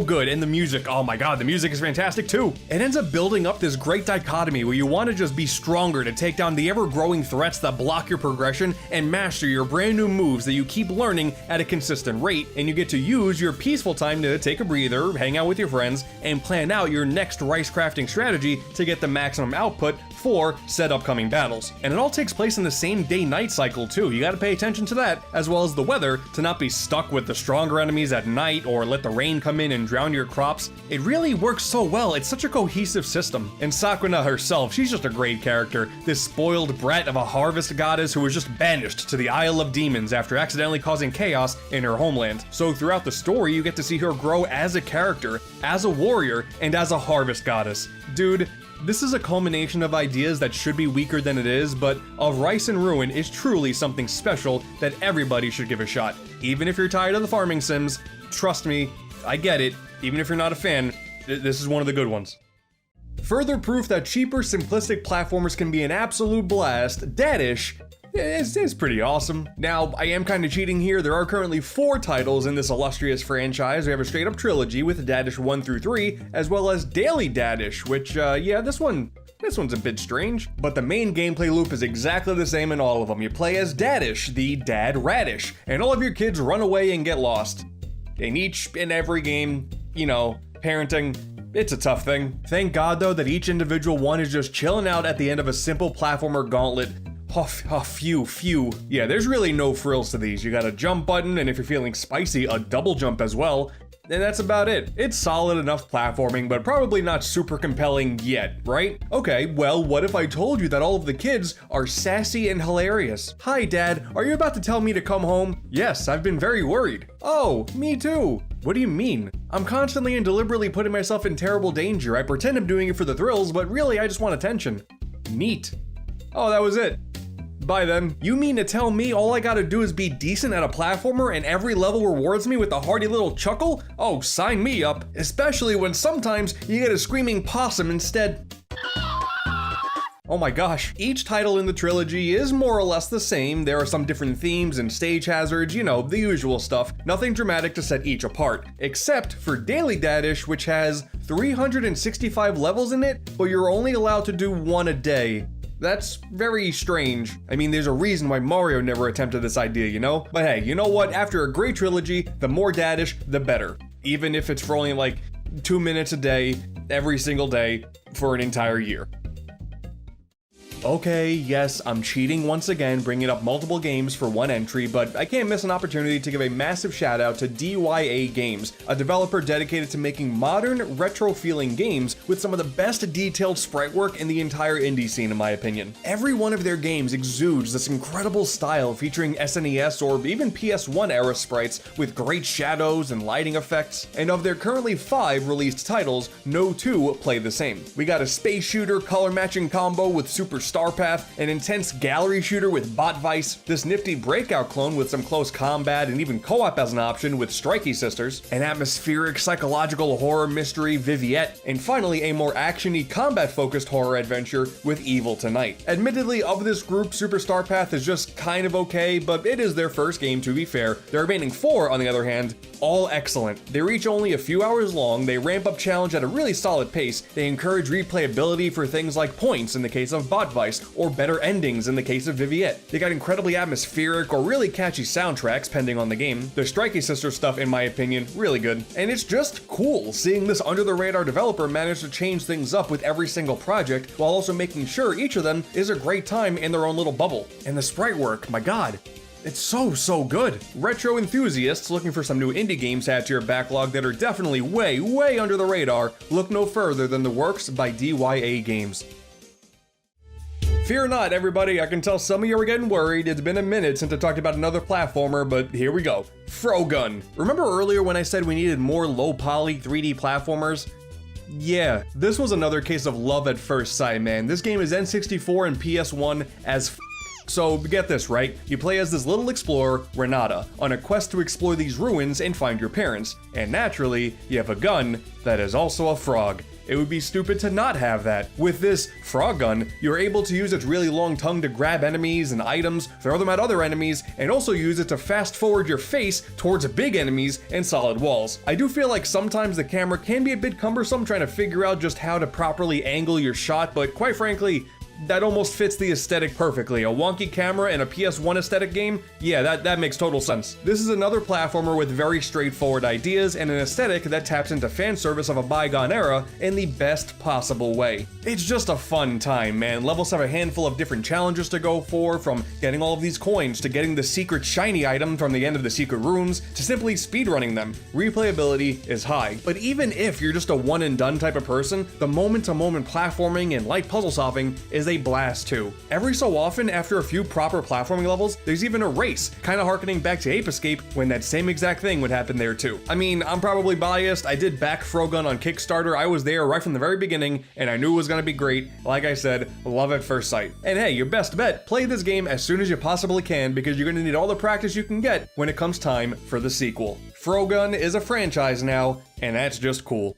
good. And the music, oh my god, the music is fantastic too. It ends up building up this great dichotomy where you want to just be stronger to take down the ever-growing threats that block your progression and master your brand new moves that you keep learning at a consistent rate, and you get to use your peaceful time to take a breather, hang out with your friends, and plan out your next rice crafting strategy to get the maximum output for said upcoming battles. And it all takes place in the same day-night cycle too. You gotta pay attention to that, as well as the weather, to not be stuck with the stronger enemies at night or let the rain come in and drown your crops. It really works so well. It's such a cohesive system. And Sakuna herself, she's just a great character. This spoiled brat of a harvest goddess who was just banished to the Isle of Demons after accidentally causing chaos in her homeland. So throughout the story, you get to see her grow as a character, as a warrior, and as a harvest goddess. Dude, this is a culmination of ideas that should be weaker than it is, but Of Rice and Ruin is truly something special that everybody should give a shot. Even if you're tired of the farming sims, trust me, I get it. Even if you're not a fan, this is one of the good ones. Further proof that cheaper, simplistic platformers can be an absolute blast, Dadish is pretty awesome. Now, I am kind of cheating here. There are currently 4 titles in this illustrious franchise. We have a straight up trilogy with Dadish 1 through 3, as well as Daily Dadish, which, yeah, this one's a bit strange, but the main gameplay loop is exactly the same in all of them. You play as Dadish, the dad radish, and all of your kids run away and get lost. In each and every game, you know, parenting, it's a tough thing. Thank God though that each individual one is just chilling out at the end of a simple platformer gauntlet. Phew. Yeah, there's really no frills to these. You got a jump button, and if you're feeling spicy, a double jump as well. And that's about it. It's solid enough platforming, but probably not super compelling yet, right? Okay, well, what if I told you that all of the kids are sassy and hilarious? Hi, Dad, are you about to tell me to come home? Yes, I've been very worried. Oh, me too. What do you mean? I'm constantly and deliberately putting myself in terrible danger. I pretend I'm doing it for the thrills, but really I just want attention. Neat. Oh, that was it. Bye then. You mean to tell me all I gotta do is be decent at a platformer and every level rewards me with a hearty little chuckle? Oh, sign me up. Especially when sometimes you get a screaming possum instead. Oh my gosh, each title in the trilogy is more or less the same. There are some different themes and stage hazards, you know, the usual stuff. Nothing dramatic to set each apart. Except for Daily Dadish, which has 365 levels in it, but you're only allowed to do 1 a day. That's very strange. I mean, there's a reason why Mario never attempted this idea, you know? But hey, you know what? After a great trilogy, the more Dadish, the better. Even if it's for only like 2 minutes a day, every single day, for an entire year. Okay, yes, I'm cheating once again, bringing up multiple games for one entry, but I can't miss an opportunity to give a massive shout out to DYA Games, a developer dedicated to making modern, retro-feeling games with some of the best detailed sprite work in the entire indie scene, in my opinion. Every one of their games exudes this incredible style featuring SNES or even PS1 era sprites with great shadows and lighting effects, and of their currently 5 released titles, no 2 play the same. We got a space shooter color matching combo with Super Starpath, an intense gallery shooter with Bot Vice, this nifty breakout clone with some close combat and even co-op as an option with Strikey Sisters, an atmospheric psychological horror mystery Viviette, and finally a more action-y combat-focused horror adventure with Evil Tonight. Admittedly, of this group, Super Starpath is just kind of okay, but it is their first game to be fair. The remaining 4, on the other hand, all excellent. They're each only a few hours long, they ramp up challenge at a really solid pace, they encourage replayability for things like points in the case of Bot Vice, or better endings in the case of Viviette. They got incredibly atmospheric or really catchy soundtracks pending on the game. The Strikey Sister stuff, in my opinion, really good. And it's just cool seeing this under-the-radar developer manage to change things up with every single project, while also making sure each of them is a great time in their own little bubble. And the sprite work, my god. It's so good. Retro enthusiasts looking for some new indie games to add to your backlog that are definitely way under the radar, look no further than the works by DYA Games. Fear not, everybody, I can tell some of you are getting worried. It's been a minute since I talked about another platformer, but here we go. Frogun. Remember earlier when I said we needed more low-poly 3D platformers? Yeah, this was another case of love at first sight, man. This game is N64 and PS1 as So get this, right? You play as this little explorer, Renata, on a quest to explore these ruins and find your parents. And naturally, you have a gun that is also a frog. It would be stupid to not have that. With this frog gun, you're able to use its really long tongue to grab enemies and items, throw them at other enemies, and also use it to fast forward your face towards big enemies and solid walls. I do feel like sometimes the camera can be a bit cumbersome trying to figure out just how to properly angle your shot, but quite frankly, that almost fits the aesthetic perfectly. A wonky camera in a PS1 aesthetic game? Yeah, that makes total sense. This is another platformer with very straightforward ideas and an aesthetic that taps into fan service of a bygone era in the best possible way. It's just a fun time, man. Levels have a handful of different challenges to go for, from getting all of these coins to getting the secret shiny item from the end of the secret rooms to simply speedrunning them. Replayability is high, but even if you're just a one and done type of person, the moment-to-moment platforming and light puzzle solving is a blast too. Every so often, after a few proper platforming levels, there's even a race, kinda harkening back to Ape Escape when that same exact thing would happen there too. I mean, I'm probably biased. I did back Frogun on Kickstarter. I was there right from the very beginning, and I knew it was gonna be great. Like I said, love at first sight. And hey, your best bet, play this game as soon as you possibly can, because you're gonna need all the practice you can get when it comes time for the sequel. Frogun is a franchise now, and that's just cool.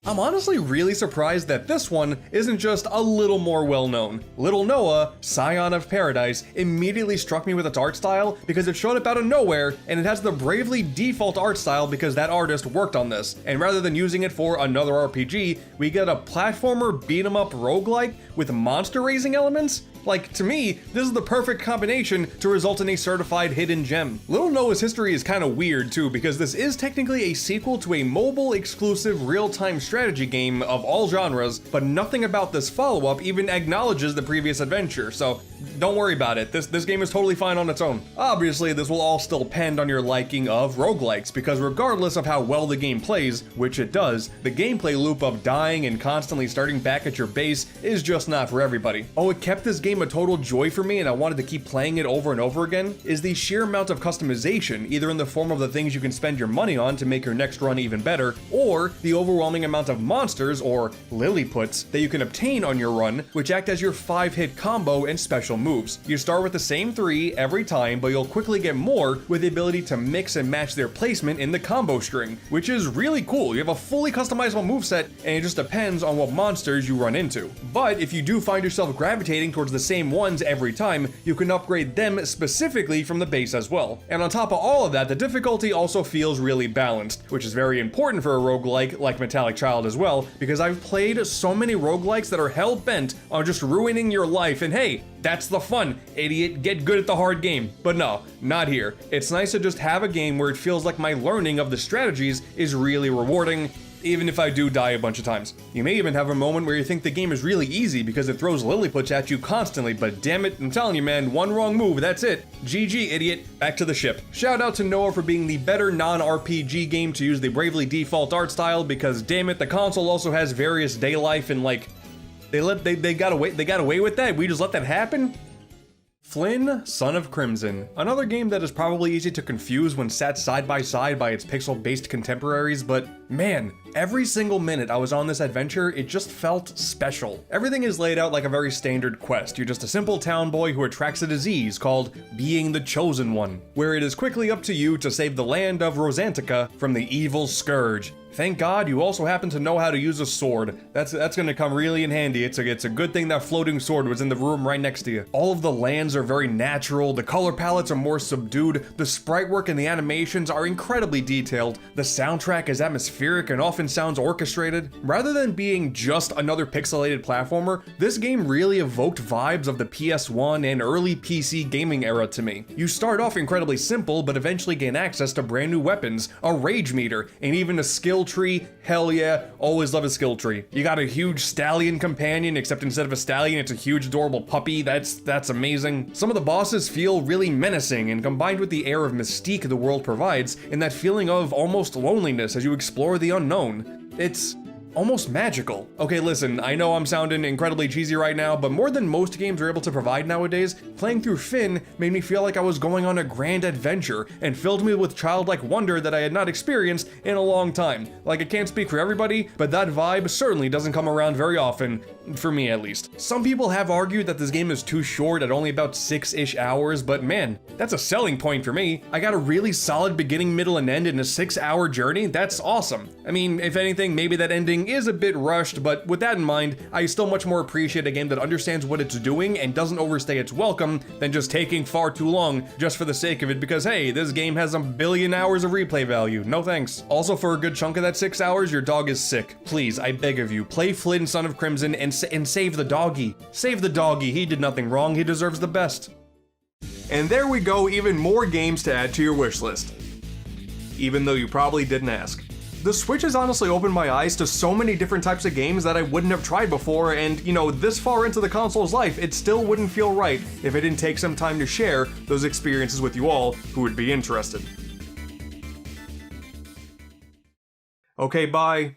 I'm honestly really surprised that this one isn't just a little more well-known. Little Noah, Scion of Paradise, immediately struck me with its art style because it showed up out of nowhere, and it has the bravely default art style because that artist worked on this. And rather than using it for another RPG, we get a platformer beat-em-up roguelike with monster-raising elements? Like, to me, this is the perfect combination to result in a certified hidden gem. Little Noah's history is kind of weird too, because this is technically a sequel to a mobile-exclusive real-time strategy game of all genres, but nothing about this follow-up even acknowledges the previous adventure, so don't worry about it. This game is totally fine on its own. Obviously, this will all still depend on your liking of roguelikes, because regardless of how well the game plays, which it does, the gameplay loop of dying and constantly starting back at your base is just not for everybody. Oh, it kept this game a total joy for me and I wanted to keep playing it over and over again, is the sheer amount of customization, either in the form of the things you can spend your money on to make your next run even better, or the overwhelming amount of monsters, or Lilliputs, that you can obtain on your run, which act as your 5-hit combo and special moves. You start with the same 3 every time, but you'll quickly get more with the ability to mix and match their placement in the combo string, which is really cool. You have a fully customizable moveset, and it just depends on what monsters you run into. But if you do find yourself gravitating towards the same ones every time, you can upgrade them specifically from the base as well. And on top of all of that, the difficulty also feels really balanced, which is very important for a roguelike like Metallic Child as well, because I've played so many roguelikes that are hell-bent on just ruining your life, and hey, that's the fun, idiot, get good at the hard game. But no, not here. It's nice to just have a game where it feels like my learning of the strategies is really rewarding, even if I do die a bunch of times. You may even have a moment where you think the game is really easy because it throws Lilliputs at you constantly, but damn it, I'm telling you man, one wrong move, that's it. GG, idiot, back to the ship. Shout out to Noah for being the better non-RPG game to use the bravely default art style, because damn it, the console also has various day life and like, they got away with that? We just let that happen? Flynn, Son of Crimson. Another game that is probably easy to confuse when sat side by side by its pixel-based contemporaries, but man, every single minute I was on this adventure, it just felt special. Everything is laid out like a very standard quest. You're just a simple town boy who attracts a disease called being the chosen one, where it is quickly up to you to save the land of Rosantica from the evil scourge. Thank God you also happen to know how to use a sword. That's gonna come really in handy. It's a good thing that floating sword was in the room right next to you. All of the lands are very natural, the color palettes are more subdued, the sprite work and the animations are incredibly detailed, the soundtrack is atmospheric and often sounds orchestrated. Rather than being just another pixelated platformer, this game really evoked vibes of the PS1 and early PC gaming era to me. You start off incredibly simple, but eventually gain access to brand new weapons, a rage meter, and even a skill tree. Hell yeah, always love a skill tree. You got a huge stallion companion, except instead of a stallion, it's a huge adorable puppy. That's amazing. Some of the bosses feel really menacing, and combined with the air of mystique the world provides, and that feeling of almost loneliness as you explore the unknown. It's almost magical. Okay, listen, I know I'm sounding incredibly cheesy right now, but more than most games are able to provide nowadays, playing through Finn made me feel like I was going on a grand adventure and filled me with childlike wonder that I had not experienced in a long time. Like, I can't speak for everybody, but that vibe certainly doesn't come around very often, for me at least. Some people have argued that this game is too short at only about 6-ish hours, but man, that's a selling point for me. I got a really solid beginning, middle, and end in a 6-hour journey. That's awesome. I mean, if anything, maybe that ending is a bit rushed, but with that in mind, I still much more appreciate a game that understands what it's doing and doesn't overstay its welcome than just taking far too long just for the sake of it because, hey, this game has a billion hours of replay value. No thanks. Also, for a good chunk of that 6 hours, your dog is sick. Please, I beg of you, play Flynn, Son of Crimson, and save the doggy. Save the doggy. He did nothing wrong. He deserves the best. And there we go, even more games to add to your wish list. Even though you probably didn't ask. The Switch has honestly opened my eyes to so many different types of games that I wouldn't have tried before, and you know, this far into the console's life, it still wouldn't feel right if I didn't take some time to share those experiences with you all who would be interested. Okay, bye.